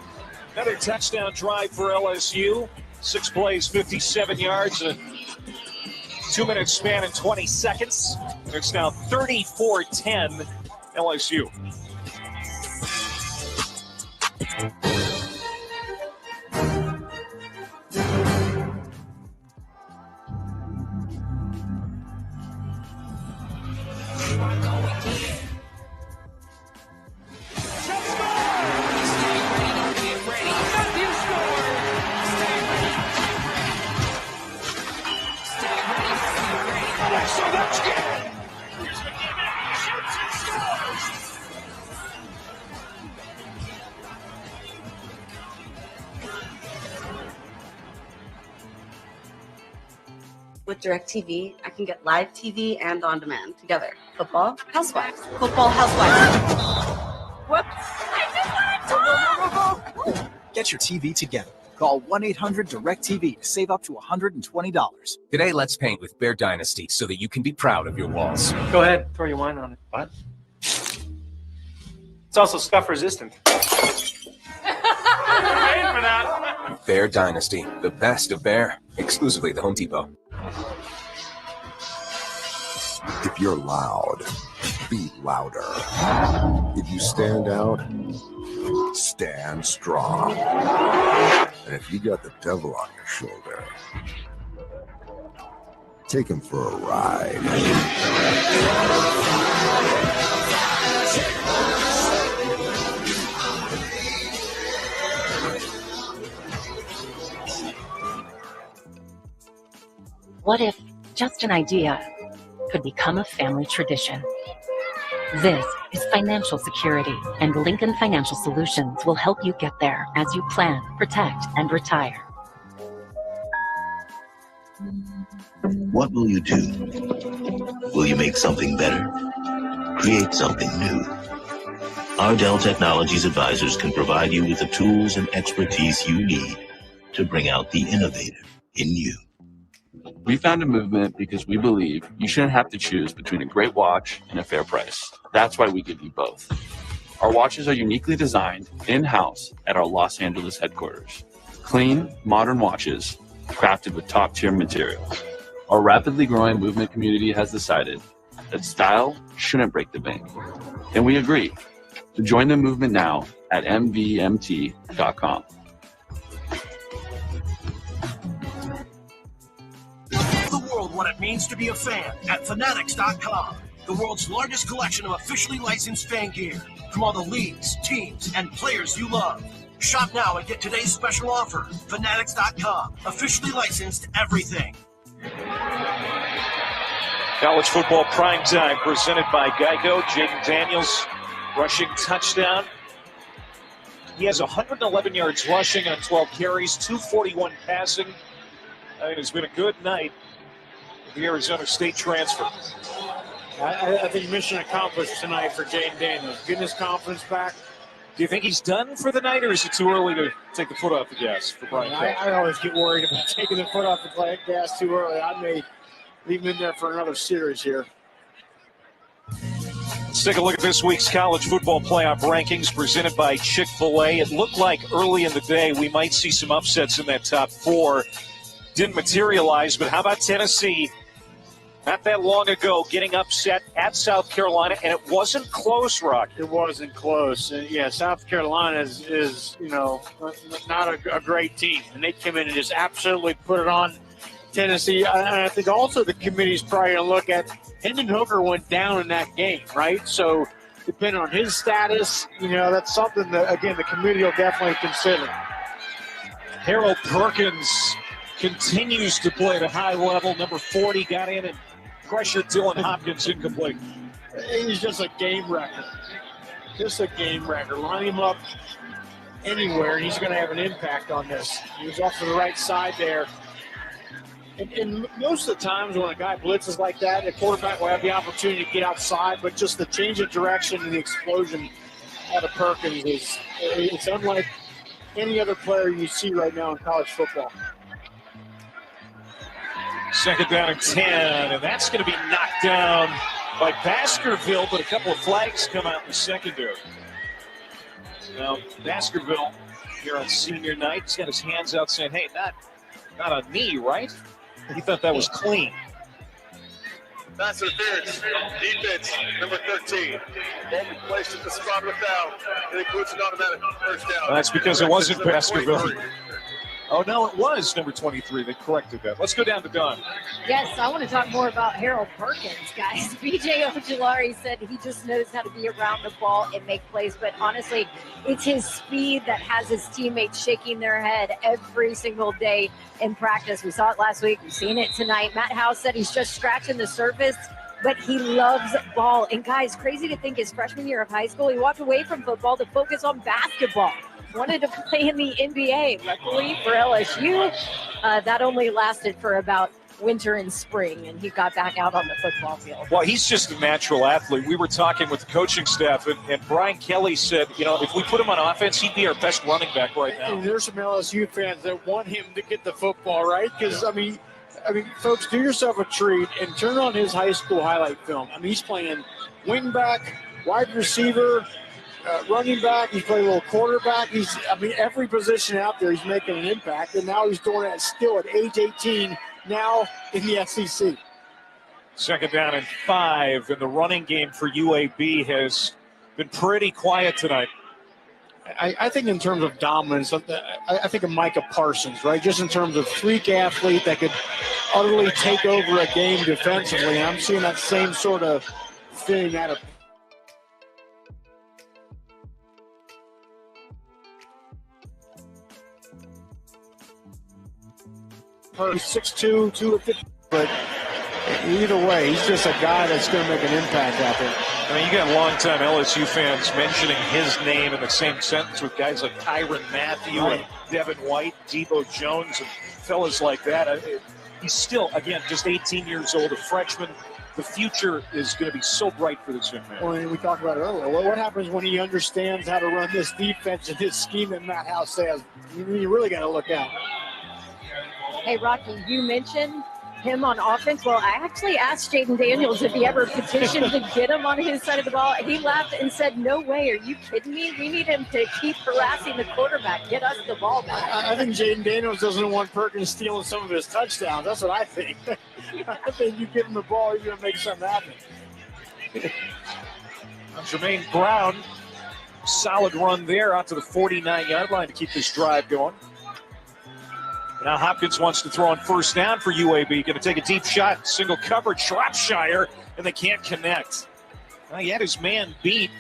another touchdown drive for LSU. 6 plays, 57 yards, a 2-minute span in 20 seconds. It's now 34-10 LSU. With DirecTV, I can get live TV and on demand together. Football, Housewives. Football, Housewives. Whoops. I just want to talk. Get your TV together. Call 1-800-DIRECTV to save up to $120. Today, let's paint with Bear Dynasty so that you can be proud of your walls. Go ahead, throw your wine on it. What? It's also scuff resistant. Paying for that. Bear Dynasty, the best of Bear, exclusively at the Home Depot. If you're loud, be louder. If you stand out, stand strong. And if you got the devil on your shoulder, take him for a ride. What if just an idea could become a family tradition? This is financial security, and Lincoln Financial Solutions will help you get there as you plan, protect, and retire. What will you do? Will you make something better? Create something new? Our Dell Technologies advisors can provide you with the tools and expertise you need to bring out the innovator in you. We found a movement because we believe you shouldn't have to choose between a great watch and a fair price. That's why we give you both. Our watches are uniquely designed in-house at our Los Angeles headquarters. Clean, modern watches crafted with top-tier materials. Our rapidly growing movement community has decided that style shouldn't break the bank. And we agree. So join the movement now at mvmt.com. What it means to be a fan at Fanatics.com, the world's largest collection of officially licensed fan gear from all the leagues, teams, and players you love. Shop now and get today's special offer. Fanatics.com, officially licensed everything. College football primetime presented by Geico. Jaden Daniels rushing touchdown. He has 111 yards rushing on 12 carries, 241 passing. I think it's been a good night. The Arizona State transfer. I think mission accomplished tonight for Jaden Daniels. Getting his confidence back. Do you think he's done for the night, or is it too early to take the foot off the gas for Brian? I always get worried about taking the foot off the gas too early. I may leave him in there for another series here. Let's take a look at this week's college football playoff rankings presented by Chick-fil-A. It looked like early in the day we might see some upsets in that top four. Didn't materialize, but how about Tennessee? Not that long ago, getting upset at South Carolina, and it wasn't close, Rock. It wasn't close. Yeah, South Carolina is not a great team, and they came in and just absolutely put it on Tennessee. And I think also the committee's probably going to look at Hendon Hooker went down in that game, right? So depending on his status, that's something that, again, the committee will definitely consider. Harold Perkins continues to play at a high level. Number 40 got in and pressured Dylan Hopkins incomplete. He's just a game wrecker. Just a game wrecker. Line him up anywhere, and he's going to have an impact on this. He was off to the right side there. And most of the times when a guy blitzes like that, the quarterback will have the opportunity to get outside, but just the change of direction and the explosion out of Perkins it's unlike any other player you see right now in college football. Second down and 10, and that's going to be knocked down by Baskerville, but a couple of flags come out in the secondary. Now, Baskerville here on senior night, he's got his hands out saying, hey, not on me, right? He thought that was clean. Pass interference. Defense, number 13. Ball be placed at the spot of the foul. It includes an automatic first down. Well, that's because it wasn't Baskerville. Oh, no, it was number 23 that corrected that. Let's go down to Don. Yes, I want to talk more about Harold Perkins, guys. B.J. Ojulari said he just knows how to be around the ball and make plays, but honestly, it's his speed that has his teammates shaking their head every single day in practice. We saw it last week. We've seen it tonight. Matt House said he's just scratching the surface, but he loves ball. And, guys, crazy to think his freshman year of high school, he walked away from football to focus on basketball. Wanted to play in the NBA. Luckily for LSU, that only lasted for about winter and spring, and he got back out on the football field. Well, he's just a natural athlete. We were talking with the coaching staff, and Brian Kelly said, if we put him on offense, he'd be our best running back right now. And there's some LSU fans that want him to get the football, right? Because, I mean, folks, do yourself a treat and turn on his high school highlight film. I mean, he's playing wing back, wide receiver, running back. He's playing a little quarterback. Every position out there, he's making an impact. And now he's doing that still at age 18, now in the SEC. 2nd down and 5, and the running game for UAB has been pretty quiet tonight. I think in terms of dominance, I think of Micah Parsons, right? Just in terms of freak athlete that could utterly take over a game defensively. And I'm seeing that same sort of thing out of He's 6'2", 250, but either way, he's just a guy that's going to make an impact out there. I mean, you got longtime LSU fans mentioning his name in the same sentence with guys like Tyrann Mathieu and Devin White, Debo Jones, and fellas like that. He's still, again, just 18 years old, a freshman. The future is going to be so bright for this young man. Well, and we talked about it earlier. What happens when he understands how to run this defense and his scheme that Matt House says? You really got to look out. Hey, Rocky, you mentioned him on offense. Well, I actually asked Jaden Daniels if he ever petitioned to get him on his side of the ball. He laughed and said, no way. Are you kidding me? We need him to keep harassing the quarterback. Get us the ball back. I think Jaden Daniels doesn't want Perkins stealing some of his touchdowns. That's what I think. I think you give him the ball, you're going to make something happen. Jermaine Brown, solid run there out to the 49-yard line to keep this drive going. Now Hopkins wants to throw on 1st down for UAB. Going to take a deep shot, single coverage, Shropshire, and they can't connect. Well, he had his man beat.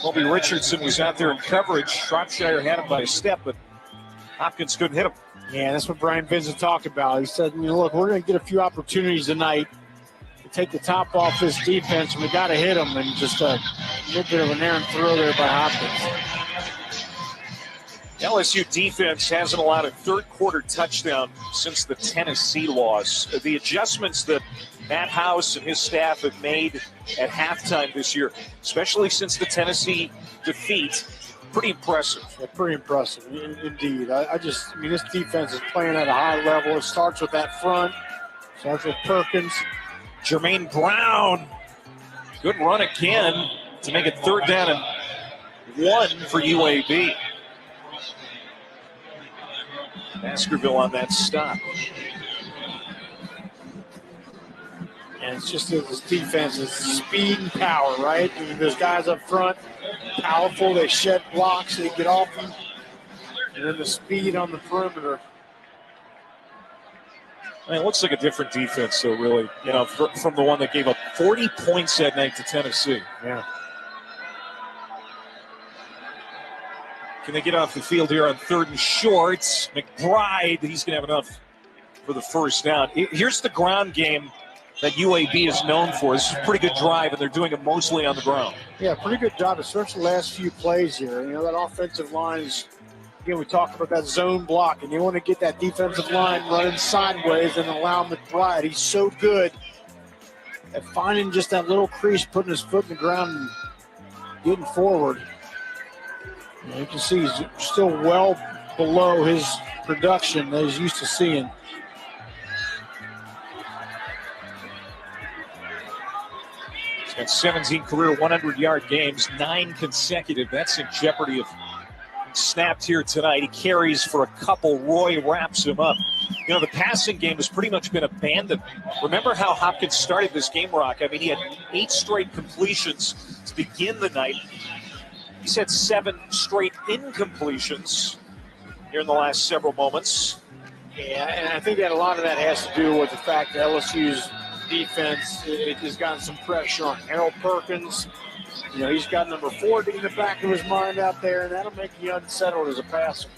Colby Richardson was out there in coverage. Shropshire had him by a step, but Hopkins couldn't hit him. Yeah, that's what Brian Vincent talked about. He said, look, we're going to get a few opportunities tonight to take the top off this defense, and we got to hit them. And just a little bit of an errant throw there by Hopkins. LSU defense hasn't allowed a third-quarter touchdown since the Tennessee loss. The adjustments that Matt House and his staff have made at halftime this year, especially since the Tennessee defeat, pretty impressive. Yeah, pretty impressive, indeed. This defense is playing at a high level. It starts with that front. Starts with Perkins. Jermaine Brown, good run again to make it 3rd down and 1 for UAB. Baskerville on that stop. And it's just this defense is speed and power, right? I mean, there's guys up front, powerful, they shed blocks, they get off them. And then the speed on the perimeter. I mean, it looks like a different defense, though, really, from the one that gave up 40 points that night to Tennessee. Yeah. Can they get off the field here on 3rd and short? McBride, he's going to have enough for the 1st down. Here's the ground game that UAB is known for. This is a pretty good drive, and they're doing it mostly on the ground. Yeah, pretty good job, especially the last few plays here. That offensive line is, again, we talked about that zone block, and you want to get that defensive line running sideways and allow McBride. He's so good at finding just that little crease, putting his foot in the ground and getting forward. You can see he's still well below his production that he's used to seeing. He's got 17 career 100-yard games, 9 consecutive. That's in jeopardy of snapped here tonight. He carries for a couple. Roy wraps him up. The passing game has pretty much been abandoned. Remember how Hopkins started this game, Rock? I mean, he had 8 straight completions to begin the night. He's had 7 straight incompletions here in the last several moments. Yeah, and I think that a lot of that has to do with the fact that LSU's defense has gotten some pressure on Harold Perkins. He's got number 40 in the back of his mind out there, and that'll make you unsettled as a passer.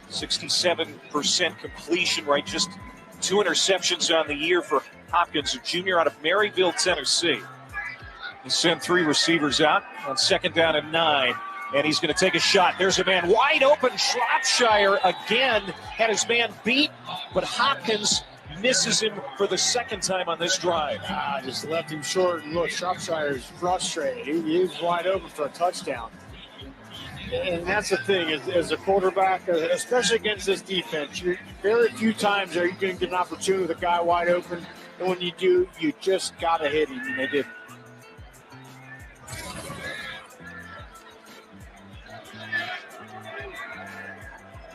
67% completion rate, just 2 interceptions on the year for Hopkins, a junior out of Maryville, Tennessee. He sent 3 receivers out on 2nd down and 9, and he's going to take a shot. There's a man wide open. Shropshire again had his man beat, but Hopkins misses him for the second time on this drive. Just left him short, and look, Shropshire is frustrated. He was wide open for a touchdown. And that's the thing, as a quarterback, especially against this defense, very few times are you going to get an opportunity with a guy wide open, and when you do, you just got to hit him, and they didn't.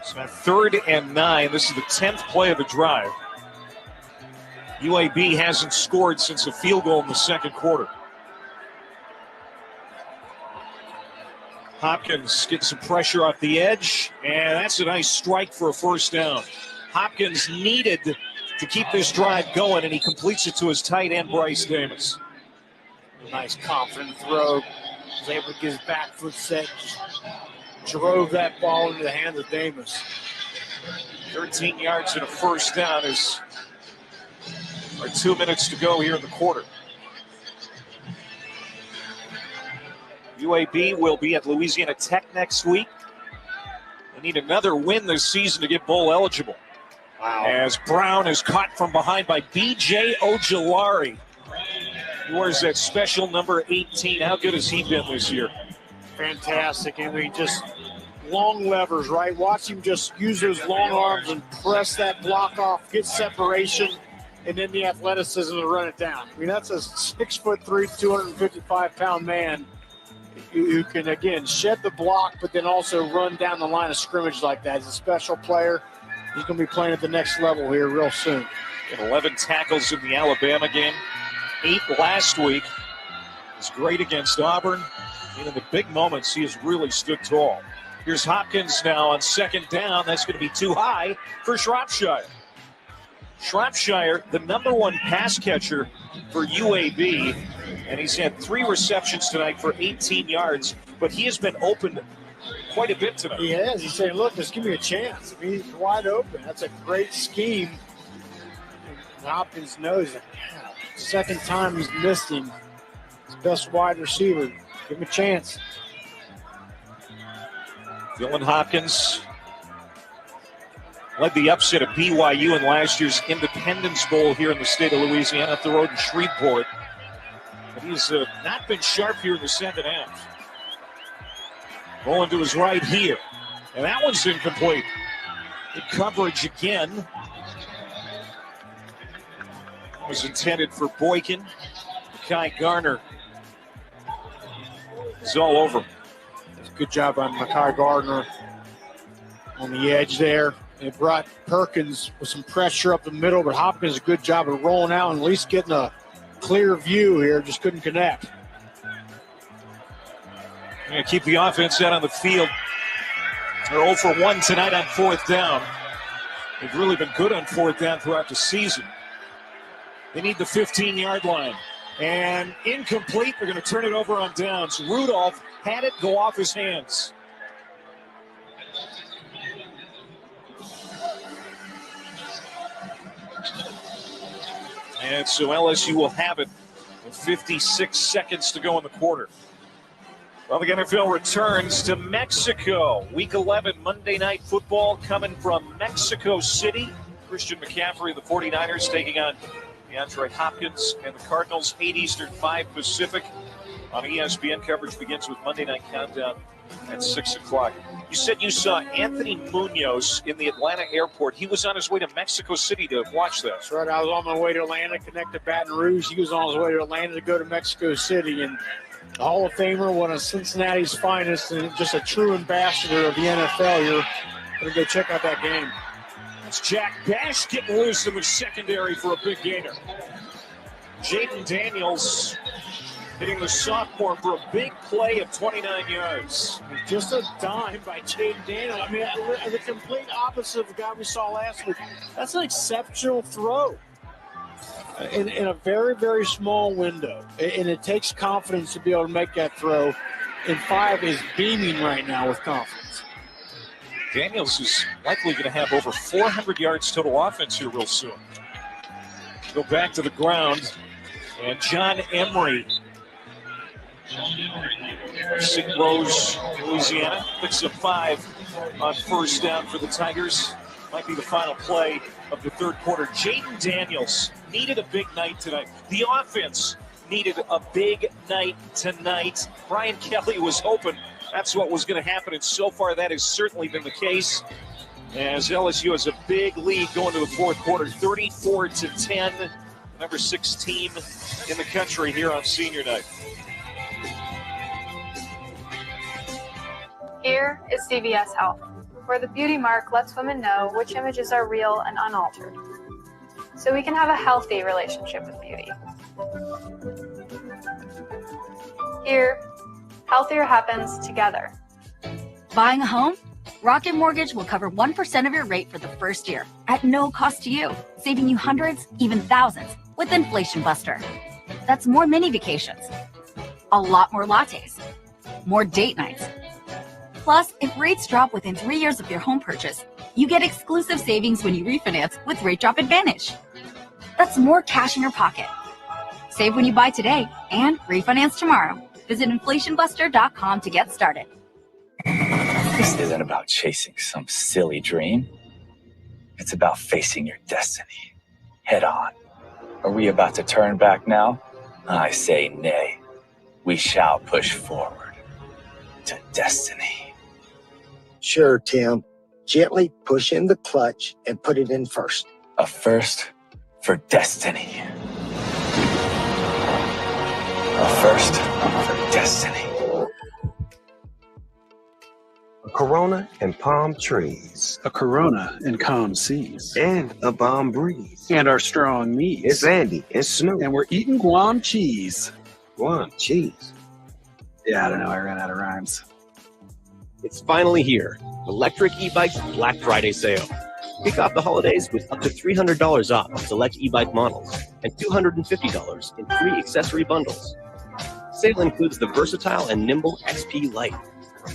So 3rd and 9. This is the 10th play of the drive. UAB hasn't scored since a field goal in the second quarter. Hopkins gets some pressure off the edge, and that's a nice strike for a first down. Hopkins needed to keep this drive going, and he completes it to his tight end, Bryce Davis. Nice confident throw. Was able to get his back foot set. Just drove that ball into the hands of Davis. 13 yards and a first down is our 2 minutes to go here in the quarter. UAB will be at Louisiana Tech next week. They need another win this season to get bowl eligible. Wow. As Brown is caught from behind by B.J. Ojolari. He wears that special number 18. How good has he been this year? Fantastic. I mean, just long levers, right? Watch him just use those long arms and press that block off, get separation, and then the athleticism to run it down. I mean, that's a 6'3", 255-pound man who can, again, shed the block, but then also run down the line of scrimmage like that. He's a special player. He's going to be playing at the next level here real soon. 11 tackles in the Alabama game, 8 last week. He's great against Auburn. And in the big moments, he has really stood tall. Here's Hopkins now on second down. That's going to be too high for Shropshire. Shropshire, the #1 pass catcher for UAB, and he's had 3 receptions tonight for 18 yards, but he has been open quite a bit tonight. He has. He's saying, look, just give me a chance. I mean, he's wide open. That's a great scheme. And Hopkins knows it. Second time he's missed him. His best wide receiver. Give him a chance. Dylan Hopkins led the upset of BYU in last year's Independence Bowl here in the state of Louisiana up the road in Shreveport. But he's not been sharp here in the second half. Rolling to his right here. And that one's incomplete. Good coverage again. That was intended for Boykin. Kai Garner is all over. Good job on Makai Gardner on the edge there. It brought Perkins with some pressure up the middle, but Hopkins a good job of rolling out and at least getting a clear view here. Just couldn't connect. Going to keep the offense out on the field. They're 0 for 1 tonight on 4th down. They've really been good on 4th down throughout the season. They need the 15-yard line. And incomplete. They're going to turn it over on downs. Rudolph had it go off his hands. And so LSU will have it with 56 seconds to go in the quarter. Well, the NFL returns to Mexico. Week 11 Monday Night Football coming from Mexico City. Christian McCaffrey of the 49ers taking on DeAndre Hopkins and the Cardinals. 8 Eastern, 5 Pacific on ESPN. Coverage begins with Monday Night Countdown at 6 o'clock. You said you saw Anthony Munoz in the Atlanta airport. He was on his way to Mexico City to watch that. That's right. I was on my way to Atlanta, connect to Baton Rouge. He was on his way to Atlanta to go to Mexico City. And the Hall of Famer, one of Cincinnati's finest, and just a true ambassador of the NFL. You're going to go check out that game. It's Jack Bash getting loose in the secondary for a big gainer. Jaden Daniels hitting the sophomore for a big play of 29 yards. Just a dime by Jaden Daniels. I mean, the complete opposite of the guy we saw last week. That's an exceptional throw in a very, very small window. And it takes confidence to be able to make that throw. And 5 is beaming right now with confidence. Daniels is likely going to have over 400 yards total offense here real soon. Go back to the ground. And John Emery, St. Rose, Louisiana, picks up 5 on first down for the Tigers. Might be the final play of the third quarter. Jaden Daniels needed a big night tonight. The offense needed a big night tonight. Brian Kelly was hoping that's what was going to happen, and so far that has certainly been the case. As LSU has a big lead going to the fourth quarter, 34-10. Number 6 team in the country here on senior night. Here is CVS Health, where the beauty mark lets women know which images are real and unaltered, so we can have a healthy relationship with beauty. Here, healthier happens together. Buying a home? Rocket Mortgage will cover 1% of your rate for the first year at no cost to you, saving you hundreds, even thousands with Inflation Buster. That's more mini vacations, a lot more lattes, more date nights. Plus, if rates drop within 3 years of your home purchase, you get exclusive savings when you refinance with Rate Drop Advantage. That's more cash in your pocket. Save when you buy today and refinance tomorrow. Visit inflationbuster.com to get started. This isn't about chasing some silly dream. It's about facing your destiny head on. Are we about to turn back now? I say nay. We shall push forward to destiny. Sure, Tim. Gently push in the clutch and put it in first. A first for destiny. A first for destiny. A Corona and palm trees. A Corona and calm seas. And a bomb breeze. And our strong knees. It's Andy and Snoop. And we're eating Guam cheese. Guam cheese? Yeah, I don't know. I ran out of rhymes. It's finally here. Electric e-bikes Black Friday sale. Kick off the holidays with up to $300 off on select e-bike models and $250 in free accessory bundles. Sale includes the versatile and nimble XP Lite,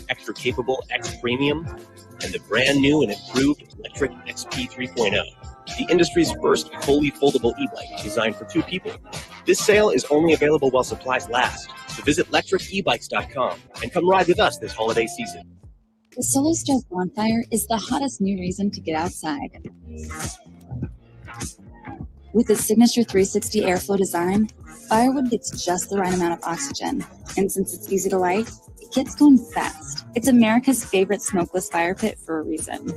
extra capable X Premium, and the brand new and improved electric XP 3.0, the industry's first fully foldable e-bike designed for 2 people. This sale is only available while supplies last, so visit electricebikes.com and come ride with us this holiday season. The Solo Stove Bonfire is the hottest new reason to get outside. With its signature 360 airflow design, firewood gets just the right amount of oxygen, and since it's easy to light, it gets going fast. It's America's favorite smokeless fire pit for a reason.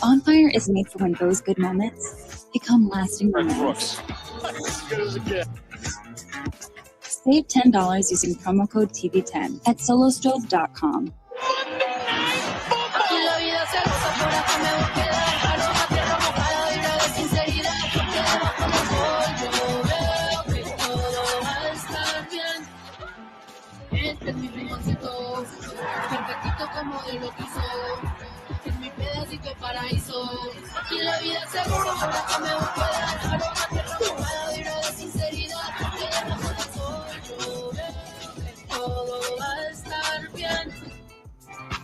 Bonfire is made for when those good moments become lasting memories. Save $10 using promo code TV10 at solostove.com.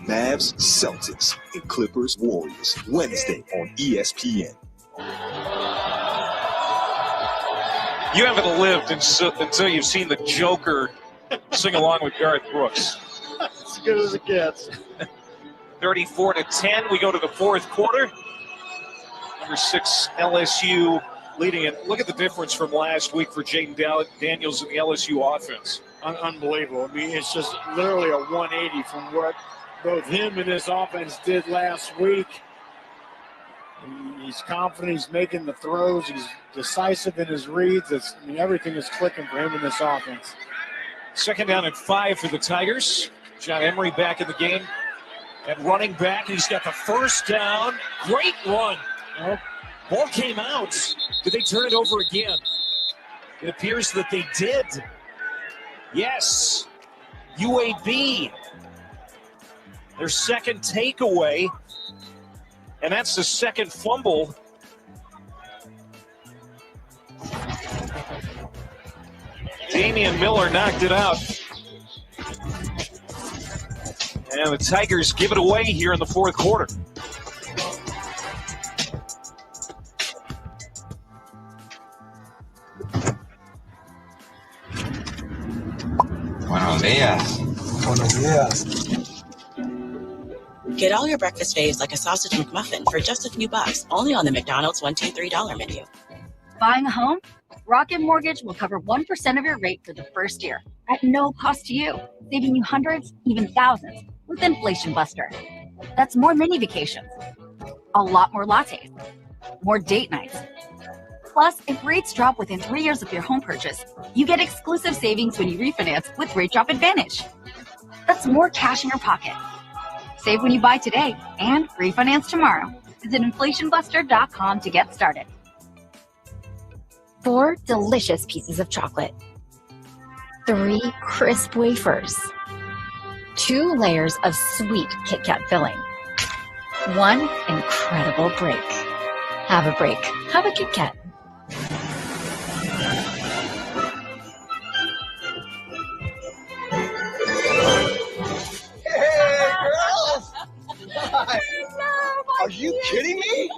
Mavs, Celtics, and Clippers, Warriors, Wednesday on ESPN. You haven't lived until you've seen the Joker sing along with Garth Brooks. As good as it gets. 34-10. We go to the fourth quarter. Number 6 LSU leading it. Look at the difference from last week for Jaden Daniels and the LSU offense. Unbelievable. I mean, it's just literally a 180 from what both him and his offense did last week. He's confident. He's making the throws. He's decisive in his reads. Everything is clicking for him in this offense. Second down and 5 for the Tigers. John Emery back in the game at running back. He's got the first down. Great run. Ball came out. Did they turn it over again? It appears that they did. Yes. UAB. Their second takeaway. And that's the second fumble. Damian Miller knocked it out. And the Tigers give it away here in the fourth quarter. Buenos días. Buenos días. Get all your breakfast faves like a sausage McMuffin for just a few bucks, only on the McDonald's $1, $2, $3 menu. Buying a home? Rocket Mortgage will cover 1% of your rate for the first year at no cost to you, saving you hundreds, even thousands with Inflation Buster. That's more mini vacations, a lot more lattes, more date nights. Plus, if rates drop within 3 years of your home purchase, you get exclusive savings when you refinance with Rate Drop Advantage. That's more cash in your pocket. Save when you buy today and refinance tomorrow. Visit inflationbuster.com to get started. 4 delicious pieces of chocolate, 3 crisp wafers, 2 layers of sweet Kit Kat filling, 1 incredible break. Have a break. Have a Kit Kat. Hey, girls! Are you kidding me?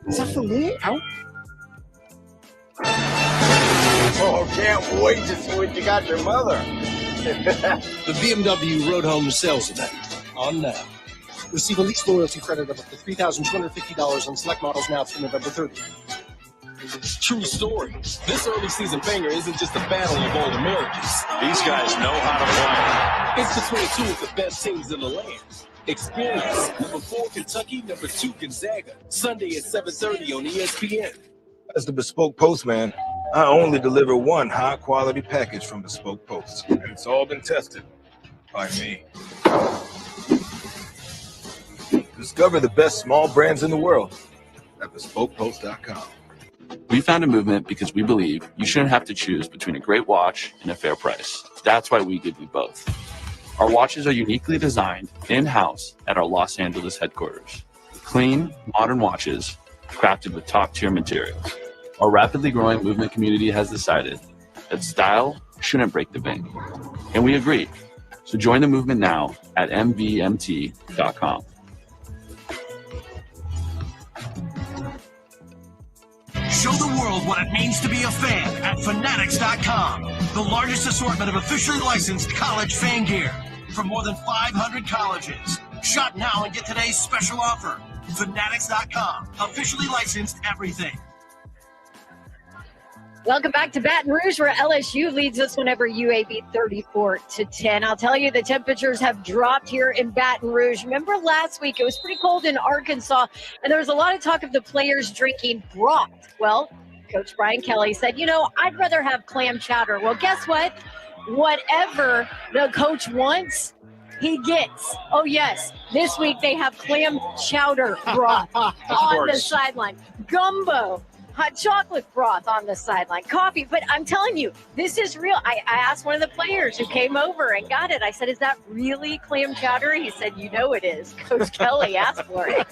Is that for me? Oh, can't wait to see what you got your mother. The BMW Road Home Sales Event on now. Receive a lease loyalty credit of up to $3,250 on select models now through November 30th. True story. This early season banger isn't just a battle of all Americans. These guys know how to play. It's between 2 of the best teams in the land. Experience number 4 Kentucky, number 2 Gonzaga. Sunday at 7:30 on ESPN. As the Bespoke Postman, I only deliver one high-quality package from Bespoke Post, and it's all been tested by me. Discover the best small brands in the world at BespokePost.com. We found a movement because we believe you shouldn't have to choose between a great watch and a fair price. That's why we give you both. Our watches are uniquely designed in-house at our Los Angeles headquarters. Clean, modern watches crafted with top-tier materials. Our rapidly growing movement community has decided that style shouldn't break the bank. And we agree. So join the movement now at mvmt.com. Show the world what it means to be a fan at Fanatics.com, the largest assortment of officially licensed college fan gear from more than 500 colleges. Shop now and get today's special offer. Fanatics.com, officially licensed everything. Welcome back to Baton Rouge, where LSU leads us whenever UAB 34-10. I'll tell you, the temperatures have dropped here in Baton Rouge. Remember last week, it was pretty cold in Arkansas, and there was a lot of talk of the players drinking broth. Well, Coach Brian Kelly said, I'd rather have clam chowder. Well, guess what? Whatever the coach wants, he gets. Oh, yes. This week they have clam chowder broth on the sideline. Gumbo. Hot chocolate broth on the sideline, coffee. But I'm telling you, this is real. I asked one of the players who came over and got it. I said, is that really clam chowder? He said, it is. Coach Kelly asked for it.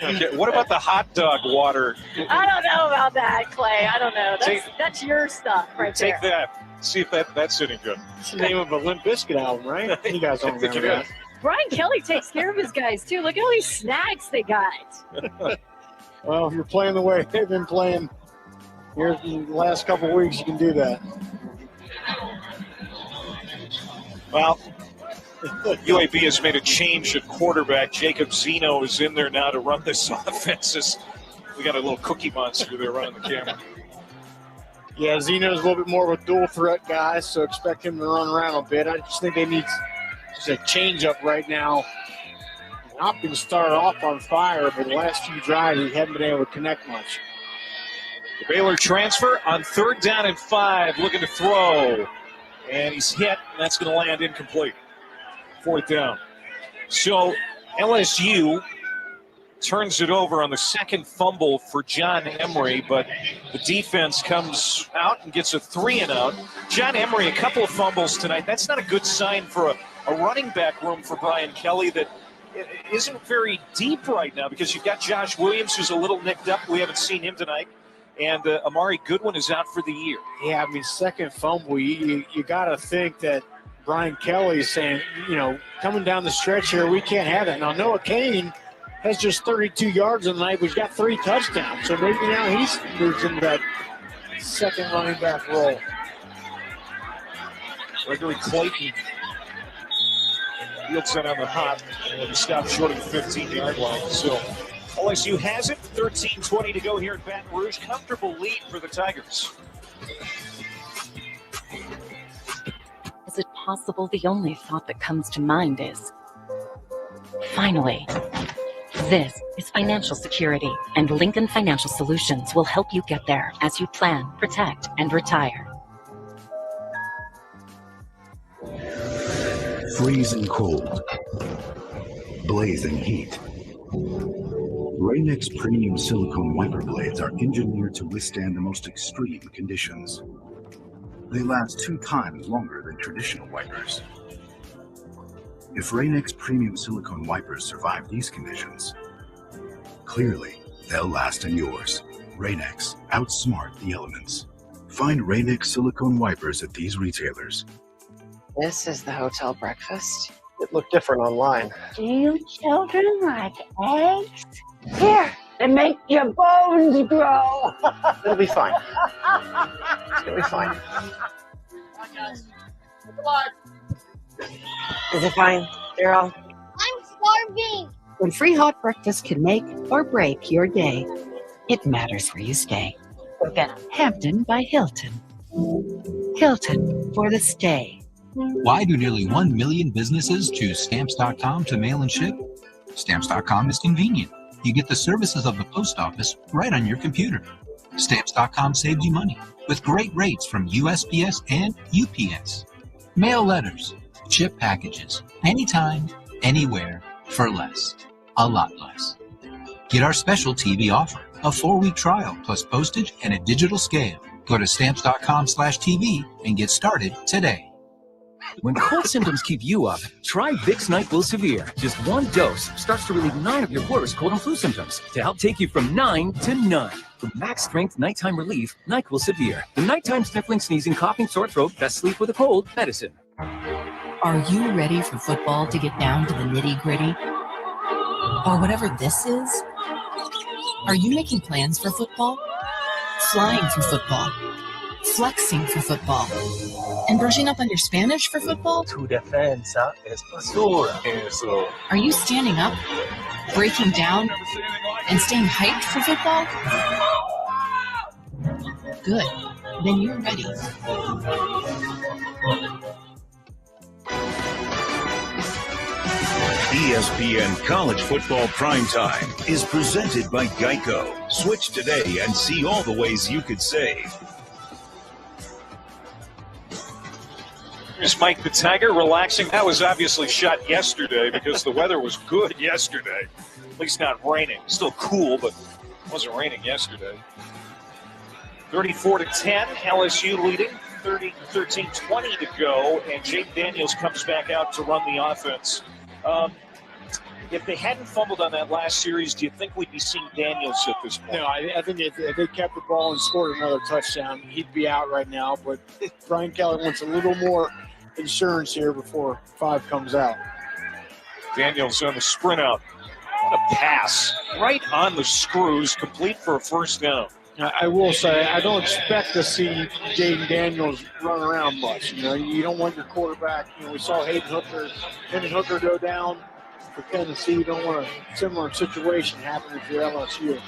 Okay, what about the hot dog water? I don't know about that, Clay. I don't know. That's your stuff right there. Take that. See if that's any good. It's the name of a Limp Bizkit album, right? You guys don't remember that. Brian Kelly takes care of his guys, too. Look at all these snacks they got. Well, if you're playing the way they've been playing here in the last couple of weeks, you can do that. Well, UAB has made a change at quarterback. Jacob Zeno is in there now to run this offense. We got a little cookie monster there running the camera. Yeah, Zeno's a little bit more of a dual threat guy, so expect him to run around a bit. I just think they need just a change up right now. Hopkins started off on fire, but the last few drives he hadn't been able to connect much. The Baylor transfer on 3rd down and 5, looking to throw. And he's hit, and that's going to land incomplete. 4th down. So LSU turns it over on the second fumble for John Emery, but the defense comes out and gets a 3-and-out. John Emery, a couple of fumbles tonight. That's not a good sign for a running back room for Brian Kelly that isn't very deep right now, because you've got Josh Williams, who's a little nicked up. We haven't seen him tonight. And Amari Goodwin is out for the year. Yeah, I mean, second fumble, you got to think that Brian Kelly is saying, coming down the stretch here, we can't have that. Now, Noah Kane has just 32 yards in the night, but he's got 3 touchdowns. So maybe now he's moved into that second running back role. Gregory Clayton Fields in on the hop, and he stopped short of the 15-yard line. So LSU has it. 13:20 to go here at Baton Rouge. Comfortable lead for the Tigers. Is it possible the only thought that comes to mind is, finally? This is financial security, and Lincoln Financial Solutions will help you get there as you plan, protect, and retire. Freezing cold, blazing heat. Rain-X premium silicone wiper blades are engineered to withstand the most extreme conditions. They last 2 times longer than traditional wipers. If Rain-X premium silicone wipers survive these conditions, clearly they'll last in yours. Rain-X, outsmart the elements. Find Rain-X silicone wipers at these retailers. This is the hotel breakfast. It looked different online. Do you children like eggs? Here, they make your bones grow. It'll be fine. It'll be fine. Is it fine, Daryl? I'm starving. When free hot breakfast can make or break your day, it matters where you stay. Book at Hampton by Hilton. Hilton for the stay. Why do nearly 1 million businesses choose Stamps.com to mail and ship? Stamps.com is convenient. You get the services of the post office right on your computer. Stamps.com saves you money with great rates from USPS and UPS. Mail letters, ship packages, anytime, anywhere, for less. A lot less. Get our special TV offer, a 4-week trial plus postage and a digital scale. Go to Stamps.com/TV and get started today. When cold symptoms keep you up, try Vicks NyQuil Severe. Just 1 dose starts to relieve 9 of your worst cold and flu symptoms to help take you from 9 to none. For max strength nighttime relief, NyQuil Severe. The nighttime sniffling, sneezing, coughing, sore throat, best sleep with a cold medicine. Are you ready for football to get down to the nitty-gritty? Or whatever this is? Are you making plans for football? Flying for football? Flexing for football? And brushing up on your Spanish for football? Tu defensa es basura. Eso. Are you standing up, breaking down, and staying hyped for football? Good. Then you're ready. ESPN College Football Primetime is presented by Geico. Switch today and see all the ways you could save. Here's Mike the Tiger relaxing. That was obviously shot yesterday because the weather was good yesterday. At least not raining. Still cool, but it wasn't raining yesterday. 34-10, LSU leading. 13-20 to go, and Jaden Daniels comes back out to run the offense. If they hadn't fumbled on that last series, do you think we'd be seeing Daniels at this point? No, I think if they kept the ball and scored another touchdown, he'd be out right now. But Brian Kelly wants a little more insurance here before 5 comes out. Daniels on the sprint out. What a pass. Right on the screws, complete for a first down. I will say, I don't expect to see Jaden Daniels run around much. You know, you don't want your quarterback. You know, we saw Hendon Hooker go down for Tennessee. You don't want a similar situation happen if you're LSU.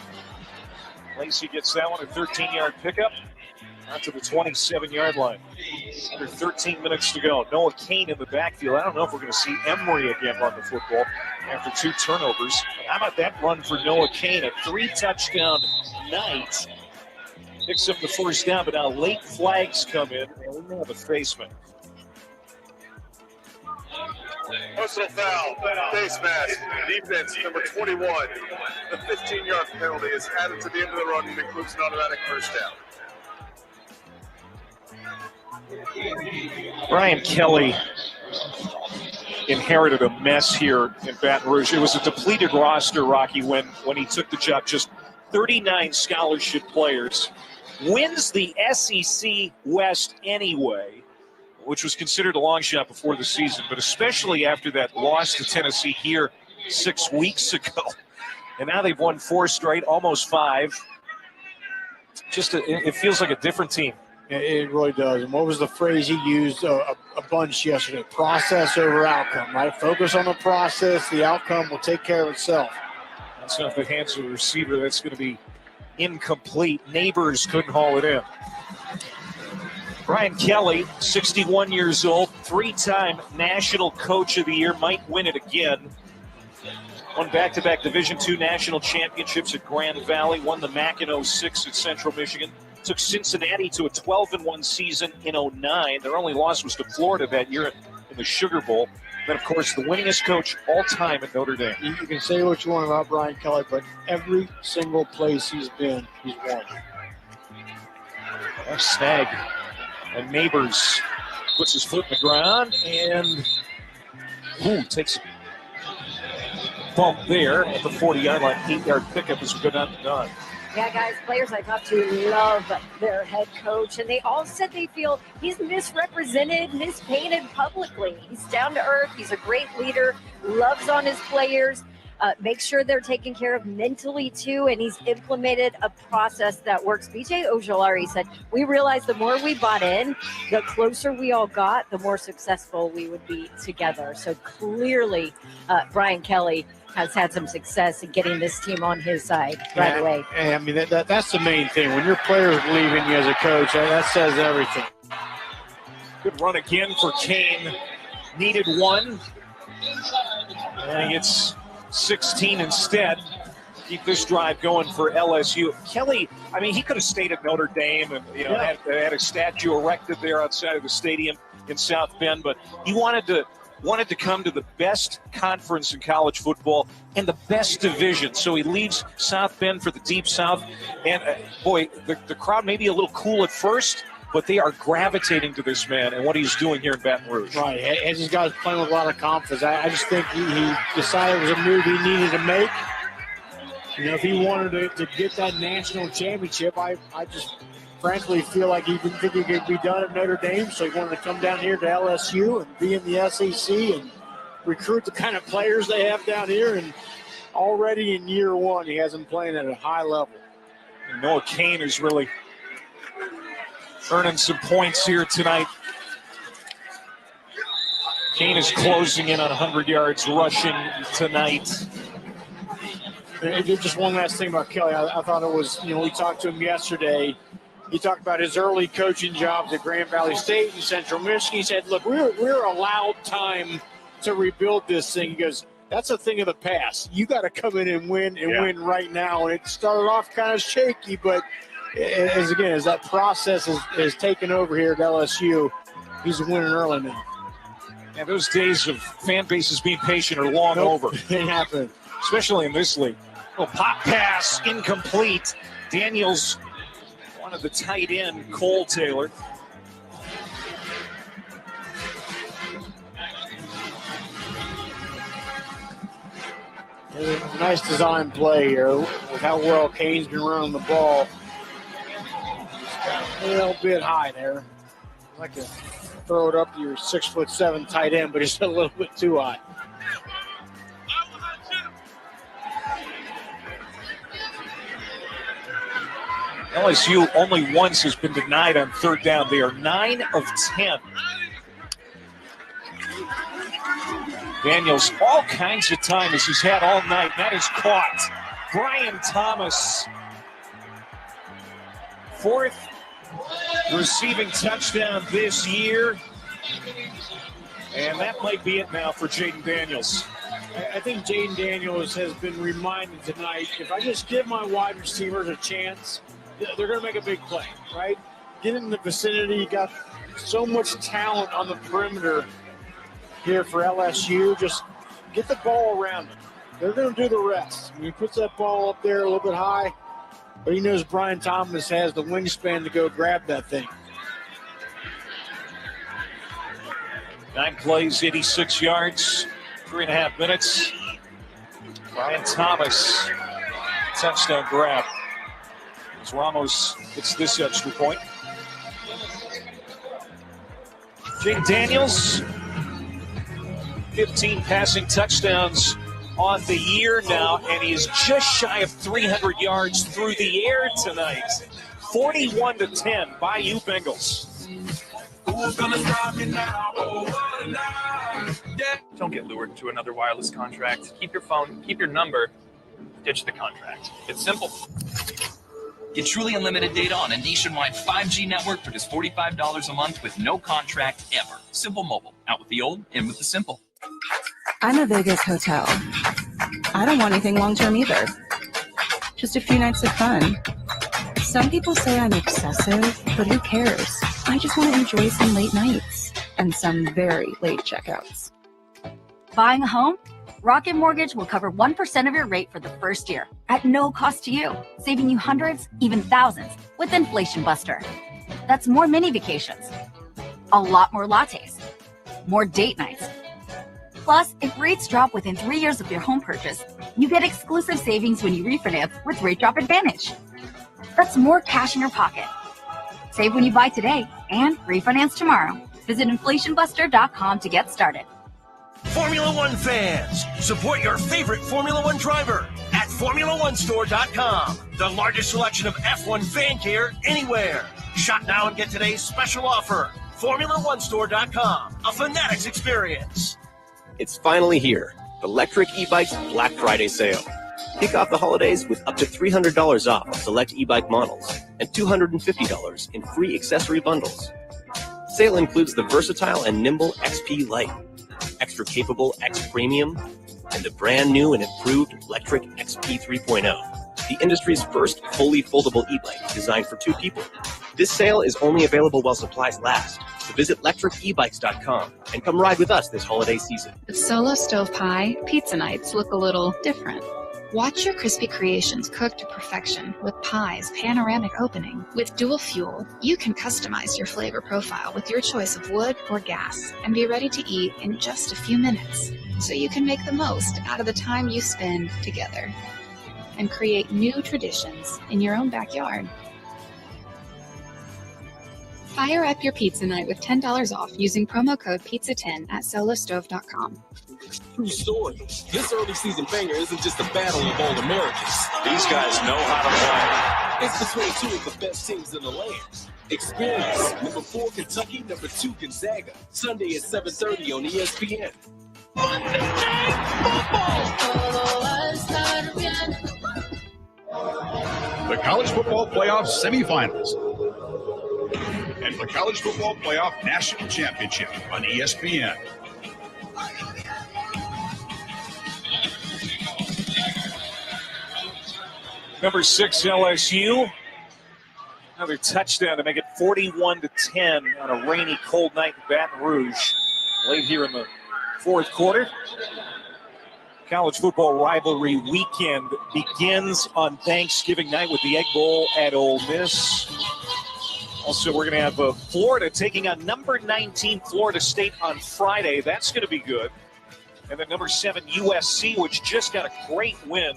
Lacey gets that one, a 13-yard pickup. Out to the 27-yard line. Under 13 minutes to go. Noah Kane in the backfield. I don't know if we're going to see Emory again run the football after 2 turnovers. How about that run for Noah Kane? A 3-touchdown night. Picks up the first down, but now late flags come in, and we may have a faceman. Personal foul, face mask, defense number 21. The 15-yard penalty is added to the end of the run and includes an automatic first down. Brian Kelly inherited a mess here in Baton Rouge. It was a depleted roster, Rocky, when he took the job. Just 39 scholarship players. Wins the SEC West anyway, which was considered a long shot before the season, but especially after that loss to Tennessee here 6 weeks ago. And now they've won 4 straight, almost 5. It feels like a different team It really does. And what was the phrase he used a bunch yesterday? Process over outcome, right? Focus on the process. The outcome will take care of itself. That's not the hands of the receiver. That's going to be incomplete. Neighbors couldn't haul it in. Brian Kelly, 61 years old, 3-time National Coach of the Year, might win it again. Won back-to-back Division II national championships at Grand Valley, won the MAC in 06 at Central Michigan, took Cincinnati to a 12-1 season in 09. Their only loss was to Florida that year in the Sugar Bowl. Then, of course, the winningest coach all time at Notre Dame. You can say what you want about Brian Kelly, but every single place he's been, he's won. A snag. And Neighbors puts his foot in the ground and takes a bump there at the 40-yard line. 8-yard pickup as we go down to Don. Yeah, guys, players I talked to love their head coach, and they all said they feel he's misrepresented, mispainted publicly. He's down to earth. He's a great leader, loves on his players, makes sure they're taken care of mentally, too, and he's implemented a process that works. BJ Ojolari said, we realized the more we bought in, the closer we all got, the more successful we would be together. So clearly, Brian Kelly has had some success in getting this team on his side right away. I mean, that's the main thing. When your players believe in you as a coach, that says everything. Good run again for Kane. Needed one. And it's 16 instead. Keep this drive going for LSU. Kelly, I mean, he could have stayed at Notre Dame and had a statue erected there outside of the stadium in South Bend, but he wanted to come to the best conference in college football and the best division. So he leaves South Bend for the Deep South. And, the crowd may be a little cool at first, but they are gravitating to this man and what he's doing here in Baton Rouge. Right. As these guys playing with a lot of confidence, I just think he decided it was a move he needed to make. You know, if he wanted to get that national championship, I just frankly feel like he didn't think he could be done at Notre Dame, so he wanted to come down here to LSU and be in the SEC and recruit the kind of players they have down here. And already in year one, he has them playing at a high level. And Noah Kane is really earning some points here tonight. Kane is closing in on 100 yards rushing tonight. Just one last thing about Kelly. I thought it was, we talked to him yesterday. He talked about his early coaching jobs at Grand Valley State and Central Michigan. He said, look, we're allowed time to rebuild this thing. He goes, that's a thing of the past. You got to come in and win win right now. And it started off kind of shaky, but as that process is taken over here at LSU, he's winning early now. And those days of fan bases being patient are long over. They happen. Especially in this league. Oh, pop pass, incomplete. Daniels wanted the tight end, Cole Taylor. Nice design play here with how well Kane's been running the ball. A little bit high there. I'd like to throw it up to your 6'7" tight end, but it's a little bit too high. LSU only once has been denied on third down. They are 9 of 10. Daniels, all kinds of time as he's had all night. That is caught. Brian Thomas, 4th receiving touchdown this year. And that might be it now for Jaden Daniels. I think Jaden Daniels has been reminded tonight, if I just give my wide receivers a chance, they're going to make a big play, right? Get in the vicinity. You got so much talent on the perimeter here for LSU. Just get the ball around them. They're going to do the rest. He puts that ball up there a little bit high, but he knows Brian Thomas has the wingspan to go grab that thing. 9 plays, 86 yards, 3.5 minutes. Brian Thomas, touchdown grab. As Ramos gets this extra point. Jaden Daniels, 15 passing touchdowns on the year now, and he is just shy of 300 yards through the air tonight. 41-10 by you Bengals. Who's gonna stop me now? Don't get lured to another wireless contract. Keep your phone, keep your number, ditch the contract. It's simple. Get truly unlimited data on a nationwide 5G network for just $45 a month with no contract ever. Simple Mobile. Out with the old, in with the simple. I'm a Vegas hotel. I don't want anything long-term either. Just a few nights of fun. Some people say I'm excessive, but who cares? I just want to enjoy some late nights and some very late checkouts. Buying a home? Rocket Mortgage will cover 1% of your rate for the first year at no cost to you, saving you hundreds, even thousands with Inflation Buster. That's more mini vacations, a lot more lattes, more date nights. Plus, if rates drop within 3 years of your home purchase, you get exclusive savings when you refinance with Rate Drop Advantage. That's more cash in your pocket. Save when you buy today and refinance tomorrow. Visit inflationbuster.com to get started. Formula One fans, support your favorite Formula One driver at FormulaOneStore.com. The largest selection of F1 fan gear anywhere. Shop now and get today's special offer. FormulaOneStore.com, a Fanatics experience. It's finally here. Electric e-bikes Black Friday sale. Kick off the holidays with up to $300 off of select e-bike models and $250 in free accessory bundles. Sale includes the versatile and nimble XP Lite, extra capable X Premium, and the brand new and improved electric XP 3.0, the industry's first fully foldable e-bike designed for two people. This sale is only available while supplies last, so visit electricebikes.com and come ride with us this holiday season. With Solo Stove Pie, pizza nights look a little different. Watch your crispy creations cook to perfection with Pie's panoramic opening. With dual fuel, you can customize your flavor profile with your choice of wood or gas and be ready to eat in just a few minutes. So you can make the most out of the time you spend together and create new traditions in your own backyard. Fire up your pizza night with $10 off using promo code PIZZA10 at solostove.com. True story. This early season banger isn't just a battle of all Americans. These guys know how to play. It's between two of the best teams in the land. Experience number 4 Kentucky, number 2 Gonzaga. Sunday at 7:30 on ESPN. The College Football Playoff Semifinals and the College Football Playoff National Championship on ESPN. Number 6 LSU. Another touchdown to make it 41-10 on a rainy, cold night in Baton Rouge. Late here in the fourth quarter. College football rivalry weekend begins on Thanksgiving night with the Egg Bowl at Ole Miss. Also, we're going to have Florida taking on number 19 Florida State on Friday. That's going to be good. And then number 7 USC, which just got a great win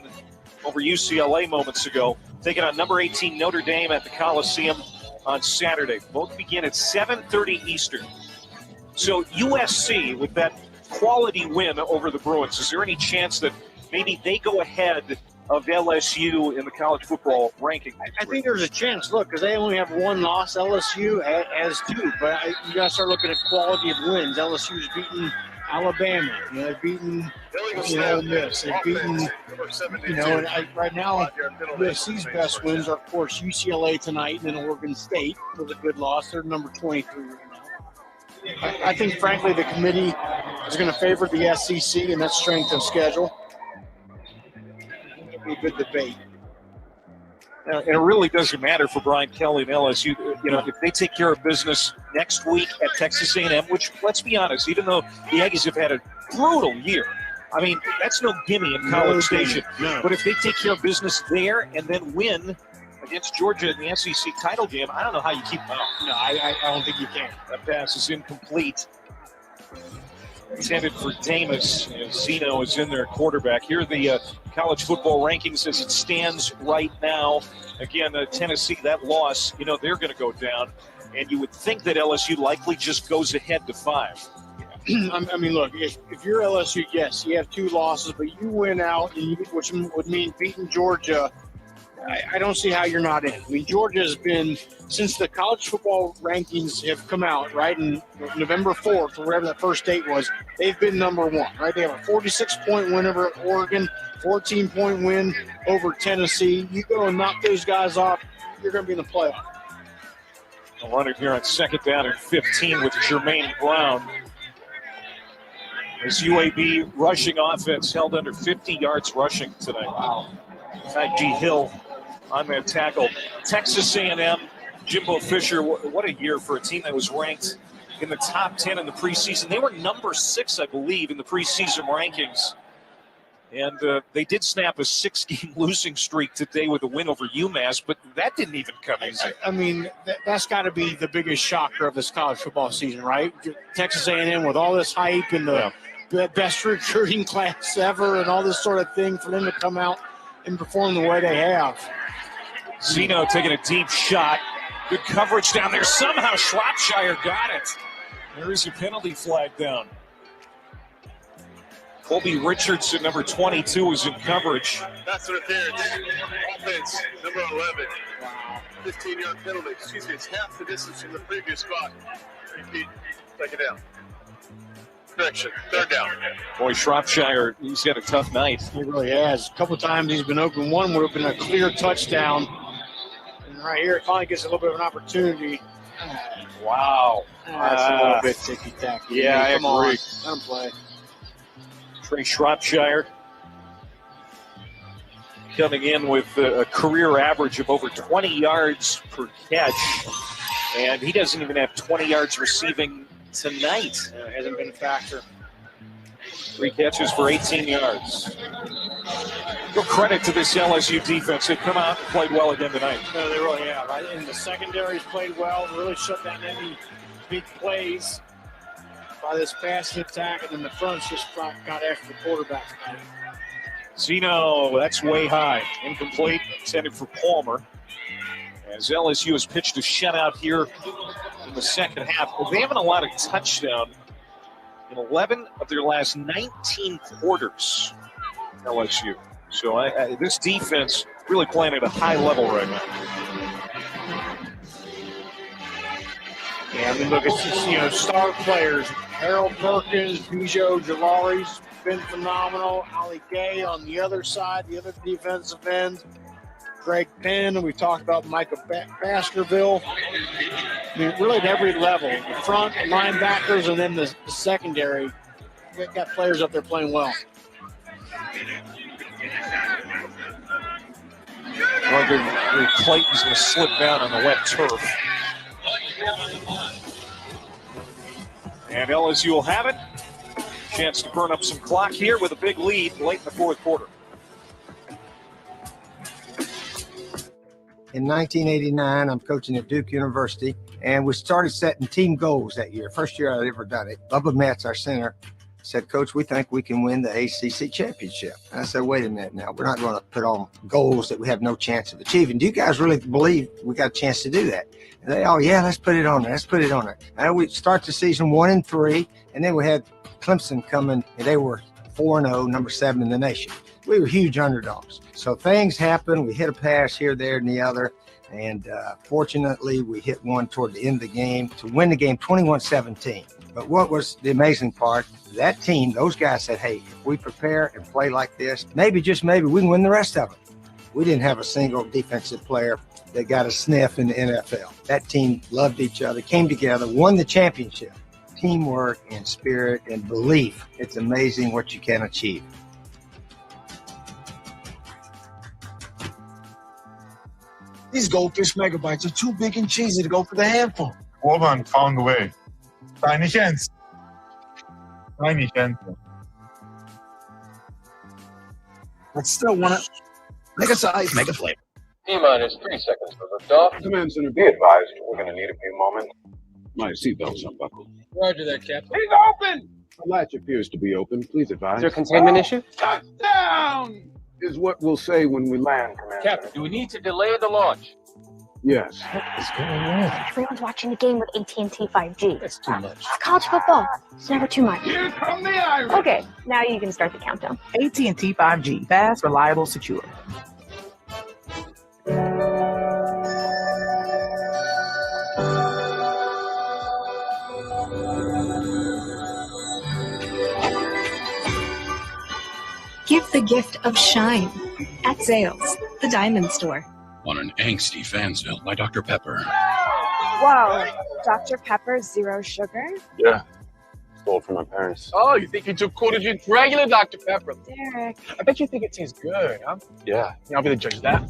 over UCLA moments ago, taking on number 18 Notre Dame at the Coliseum on Saturday. Both begin at 7:30 Eastern. So USC, with that quality win over the Bruins, is there any chance that maybe they go ahead of LSU in the college football ranking? I think there's a chance, look, because they only have one loss. LSU has 2, but you got to start looking at quality of wins. LSU's beaten Alabama, they've beaten Ole Miss, they've beaten, and right now USC's best wins are, of course, UCLA tonight and then Oregon State was a good loss. They're number 23 right now. I think, frankly, the committee is going to favor the SEC and that strength of schedule. It'll be a good debate. And it really doesn't matter for Brian Kelly and LSU. If they take care of business next week at Texas A&M, which, let's be honest, even though the Aggies have had a brutal year, I mean, that's no gimme in College Station. No. But if they take care of business there and then win against Georgia in the SEC title game, I don't know how you keep them out. No, I don't think you can. That pass is incomplete. Intended for Damus. Zeno is in there, quarterback. Here are the college football rankings as it stands right now. Again, Tennessee, that loss, they're going to go down. And you would think that LSU likely just goes ahead to 5. I mean, look, if you're LSU, yes, you have 2 losses, but you win out, which would mean beating Georgia I don't see how you're not in. I mean, Georgia has been, since the college football rankings have come out, right, in November 4th, or whatever that first date was, they've been number one, right? They have a 46-point win over Oregon, 14-point win over Tennessee. You go and knock those guys off, you're going to be in the playoff. A runner here on 2nd down and 15 with Jermaine Brown. This UAB rushing offense held under 50 yards rushing tonight. Wow. G. Hill on that tackle. Texas A&M, Jimbo Fisher, what a year for a team that was ranked in the top 10 in the preseason. They were number 6, I believe, in the preseason rankings. And they did snap a 6-game losing streak today with a win over UMass, but that didn't even come easy. I mean, that's got to be the biggest shocker of this college football season, right? Texas A&M with all this hype and the best recruiting class ever and all this sort of thing, for them to come out and perform the way they have. Zeno taking a deep shot. Good coverage down there. Somehow Shropshire got it. There is a penalty flag down. Colby Richardson, number 22, is in coverage. That's an appearance. Offense, number 11. 15-yard penalty. Excuse me, it's half the distance from the previous spot. Repeat, take it down. Correction, 3rd down. Boy, Shropshire, he's had a tough night. He really has. A couple of times he's been open. One would have been a clear touchdown. And right here, it finally gets a little bit of an opportunity. Wow. That's a little bit ticky-tacky. Yeah, I Come on. agree. Let him play. Trey Shropshire coming in with a career average of over 20 yards per catch. And he doesn't even have 20 yards receiving tonight. Hasn't been a factor. 3 catches for 18 yards. Real credit to this LSU defense. They've come out and played well again tonight. No, they really have. Right? And the secondary's played well, really shut down any big plays by this passing attack, and then the front's just got after the quarterback. Zeno, that's way high. Incomplete, intended for Palmer. As LSU has pitched a shutout here in the second half. Well, they haven't allowed a touchdown in 11 of their last 19 quarters, LSU. So this defense really playing at a high level right now. Yeah, I mean, look, it's just, star players. Harold Perkins, Bijo Jalari's been phenomenal. Ali Gay on the other side, the other defensive end. Greg Penn, and we talked about Micah Baskerville. I mean, really at every level. The front, the linebackers, and then the secondary. We've got players up there playing well. Clayton's going to slip down on the wet turf. And LSU will have it. Chance to burn up some clock here with a big lead late in the 4th quarter. In 1989, I'm coaching at Duke University, and we started setting team goals that year. First year I'd ever done it. Bubba Metz, our center, said, "Coach, we think we can win the ACC championship." And I said, "Wait a minute now. We're not going to put on goals that we have no chance of achieving. Do you guys really believe we got a chance to do that?" And they, "Oh, yeah, let's put it on there. Let's put it on there." And we start the season 1-3, and then we had Clemson coming, and they were 4-0, number 7 in the nation. We were huge underdogs. So things happened. We hit a pass here, there, and the other. And fortunately, we hit one toward the end of the game to win the game 21-17. But what was the amazing part, that team, those guys said, "Hey, if we prepare and play like this, maybe, just maybe, we can win the rest of it." We didn't have a single defensive player that got a sniff in the NFL. That team loved each other, came together, won the championship. Teamwork and spirit and belief. It's amazing what you can achieve. These goldfish megabytes are too big and cheesy to go for the handful. Woman found a way. Tiny hands. Tiny hands. But still want to mega size, mega flavor. T-minus 3 seconds for liftoff. Command Center. Be advised, we're going to need a few moments. My seatbelt's unbuckled. Roger that, Captain. He's open! The latch appears to be open. Please advise. Is there a containment issue? Touchdown! Is what we'll say when we land, Commander. Captain, do we need to delay the launch? Yes. What is going on? Everyone's watching the game with AT&T 5G. That's too much. It's college football. It's never too much. Here come the Irish! Okay, now you can start the countdown. AT&T 5G. Fast, reliable, secure. the gift of shine at Zales, the diamond store. On an angsty Fansville by Dr. Pepper. Whoa, Dr. Pepper, zero sugar? Yeah. Stole from my parents. Oh, you think you're too cool to drink regular Dr. Pepper? Derek. I bet you think it tastes good, huh? Yeah. I'll be the judge of that.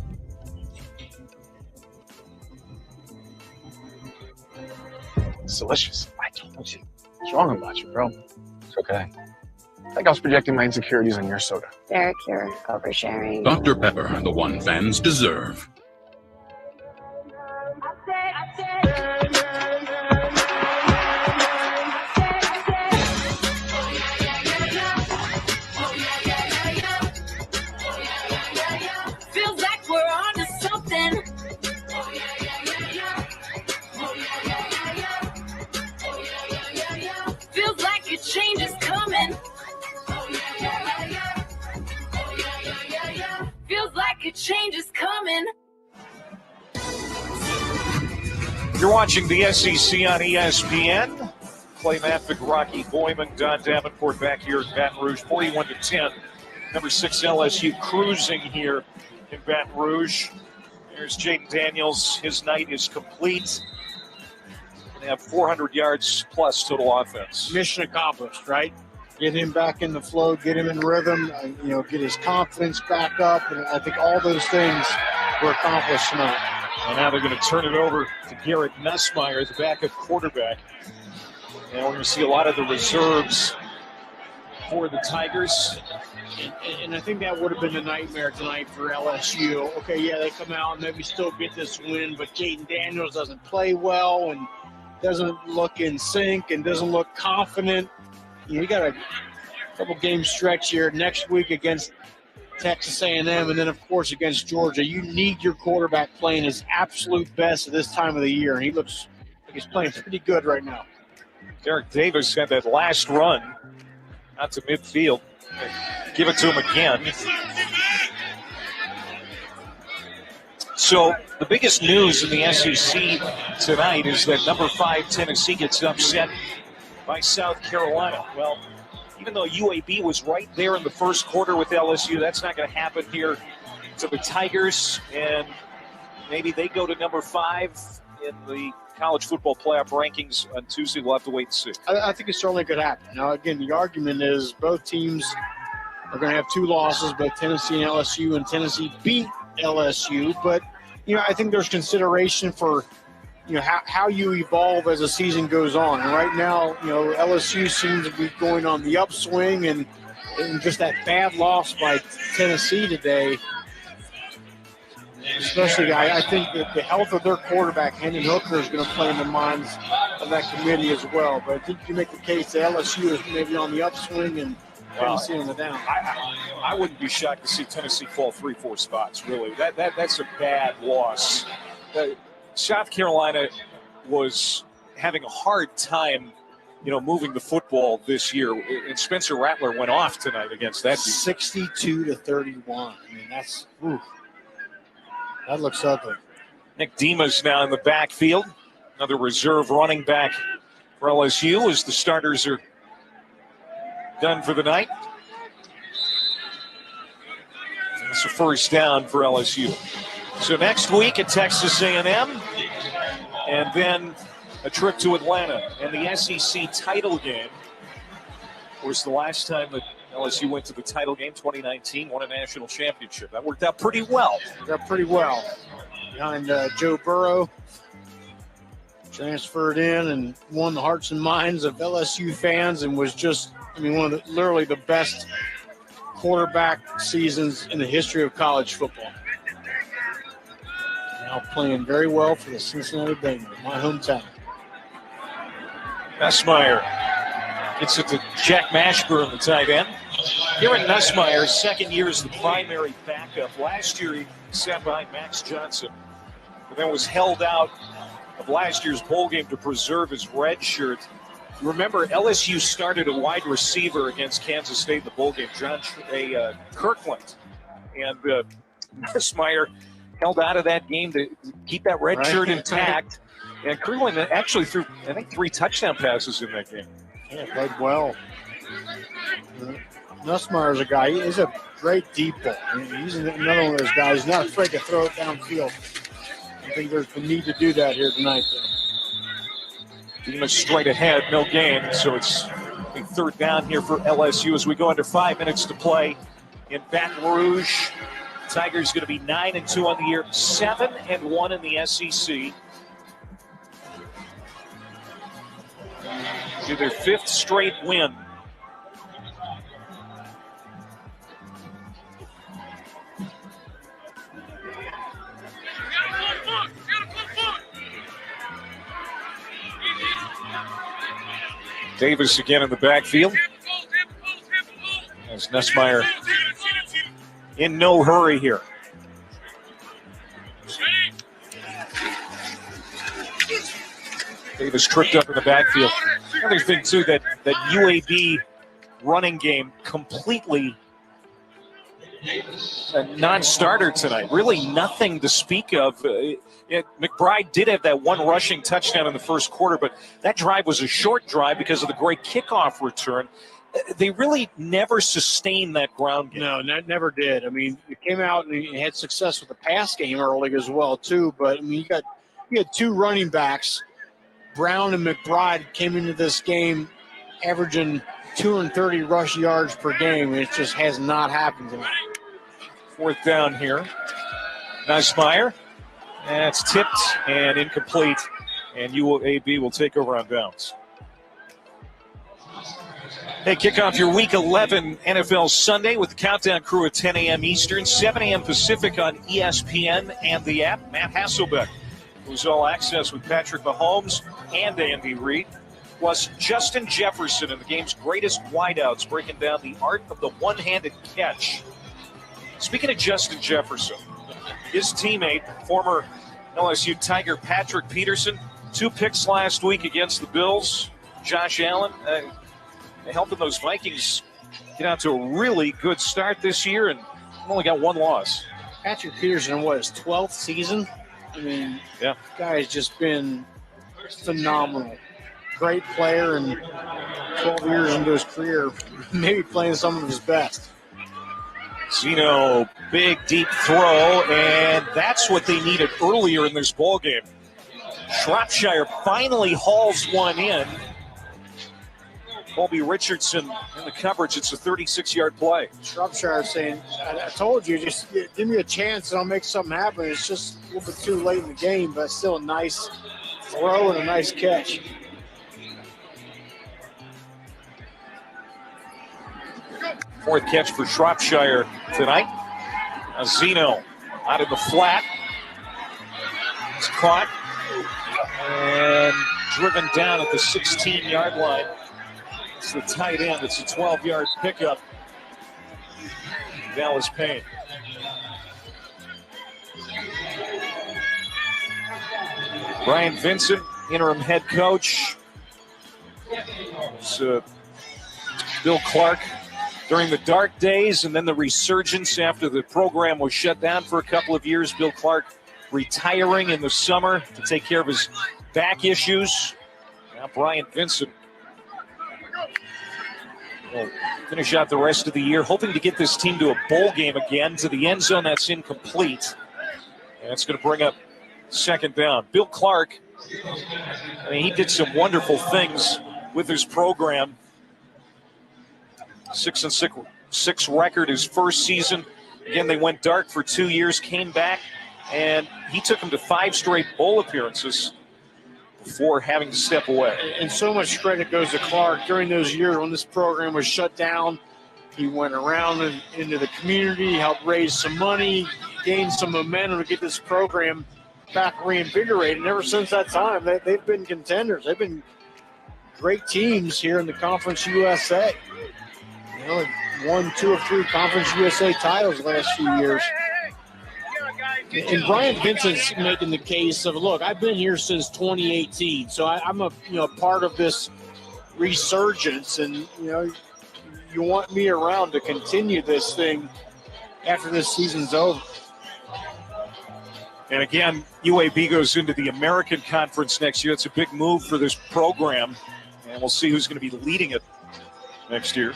It's delicious. I told you. What's wrong about you, bro? It's okay. I think I was projecting my insecurities on your soda. Derek, you're oversharing. Dr. Pepper, the one fans deserve. Feels like we're on to something. Feels like a change is coming. Feels like a change is coming. You're watching the SEC on ESPN. Clay Matvick, Rocky Boyman, Don Davenport back here at Baton Rouge, 41-10. Number 6 LSU cruising here in Baton Rouge. There's Jaden Daniels. His night is complete. They have 400 yards plus total offense. Mission accomplished, right? Get him back in the flow, get him in rhythm, get his confidence back up. And I think all those things were accomplished tonight. And now they're going to turn it over to Garrett Nussmeier, the backup quarterback. And we're going to see a lot of the reserves for the Tigers. And I think that would have been a nightmare tonight for LSU. Okay, yeah, they come out and maybe still get this win, but Jaden Daniels doesn't play well and doesn't look in sync and doesn't look confident. You got a couple game stretch here next week against Texas A&M and then, of course, against Georgia. You need your quarterback playing his absolute best at this time of the year, and he looks like he's playing pretty good right now. Derek Davis had that last run out to midfield. Give it to him again. So the biggest news in the SEC tonight is that number 5 Tennessee gets upset by South Carolina. Well, even though UAB was right there in the first quarter with LSU, that's not going to happen here to the Tigers. And maybe they go to number 5 in the college football playoff rankings on Tuesday. We'll have to wait and see. I think it certainly could happen. Now, again, the argument is both teams are going to have 2 losses, both Tennessee and LSU, and Tennessee beat LSU. But, I think there's consideration for, how you evolve as the season goes on. And right now, LSU seems to be going on the upswing, and just that bad loss by Tennessee today, especially, I think that the health of their quarterback, Hendon Hooker, is going to play in the minds of that committee as well. But I think you make the case that LSU is maybe on the upswing and Tennessee on the down. I wouldn't be shocked to see Tennessee fall 3-4 spots, really. That's a bad loss. South Carolina was having a hard time, moving the football this year. And Spencer Rattler went off tonight against that team. 62-31. I mean, that looks ugly. Nick Dima's now in the backfield. Another reserve running back for LSU as the starters are done for the night. It's a first down for LSU. So next week at Texas A&M, and then a trip to Atlanta and the SEC title game. Of course, the last time that LSU went to the title game, 2019, won a national championship. That worked out pretty well. Behind Joe Burrow, transferred in and won the hearts and minds of LSU fans, and was just, literally the best quarterback seasons in the history of college football. Now playing very well for the Cincinnati Bengals, my hometown. Nussmeier gets it to Jack Mashburn, the tight end. Garrett Nussmeier, second year as the primary backup. Last year he sat behind Max Johnson, but then was held out of last year's bowl game to preserve his red shirt. Remember, LSU started a wide receiver against Kansas State in the bowl game, John Kirkland. And Nussmeier held out of that game to keep that red shirt intact. And Kirkland actually threw, I think, 3 touchdown passes in that game. Yeah, played well. Nussmeier's a guy. He's a great deep ball. I mean, he's another one of those guys. He's not afraid to throw it downfield. I think there's the need to do that here tonight, though. Demons straight ahead, no gain. So it's a third down here for LSU as we go under 5 minutes to play in Baton Rouge. Tigers going to be 9-2 on the year, 7-1 in the SEC. To their 5th straight win. Davis again in the backfield. As Nussmeier in no hurry here. Davis tripped up in the backfield. The other thing, too, that UAB running game completely a non-starter tonight. Really nothing to speak of. McBride did have that one rushing touchdown in the first quarter, but that drive was a short drive because of the great kickoff return. They really never sustained that ground game. No, never did. I mean, it came out and had success with the pass game early as well, too. But, I mean, you had two running backs. Brown and McBride came into this game averaging 230 rush yards per game, and it just has not happened tonight. Fourth down here. Nussmeier. That's tipped and incomplete, and UAB will take over on downs. Hey, kick off your Week 11 NFL Sunday with the Countdown Crew at 10 a.m. Eastern, 7 a.m. Pacific on ESPN and the app. Matt Hasselbeck, who's all access with Patrick Mahomes and Andy Reid, plus Justin Jefferson and the game's greatest wideouts, breaking down the art of the one-handed catch. Speaking of Justin Jefferson, his teammate, former LSU Tiger Patrick Peterson, 2 picks last week against the Bills. Josh Allen helping those Vikings get out to a really good start this year and only got 1 loss. Patrick Peterson, his 12th season? I mean, yeah, the guy has just been phenomenal. Great player, and 12 years into his career, maybe playing some of his best. Zeno, big, deep throw, and that's what they needed earlier in this ball game. Shropshire finally hauls one in. Colby Richardson in the coverage. It's a 36-yard play. Shropshire saying, I told you, just give me a chance and I'll make something happen. It's just a little bit too late in the game, but still a nice throw and a nice catch. Fourth catch for Shropshire tonight. Zeno out of the flat. It's caught and driven down at the 16-yard line. It's the tight end. It's a 12-yard pickup. Dallas Payne. Brian Vincent, interim head coach. It's, Bill Clark during the dark days and then the resurgence after the program was shut down for a couple of years. Bill Clark retiring in the summer to take care of his back issues. Now Brian Vincent will finish out the rest of the year, hoping to get this team to a bowl game again, to the end zone. That's incomplete. And it's going to bring up second down. Bill Clark, I mean, he did some wonderful things with his program. 6-6 record his first season. Again, they went dark for 2 years, came back, and he took them to 5 straight bowl appearances before having to step away. And so much credit goes to Clark. During those years when this program was shut down, he went around and into the community, helped raise some money, gained some momentum to get this program back reinvigorated. And ever since that time, they've been contenders. They've been great teams here in the Conference USA. You know, won 2 of 3 Conference USA titles the last few years. And Brian Vincent's making the case of, look, I've been here since 2018, so I'm a part of this resurgence, and you want me around to continue this thing after this season's over. And again, UAB goes into the American Conference next year. It's a big move for this program, and we'll see who's going to be leading it next year.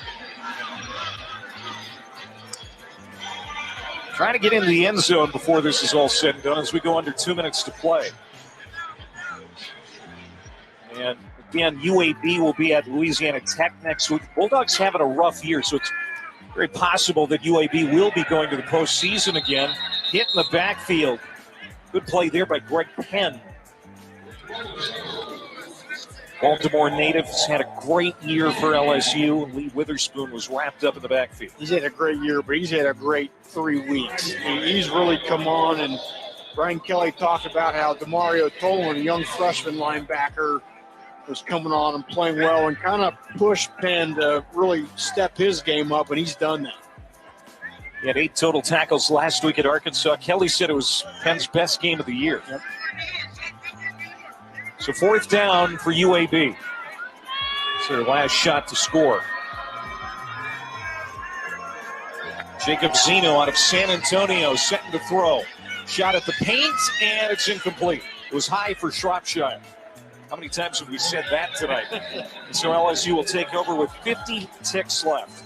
trying to get into the end zone before this is all said and done as we go under 2 minutes to play. And again, UAB will be at Louisiana Tech next week. Bulldogs having a rough year, so it's very possible that UAB will be going to the postseason again. Hit in the backfield. Good play there by Greg Penn. Baltimore natives had a great year for LSU. Lee Witherspoon was wrapped up in the backfield. He's had a great year, but he's had a great 3 weeks. He's really come on, and Brian Kelly talked about how DeMario Tolan, a young freshman linebacker, was coming on and playing well and kind of pushed Penn to really step his game up, and he's done that. He had 8 total tackles last week at Arkansas. Kelly said it was Penn's best game of the year. Yep. So 4th down for UAB. It's their last shot to score. Jacob Zeno out of San Antonio, setting to throw. Shot at the paint, and it's incomplete. It was high for Shropshire. How many times have we said that tonight? And so LSU will take over with 50 ticks left.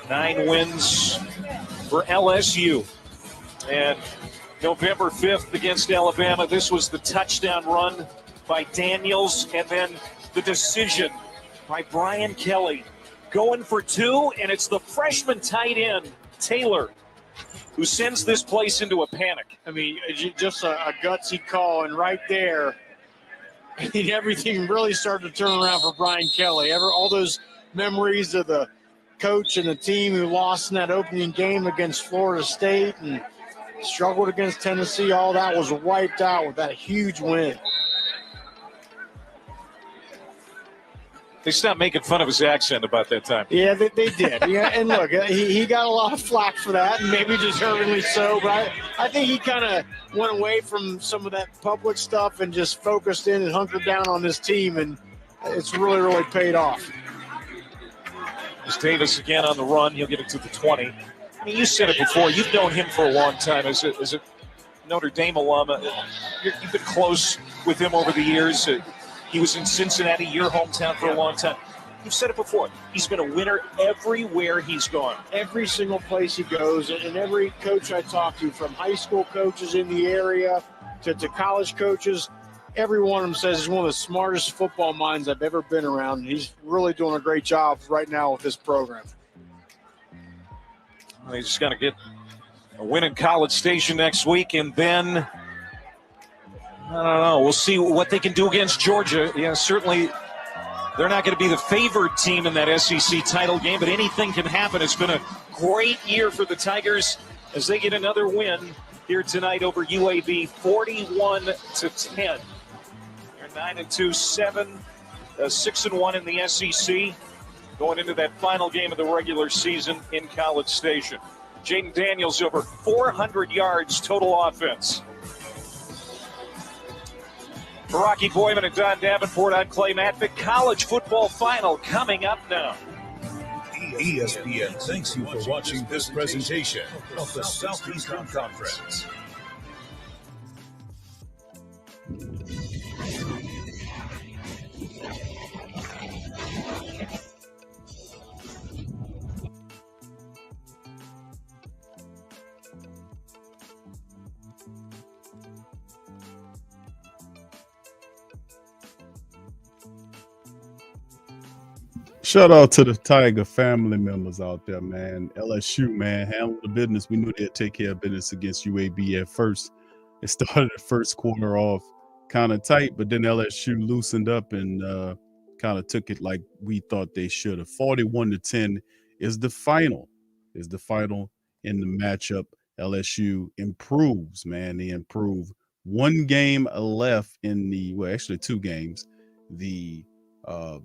Nine wins for LSU. And November 5th against Alabama, this was the touchdown run by Daniels, and then the decision by Brian Kelly. Going for 2, and it's the freshman tight end, Taylor, who sends this place into a panic. I mean, just a gutsy call, and right there, everything really started to turn around for Brian Kelly. All those memories of the coach and the team who lost in that opening game against Florida State and struggled against Tennessee, all that was wiped out with that huge win. They stopped making fun of his accent about that time. Yeah, they did. Yeah, and look, he got a lot of flack for that, and maybe deservedly so. But I think he kind of went away from some of that public stuff and just focused in and hunkered down on his team, and it's really, really paid off. There's Davis again on the run. He'll get it to the 20. I mean, you said it before. You've known him for a long time as a Notre Dame alum. You've been close with him over the years. He was in Cincinnati, your hometown, for a long time. You've said it before. He's been a winner everywhere he's gone. Every single place he goes, and every coach I talk to, from high school coaches in the area to college coaches, every one of them says he's one of the smartest football minds I've ever been around. He's really doing a great job right now with this program. Well, he's just got to get a win in College Station next week, and then I don't know. We'll see what they can do against Georgia. Yeah, certainly they're not going to be the favored team in that SEC title game, but anything can happen. It's been a great year for the Tigers as they get another win here tonight over UAB, 41-10. They're 9-2, 6-1 in the SEC, going into that final game of the regular season in College Station. Jaden Daniels over 400 yards total offense. For Rocky Boyman and Don Davenport, I'm Clay Matvick. College football final coming up now. ESPN thanks you for watching this presentation of the Southeastern Conference. Shout out to the Tiger family members out there, man. LSU, man, handle the business. We knew they'd take care of business against UAB at first. It started the first quarter off kind of tight, but then LSU loosened up and kind of took it like we thought they should have. 41-10 is the final. In the matchup. LSU improves, man. They improve. One game left in the, well, actually 2 games. The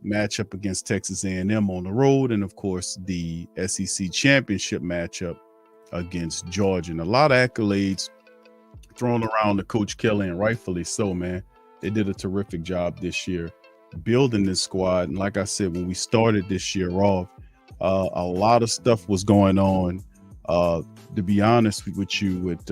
matchup against Texas A&M on the road, and of course the SEC championship matchup against Georgia. And a lot of accolades thrown around to Coach Kelly, and rightfully so, man. They did a terrific job this year building this squad. And like I said, when we started this year off, a lot of stuff was going on. To be honest with you, with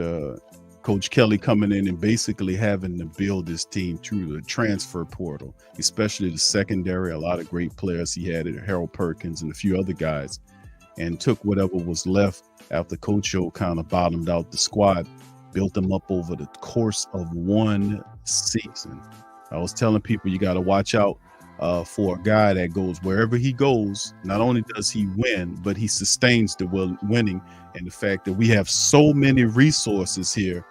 Coach Kelly coming in and basically having to build this team through the transfer portal, especially the secondary. A lot of great players he had, Harold Perkins and a few other guys, and took whatever was left after Coach O kind of bottomed out the squad, built them up over the course of one season. I was telling people you got to watch out for a guy that goes wherever he goes. Not only does he win, but he sustains the winning. And the fact that we have so many resources here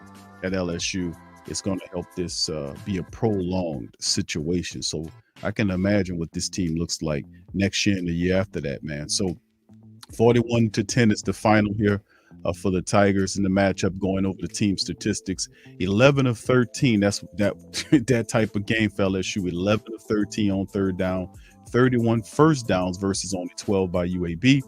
at LSU, it's going to help this be a prolonged situation. So I can imagine what this team looks like next year and the year after that, man. So 41-10 is the final here for the Tigers in the matchup, going over the team statistics. 11 of 13, that's that type of game for LSU. 11 of 13 on third down, 31 first downs versus only 12 by UAB.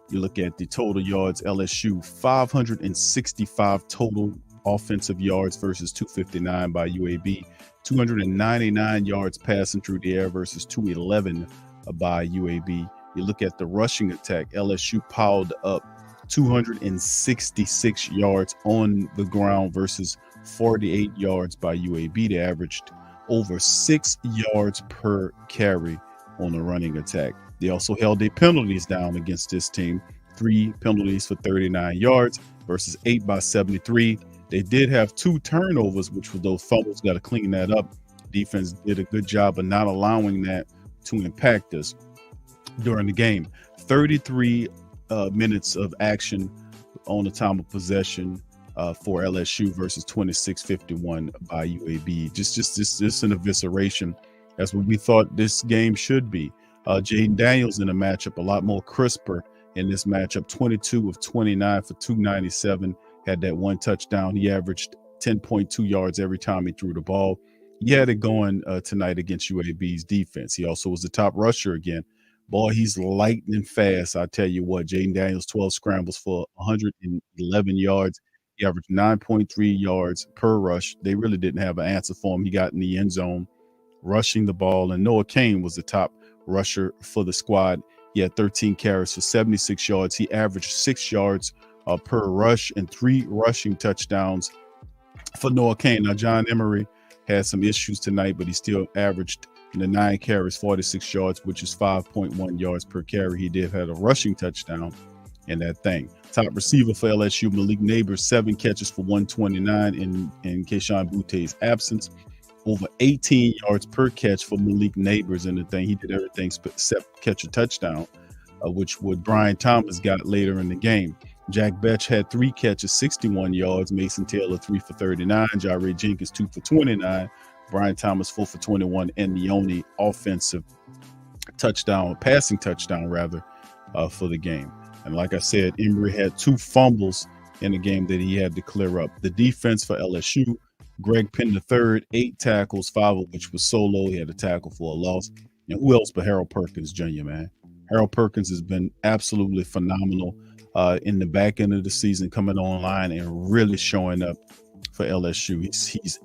You look at the total yards, LSU 565 total offensive yards versus 259 by UAB, 299 yards passing through the air versus 211 by UAB. You look at the rushing attack, LSU piled up 266 yards on the ground versus 48 yards by UAB. They averaged over 6 yards per carry on the running attack. They also held their penalties down against this team. 3 penalties for 39 yards versus 8 by 73. They did have 2 turnovers, which were those fumbles. Got to clean that up. Defense did a good job of not allowing that to impact us during the game. 33 minutes of action on the time of possession for LSU versus 26:51 by UAB. Just an evisceration. That's what we thought this game should be. Jaden Daniels in the matchup, a lot more crisper in this matchup. 22 of 29 for 297. Had that 1 touchdown. He averaged 10.2 yards every time he threw the ball. He had it going tonight against UAB's defense. He also was the top rusher again. Boy, he's lightning fast. I tell you what, Jaden Daniels, 12 scrambles for 111 yards. He averaged 9.3 yards per rush. They really didn't have an answer for him. He got in the end zone rushing the ball, and Noah Kane was the top rusher for the squad. He had 13 carries for 76 yards. He averaged 6 yards per rush and 3 rushing touchdowns for Noah Kane. Now, John Emery had some issues tonight, but he still averaged in the 9 carries, 46 yards, which is 5.1 yards per carry. He did have a rushing touchdown in that thing. Top receiver for LSU, Malik Neighbors, 7 catches for 129 in Keyshawn Butte's absence. Over 18 yards per catch for Malik Neighbors in the thing. He did everything except catch a touchdown, which would Brian Thomas got later in the game. Jack Betch had 3 catches, 61 yards. Mason Taylor, 3 for 39. Jaire Jenkins, 2 for 29. Brian Thomas, 4 for 21, and the only offensive passing touchdown for the game. And like I said, Emery had 2 fumbles in the game that he had to clear up. The defense for LSU, Greg Penn III, 8 tackles, 5 of which was solo. He had a tackle for a loss. And who else but Harold Perkins Jr., man? Harold Perkins has been absolutely phenomenal in the back end of the season, coming online and really showing up for LSU. He's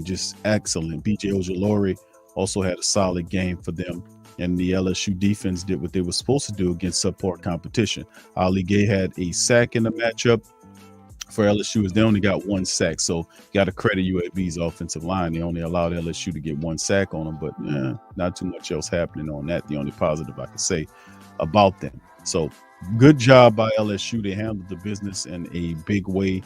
just excellent. BJ Ojulari also had a solid game for them, and the LSU defense did what they were supposed to do against subpar competition. Ali Gay had a sack in the matchup for LSU, as they only got 1 sack. So got to credit UAB's offensive line. They only allowed LSU to get 1 sack on them, but not too much else happening on that. The only positive I could say about them. So good job by LSU. They handled the business in a big way.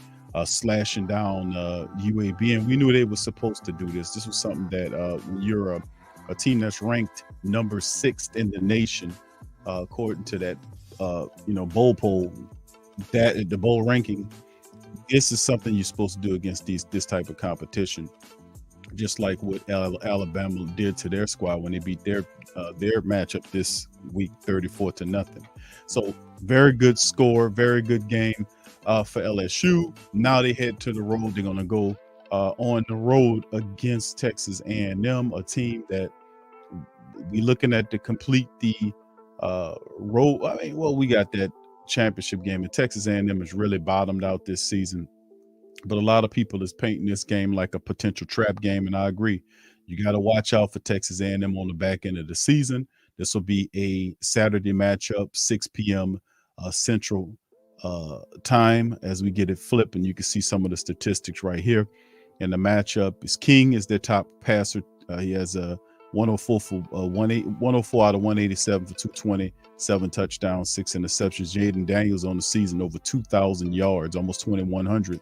Slashing down UAB, and we knew they were supposed to do this. This was something that when you're a team that's ranked number 6th in the nation, according to that bowl poll, that the bowl ranking, this is something you're supposed to do against this type of competition. Just like what Alabama did to their squad when they beat their matchup this week, 34-0. So very good score, very good game for LSU. Now they head to the road. They're going to go on the road against Texas A&M, a team that we looking at to complete the road. We got that championship game, and Texas A&M has really bottomed out this season. But a lot of people is painting this game like a potential trap game, and I agree. You got to watch out for Texas A&M on the back end of the season. This will be a Saturday matchup, 6 p.m. Central time as we get it flipped, and you can see some of the statistics right here. And the matchup is King is their top passer. He has a 104 out of 187 for 220, 7 touchdowns, 6 interceptions. Jaden Daniels on the season over 2,000 yards, almost 2,100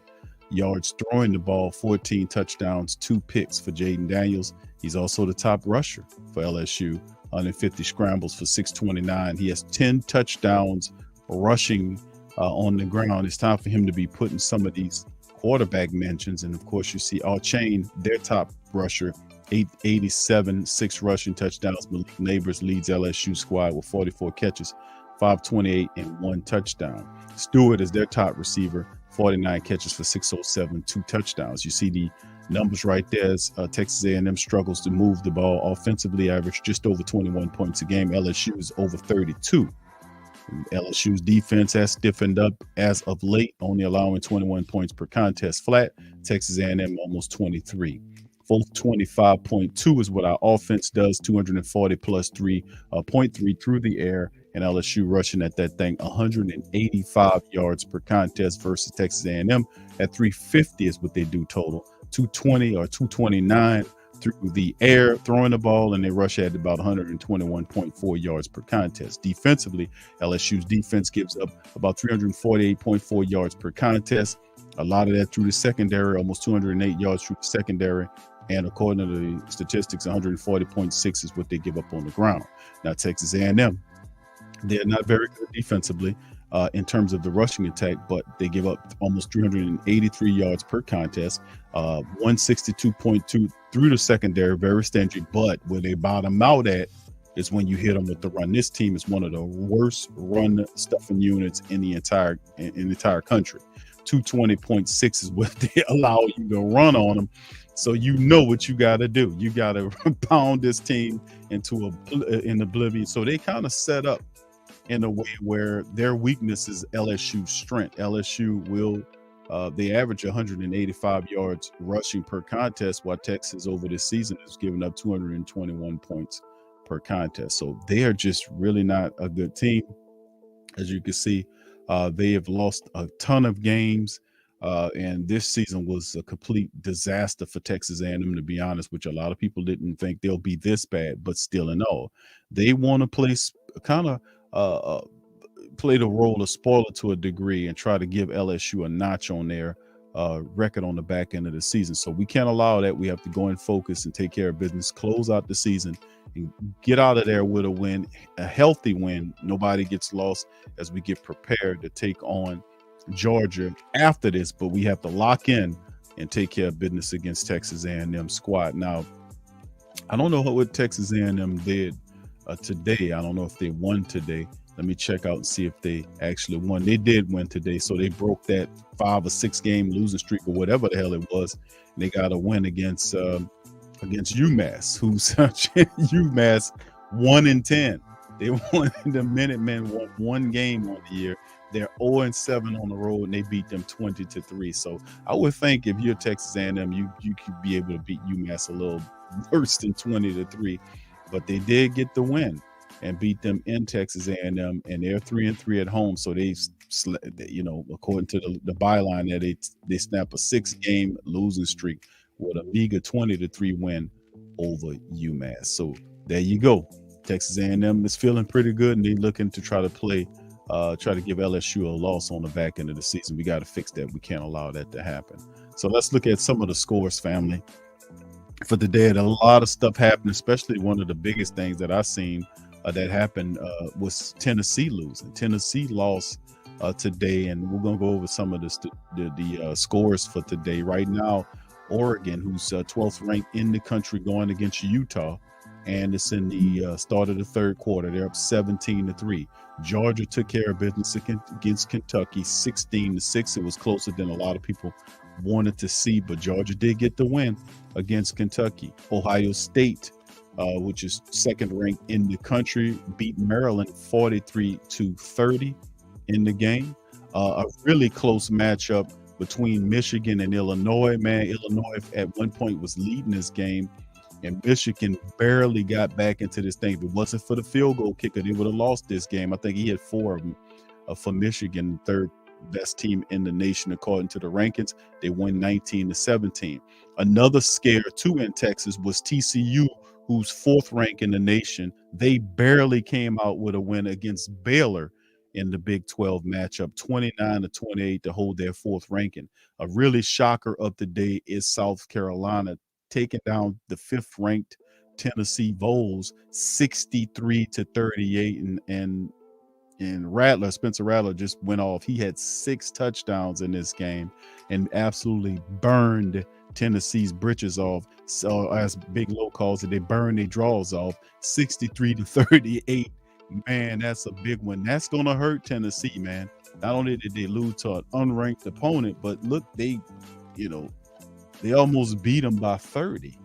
yards throwing the ball, 14 touchdowns, 2 picks for Jaden Daniels. He's also the top rusher for LSU, 150 scrambles for 629. He has 10 touchdowns rushing on the ground. It's time for him to be put in some of these quarterback mentions. And of course, you see All-Chain, their top rusher, 887, 6 rushing touchdowns. Malik Neighbors leads LSU squad with 44 catches, 528, and 1 touchdown. Stewart is their top receiver, 49 catches for 607, 2 touchdowns. You see the numbers right there as Texas A&M struggles to move the ball. Offensively, average just over 21 points a game. LSU is over 32. LSU's defense has stiffened up as of late, only allowing 21 points per contest flat. Texas A&M almost 23. 425.2 is what our offense does, 240 plus 3.3 through the air, and LSU rushing at that thing 185 yards per contest versus Texas A&M at 350 is what they do total, 220 or 229 through the air, throwing the ball, and they rush at about 121.4 yards per contest. Defensively, LSU's defense gives up about 348.4 yards per contest. A lot of that through the secondary, almost 208 yards through the secondary. And according to the statistics, 140.6 is what they give up on the ground. Now, Texas A&M, they're not very good defensively in terms of the rushing attack, but they give up almost 383 yards per contest, 162.2 through the secondary, very stingy. But where they bottom out at is when you hit them with the run. This team is one of the worst run stuffing units in the entire country. 220.6 is what they allow you to run on them. So you know what you got to do. You got to pound this team into in oblivion. So they kind of set up in a way where their weakness is LSU's strength. LSU will, they average 185 yards rushing per contest, while Texas over this season has given up 221 points per contest. So they are just really not a good team. As you can see, they have lost a ton of games. And this season was a complete disaster for Texas A&M, to be honest, which a lot of people didn't think they'll be this bad, but still in all, they want to play play the role of spoiler to a degree and try to give LSU a notch on their record on the back end of the season. So we can't allow that. We have to go in focus and take care of business, close out the season, and get out of there with a win, a healthy win. Nobody gets lost as we get prepared to take on Georgia after this, but we have to lock in and take care of business against Texas A&M squad. Now, I don't know what Texas A&M did today. I don't know if they won today. Let me check out and see if they actually won. They did win today, so they broke that 5 or 6 game losing streak or whatever the hell it was. And they got a win against UMass, who's UMass 1-10. They won. The Minutemen won 1 game on the year. They're 0-7 on the road, and they beat them 20-3. So I would think if you're Texas A&M, you could be able to beat UMass a little worse than 20-3. But they did get the win and beat them in Texas A&M, and they're 3-3 at home. So they, according to the byline, there they snap a 6-game losing streak with a meager 20-3 win over UMass. So there you go. Texas A&M is feeling pretty good, and they're looking to try to give LSU a loss on the back end of the season. We got to fix that. We can't allow that to happen. So let's look at some of the scores, family. For today, a lot of stuff happened, especially one of the biggest things that I've seen that happened was Tennessee losing. Tennessee lost today, and we're going to go over some of the scores for today. Right now, Oregon, who's 12th ranked in the country, going against Utah, and it's in the start of the third quarter. They're up 17-3. Georgia took care of business against Kentucky, 16-6. It was closer than a lot of people wanted to see, but Georgia did get the win against Kentucky. Ohio State, which is second ranked in the country, beat Maryland 43-30 in the game. A really close matchup between Michigan and Illinois. Man, Illinois at one point was leading this game, and Michigan barely got back into this thing. If it wasn't for the field goal kicker, they would have lost this game. I think he had 4 of them for Michigan, third best team in the nation according to the rankings. They won 19-17. Another scare too in Texas was TCU, who's 4th ranked in the nation. They barely came out with a win against Baylor in the Big 12 matchup, 29-28 to hold their 4th ranking. A really shocker of the day is South Carolina taking down the 5th ranked Tennessee Vols 63-38, and Spencer Rattler just went off. He had 6 touchdowns in this game and absolutely burned Tennessee's britches off. So as Big Low calls it, they burned their draws off 63-38. Man, that's a big one. That's gonna hurt Tennessee, man. Not only did they lose to an unranked opponent, but look, they almost beat them by 30.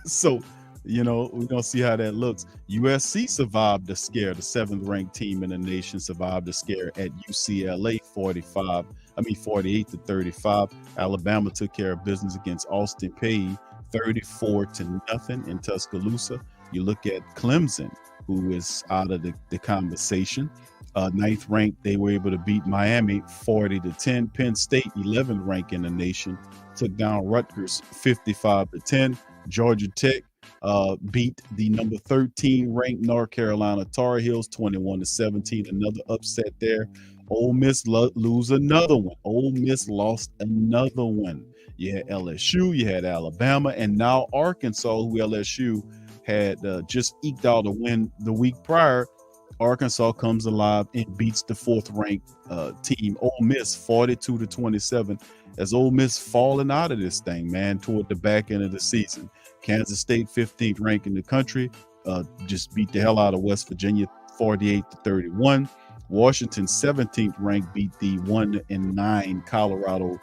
So, we're gonna see how that looks. USC survived the scare. The 7th ranked team in the nation survived the scare at UCLA 48-35. Alabama took care of business against Austin Peay 34-0 in Tuscaloosa. You look at Clemson, who is out of the conversation. 9th ranked, they were able to beat Miami 40-10. Penn State, 11th ranked in the nation, took down Rutgers 55-10. Georgia Tech beat the number 13 ranked North Carolina Tar Heels 21-17. Another upset there. Ole Miss lose another one. Ole Miss lost another one. You had LSU, you had Alabama, and now Arkansas, who LSU had just eked out a win the week prior. Arkansas comes alive and beats the 4th ranked team, Ole Miss, 42-27. As Ole Miss falling out of this thing, man, toward the back end of the season. Kansas State, 15th ranked in the country, just beat the hell out of West Virginia, 48-31. Washington, 17th ranked, beat the 1-9 Colorado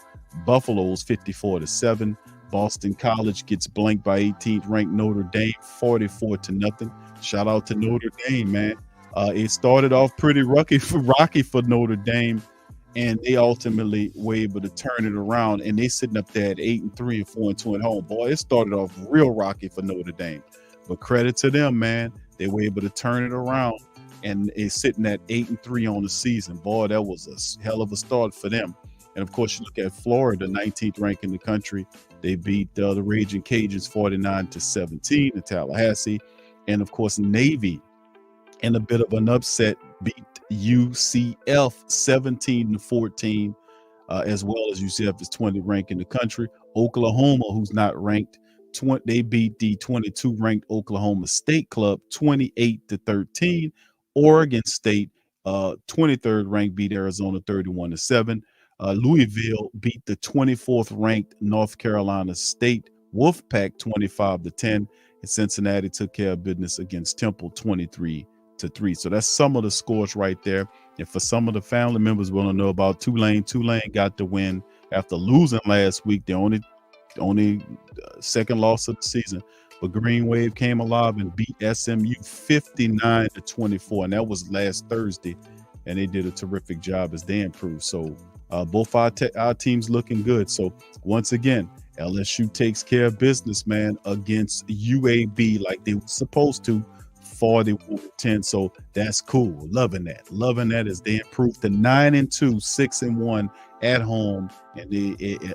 Buffaloes, 54-7. Boston College gets blanked by 18th ranked Notre Dame, 44-0. Shout out to Notre Dame, man. It started off pretty rocky for Notre Dame, and they ultimately were able to turn it around, and they sitting up there at 8-3 and 4-2 at home. Boy, it started off real rocky for Notre Dame, but credit to them, man. They were able to turn it around, and it's sitting at 8-3 on the season. Boy, that was a hell of a start for them. And of course, you look at Florida, 19th ranked in the country. They beat the Raging Cajuns 49-17 in Tallahassee, and of course, Navy, in a bit of an upset, beat UCF 17-14, as well as UCF is 20th ranked in the country. Oklahoma, who's not ranked, they beat the 22 ranked Oklahoma State Club 28-13. Oregon State, 23rd ranked, beat Arizona 31-7. Louisville beat the 24th ranked North Carolina State Wolfpack 25-10. And Cincinnati took care of business against Temple 23-3. So that's some of the scores right there. And for some of the family members want to know about Tulane got the win after losing last week. The only second loss of the season. But Green Wave came alive and beat SMU 59-24, and that was last Thursday. And they did a terrific job as they improved. So both our teams looking good. So once again, LSU takes care of business, man, against UAB like they were supposed to, 41-10. So that's cool. Loving that as they improved to 9-2, 6-1 at home and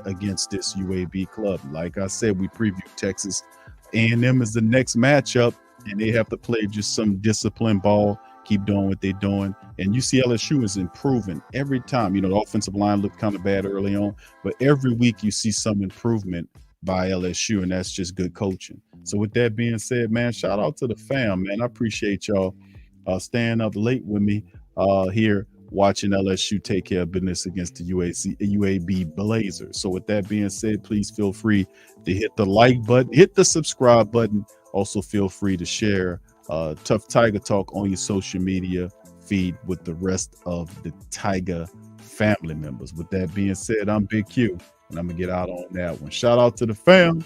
against this UAB club. Like I said, we previewed Texas A&M is the next matchup, and they have to play just some disciplined ball, keep doing what they're doing. And you see LSU is improving every time. The offensive line looked kind of bad early on, but every week you see some improvement by LSU, and that's just good coaching. So with that being said, man, shout out to the fam, man. I appreciate y'all staying up late with me here watching LSU take care of business against the UAB Blazers. So with that being said, please feel free to hit the like button, hit the subscribe button. Also feel free to share Tuff Tiger Talk on your social media feed with the rest of the Tiger family members. With that being said, I'm Big Q, and I'm going to get out on that one. Shout out to the fam.